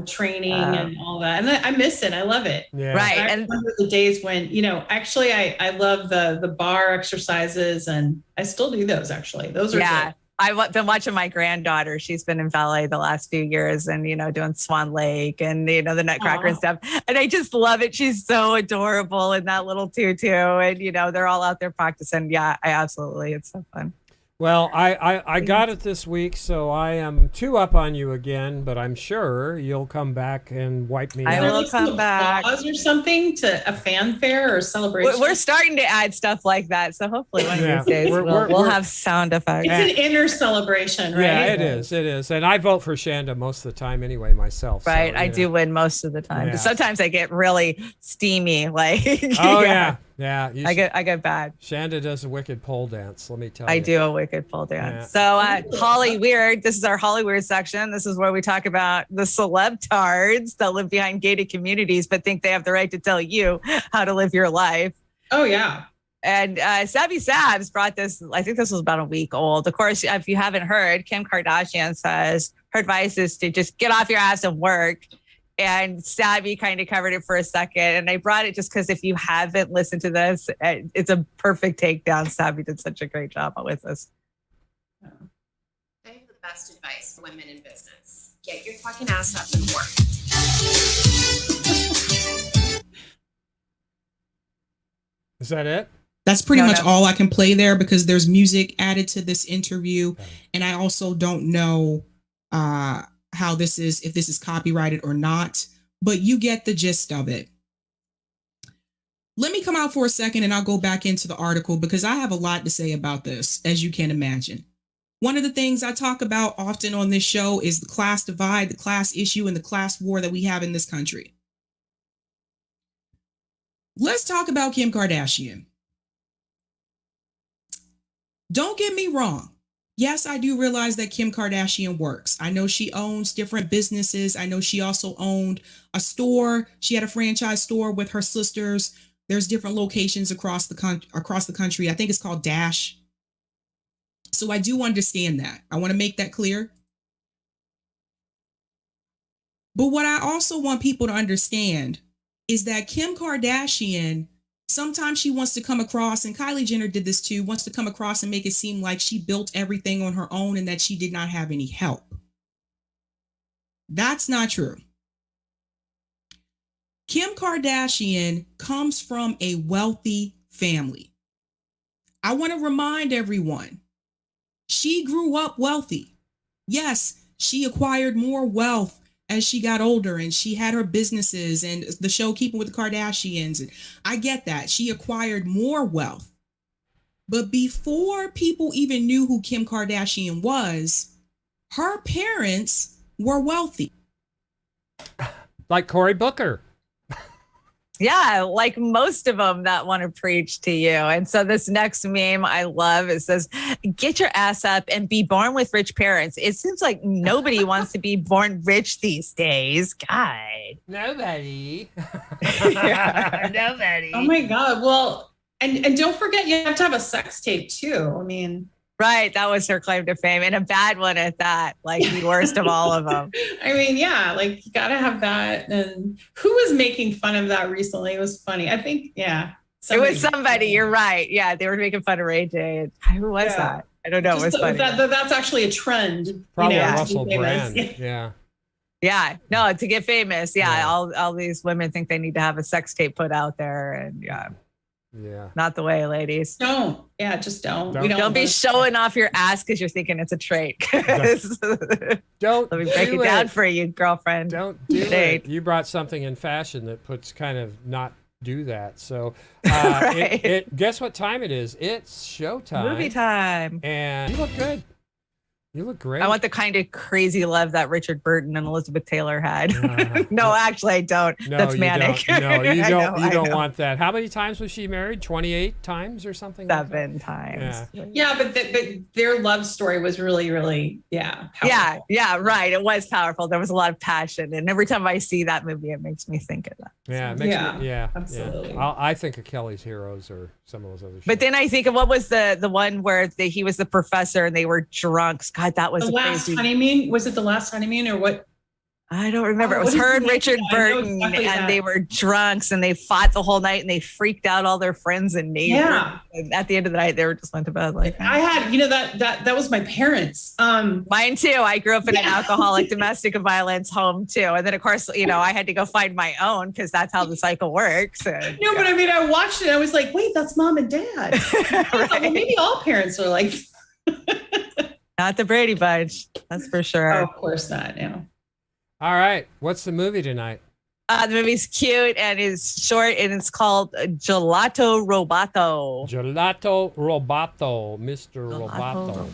training and all that. And I miss it. I love it. Yeah. Right. I remember the days when, actually I love the bar exercises, and I still do those actually. Those are good. I've been watching my granddaughter. She's been in ballet the last few years and, doing Swan Lake and, the Nutcracker and stuff. And I just love it. She's so adorable in that little tutu. And, they're all out there practicing. Yeah, it's so fun. Well, I got it this week, so I am 2 up on you again, but I'm sure you'll come back and wipe me out. I will come back. Applause or something to a fanfare or a celebration. We're starting to add stuff like that, so hopefully one of these days we'll have sound effects. It's an inner celebration, right? Yeah, it is. And I vote for Chanda most of the time anyway myself. Right, so, I do win most of the time. Yeah. But sometimes I get really steamy, like. Oh, yeah. I get bad. Shanda does a wicked pole dance, let me tell you. I do a wicked pole dance. Yeah. So Holly Weird, this is our Holly Weird section. This is where we talk about the celebtards that live behind gated communities but think they have the right to tell you how to live your life. Oh, yeah. And Sabby Sabs brought this, I think this was about a week old. Of course, if you haven't heard, Kim Kardashian says her advice is to just get off your ass and work. And Sabby kind of covered it for a second. And I brought it just because if you haven't listened to this, it's a perfect takedown. Sabby did such a great job with this. I have the best advice for women in business. Get your fucking ass up and work. Is that it? That's pretty much all I can play there because there's music added to this interview. And I also don't know how this is, if this is copyrighted or not, but you get the gist of it. Let me come out for a second and I'll go back into the article because I have a lot to say about this, as you can imagine. One of the things I talk about often on this show is the class divide, the class issue, and the class war that we have in this country. Let's talk about Kim Kardashian. Don't get me wrong. Yes, I do realize that Kim Kardashian works. I know she owns different businesses. I know she also owned a store. She had a franchise store with her sisters. There's different locations across the country. I think it's called Dash. So I do understand that. I want to make that clear. But what I also want people to understand is that Kim Kardashian, sometimes she wants to come across, and Kylie Jenner did this too, wants to come across and make it seem like she built everything on her own and that she did not have any help. That's not true. Kim Kardashian comes from a wealthy family. I want to remind everyone, she grew up wealthy. Yes, she acquired more wealth as she got older and she had her businesses and the show Keeping with the Kardashians. And I get that. She acquired more wealth. But before people even knew who Kim Kardashian was, her parents were wealthy. Like Cory Booker. Yeah, like most of them that want to preach to you. And so this next meme I love, it says, get your ass up and be born with rich parents. It seems like nobody wants to be born rich these days. God. Nobody. Nobody. Oh my God. Well, and don't forget, you have to have a sex tape too. I mean, right. That was her claim to fame, and a bad one at that, like the worst of all of them. I mean, yeah, like you got to have that. And who was making fun of that recently? It was funny. I think, yeah. It was somebody. You're right. Yeah. They were making fun of Ray J. Who was that? I don't know. It was funny. That's actually a trend. Probably you know, Russell Brand. Yeah. Yeah. No, to get famous. Yeah. All these women think they need to have a sex tape put out there. And yeah. Yeah. Not the way, ladies. Don't. Yeah, just don't. Don't be showing off your ass because you're thinking it's a trait. Don't. Let me break it down for you, girlfriend. Don't do it. You brought something in fashion that puts kind of not do that. So right. Guess what time it is? It's showtime. Movie time. And you look good. You look great. I want the kind of crazy love that Richard Burton and Elizabeth Taylor had. No, actually, I don't. No, that's you manic. Don't. No, you don't. I don't want that. How many times was she married? 28 times or something? 7 times. Yeah, but their love story was really, really, powerful. Yeah, right. It was powerful. There was a lot of passion, and every time I see that movie, it makes me think of that. Yeah, it makes me, absolutely. Yeah. I think of Kelly's Heroes or some of those other shows. But then I think of what was the one where he was the professor and they were drunks. God, that was the last honeymoon. Was it the last honeymoon or what? I don't remember. It was her and Richard Burton, and they were drunks and they fought the whole night and they freaked out all their friends and neighbors. Yeah. And at the end of the night, they were just went to bed. Like I had, that was my parents. Mine too. I grew up in an alcoholic domestic violence home too, and then of course, I had to go find my own because that's how the cycle works. And, no, but I mean, I watched it. I was like, wait, that's mom and dad. Right. Well, maybe all parents are like. Not the Brady Bunch, that's for sure. Oh, of course not. No. All right. What's the movie tonight? The movie's cute and is short, and it's called Gelato Roboto. Gelato Roboto, Mr. Roboto.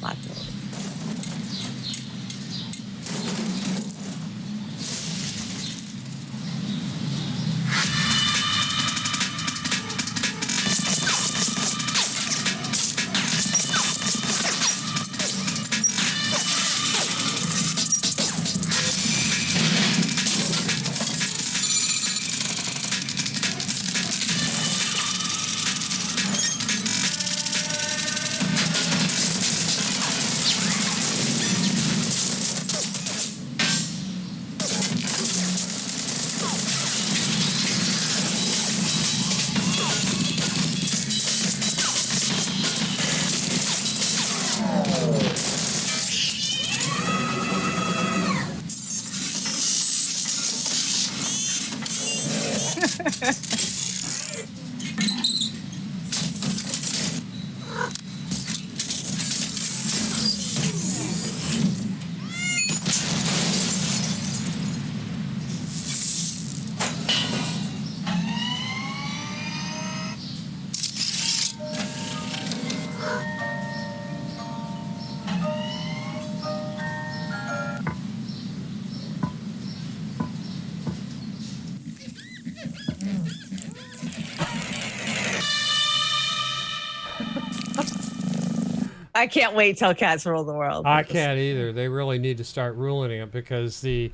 I can't wait till cats rule the world. I can't either. They really need to start ruling it because the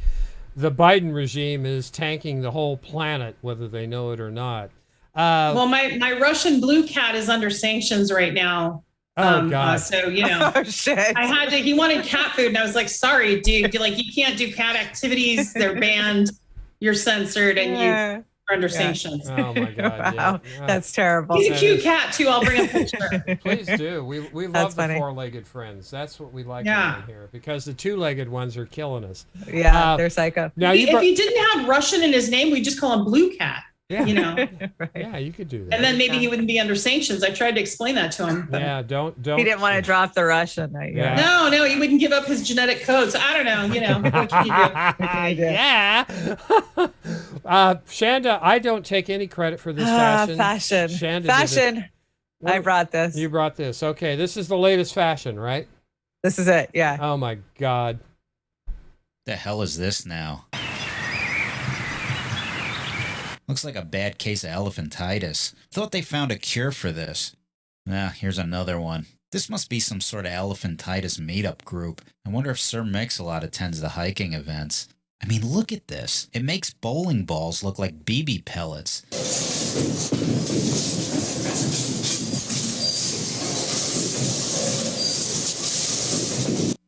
Biden regime is tanking the whole planet, whether they know it or not. Well, my Russian blue cat is under sanctions right now. Oh God! So oh, shit. I had to. He wanted cat food, and I was like, "Sorry, dude. Like, you can't do cat activities. They're banned. You're censored, and you're under sanctions." Oh my God! Wow, that's terrible. He's a cute cat too. I'll bring a picture. Please do. We love the four-legged friends. That's what we like around here because the two-legged ones are killing us. Yeah, they're psycho. Now, if he didn't have Russian in his name, we just call him Blue Cat. Yeah. You know, Right. Yeah, you could do that. and then maybe he wouldn't be under sanctions. I tried to explain that to him. But Yeah, don't. He didn't want to drop the Russian. Yeah. No, he wouldn't give up his genetic code. So I don't know. You know, what can you do? What can you do? Yeah. Chanda, I don't take any credit for this fashion. Fashion. Chanda Fashion. I brought this. You brought this. Okay, this is the latest fashion, right? This is it. Yeah. Oh my God. The hell is this now? Looks like a bad case of elephantitis. Thought they found a cure for this. Here's another one. This must be some sort of elephantitis meetup group. I wonder if Sir Mix-a-Lot attends the hiking events. I mean, look at this. It makes bowling balls look like BB pellets.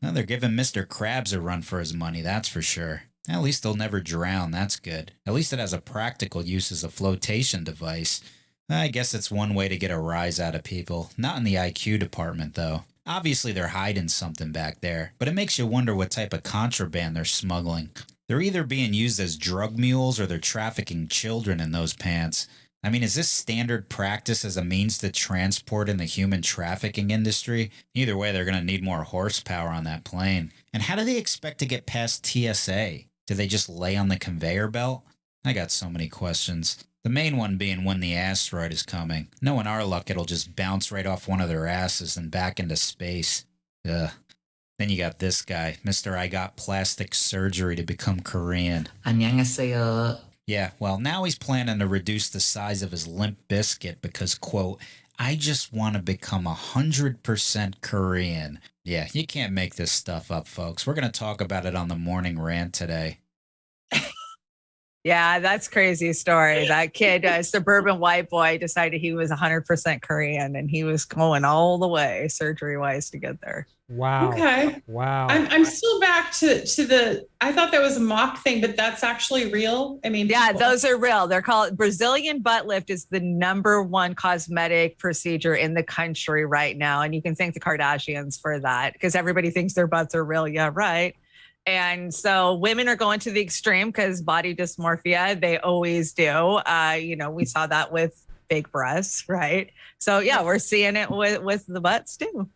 Well, they're giving Mr. Krabs a run for his money, that's for sure. At least they'll never drown, that's good. At least it has a practical use as a flotation device. I guess it's one way to get a rise out of people. Not in the IQ department, though. Obviously they're hiding something back there, but it makes you wonder what type of contraband they're smuggling. They're either being used as drug mules or they're trafficking children in those pants. I mean, is this standard practice as a means to transport in the human trafficking industry? Either way, they're going to need more horsepower on that plane. And how do they expect to get past TSA? Do they just lay on the conveyor belt? I got so many questions. The main one being when the asteroid is coming. Knowing our luck, it'll just bounce right off one of their asses and back into space. Ugh. Then you got this guy, Mr. I got plastic surgery to become Korean. 안녕하세요. Yeah, well, now he's planning to reduce the size of his Limp Bizkit because, quote, I just want to become 100% Korean. Yeah, you can't make this stuff up, folks. We're going to talk about it on the morning rant today. Yeah, that's crazy story. That kid, suburban white boy, decided he was 100% Korean, and he was going all the way surgery-wise to get there. Wow. Okay. Wow. I'm still back to the. I thought that was a mock thing, but that's actually real. I mean, yeah, those are real. They're called Brazilian butt lift is the #1 cosmetic procedure in the country right now, and you can thank the Kardashians for that because everybody thinks their butts are real. Yeah, right. And so women are going to the extreme because body dysmorphia, they always do. We saw that with big breasts, right? So yeah, we're seeing it with the butts too.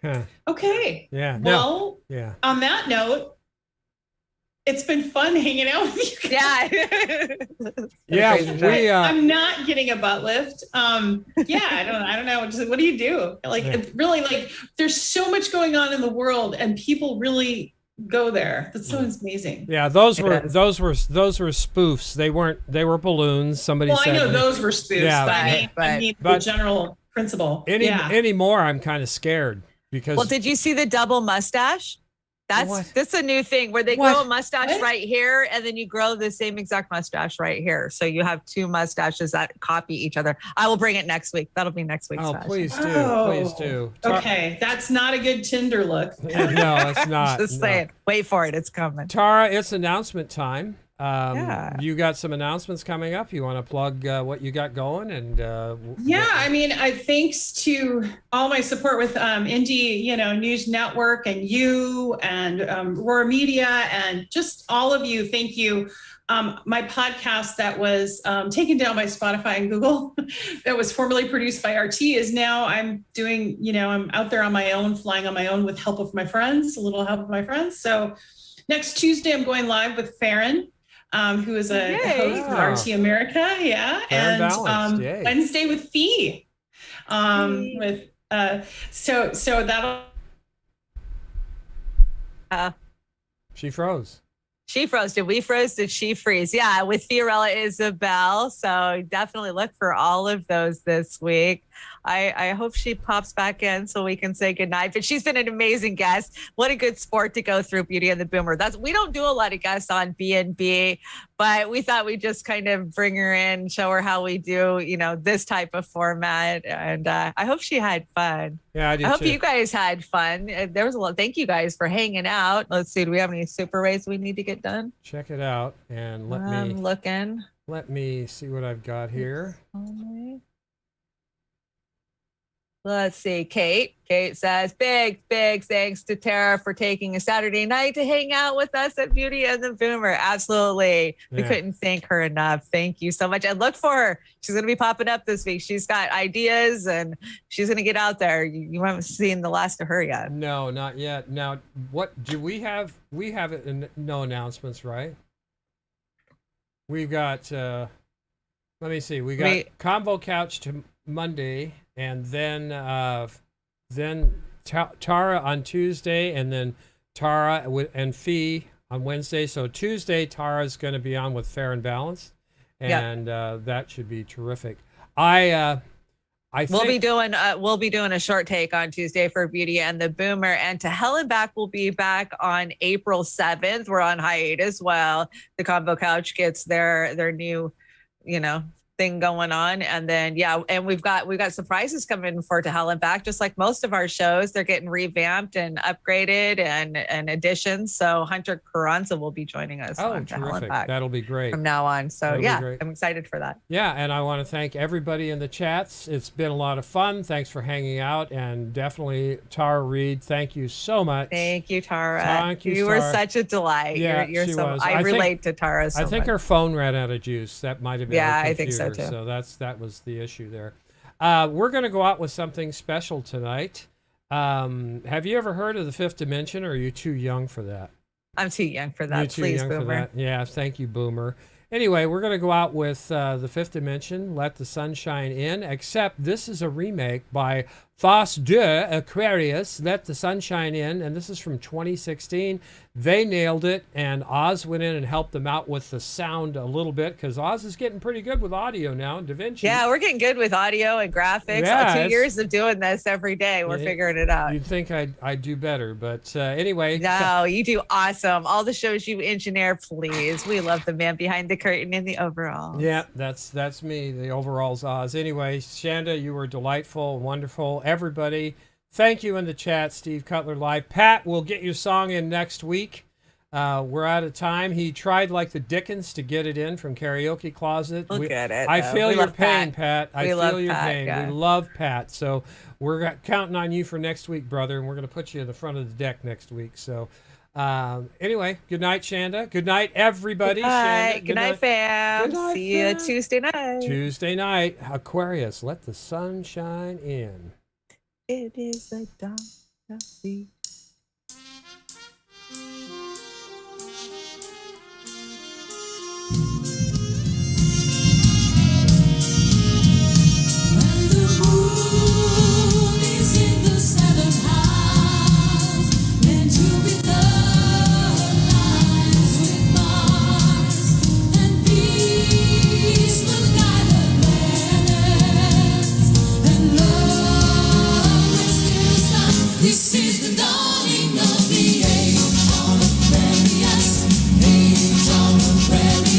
Huh. Okay. Yeah. Well, yeah. On that note, it's been fun hanging out with you guys. Yeah. I'm not getting a butt lift. I don't know. Just, what do you do? Really, there's so much going on in the world, and people really go there. That's so amazing. Yeah, those were spoofs. They were balloons. Somebody said. I know those were spoofs, Yeah, but I mean the general principle. Anymore, I'm kind of scared because. Well, did you see the double mustache? That's a new thing where they grow a mustache right here, and then you grow the same exact mustache right here. So you have two mustaches that copy each other. I will bring it next week. That'll be next week's fashion. Please do. Okay, that's not a good Tinder look. No, it's not. Just saying. Wait for it. It's coming. Tara, it's announcement time. You got some announcements coming up. You want to plug what you got going? And thanks to all my support with Indie, News Network and you and Roar Media and just all of you. Thank you. My podcast that was taken down by Spotify and Google, that was formerly produced by RT, is now I'm doing. I'm out there on my own, flying on my own with help of my friends, a little help of my friends. So next Tuesday, I'm going live with Farron. Who is a host of RT America, and Wednesday with Fee, so that'll. She froze. She froze. Did we froze? Did she freeze? Yeah, with Fiorella Isabel. So definitely look for all of those this week. I hope she pops back in so we can say goodnight. But she's been an amazing guest. What a good sport to go through Beauty and the Boomer. We don't do a lot of guests on B&B, but we thought we'd just kind of bring her in, show her how we do, this type of format. And I hope she had fun. Yeah, I hope you guys had fun. There was a lot. Thank you guys for hanging out. Let's see. Do we have any super rays we need to get done? Check it out and I'm looking. Let me see what I've got here. Let's see. Kate says, big thanks to Tara for taking a Saturday night to hang out with us at Beauty and the Boomer. Absolutely. We couldn't thank her enough. Thank you so much. And look for her. She's going to be popping up this week. She's got ideas and she's going to get out there. You haven't seen the last of her yet. No, not yet. Now, what do we have? We have no announcements, right? We've got, let me see. We got Convo Couch to Monday, and then Tara on Tuesday, and then Tara and Fee on Wednesday. So Tuesday, Tara's going to be on with Fair and Balanced, and that should be terrific. I think we'll be doing a short take on Tuesday for Beauty and the Boomer, and To Hell and Back will be back on April 7th. We're on hiatus while the Convo Couch gets their new, thing going on. And then and we've got surprises coming for To Hell and Back. Just like most of our shows, they're getting revamped and upgraded and additions. So Hunter Carranza will be joining us on To Hell and Back. That'll be great from now on. So I'm excited for that. And I want to thank everybody in the chats. It's been a lot of fun. Thanks for hanging out, and definitely Tara Reade, thank you so much. Thank you, Tara. Thank you, you were such a delight. Yeah, she was. I relate to Tara so much. I think her phone ran out of juice. That might have been her computer. I think so too. So that was the issue there. We're going to go out with something special tonight. Have you ever heard of the Fifth Dimension, or are you too young for that? I'm too young for that. You're too Please, young Boomer. for that. Yeah, thank you, Boomer. Anyway, we're going to go out with the Fifth Dimension, Let the Sunshine In, except this is a remake by Thos de Aquarius, Let the Sunshine In, and this is from 2016. They nailed it, and Oz went in and helped them out with the sound a little bit, because Oz is getting pretty good with audio now in DaVinci. Yeah, we're getting good with audio and graphics. Yeah, 2 years of doing this every day. We're figuring it out. You'd think I'd do better, but anyway. No, you do awesome. All the shows you engineer, please. We love the man behind the curtain and the overall. Yeah, that's me, the overalls Oz. Anyway, Chanda, you were delightful, wonderful. Everybody, thank you in the chat. Steve Cutler Live. Pat, we'll get your song in next week. We're out of time. He tried like the Dickens to get it in from Karaoke Closet. We'll get it. I feel your pain, Pat. I feel your Pat, pain. yeah. We love Pat. So we're counting on you for next week, brother, and we're going to put you in the front of the deck next week. So anyway, good night, Chanda. Good night, everybody. Good night, fam. Good night, See you Tuesday night. Tuesday night, Aquarius, Let the Sunshine In. It is a dawn of the This is the dawning of the age of Aquarius, age of Aquarius.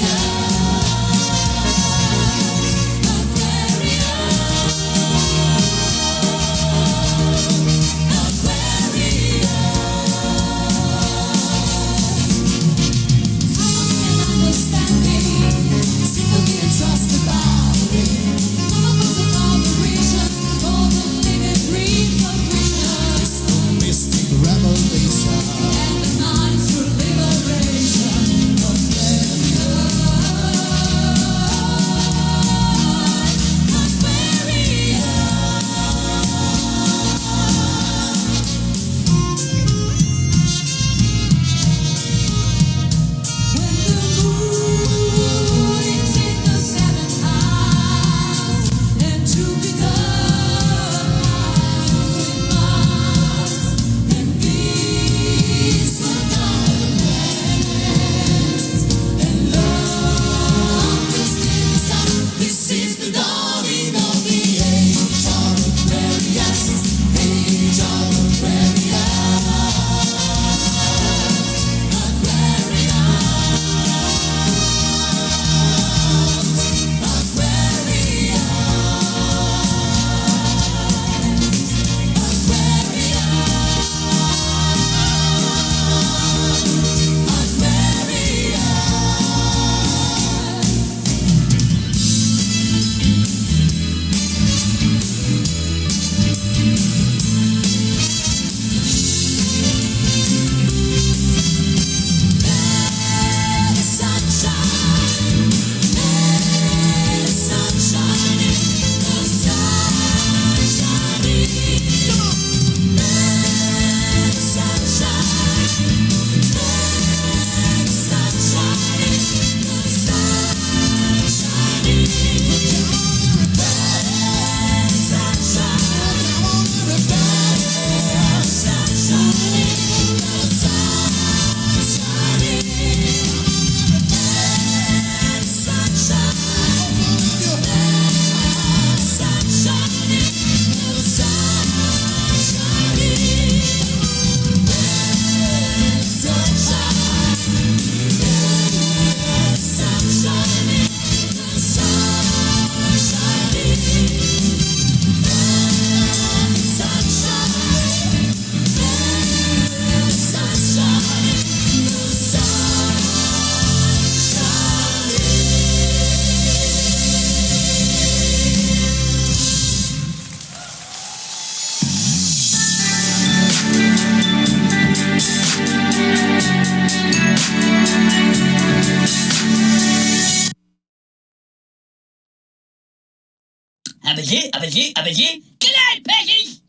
Good night, Peggy.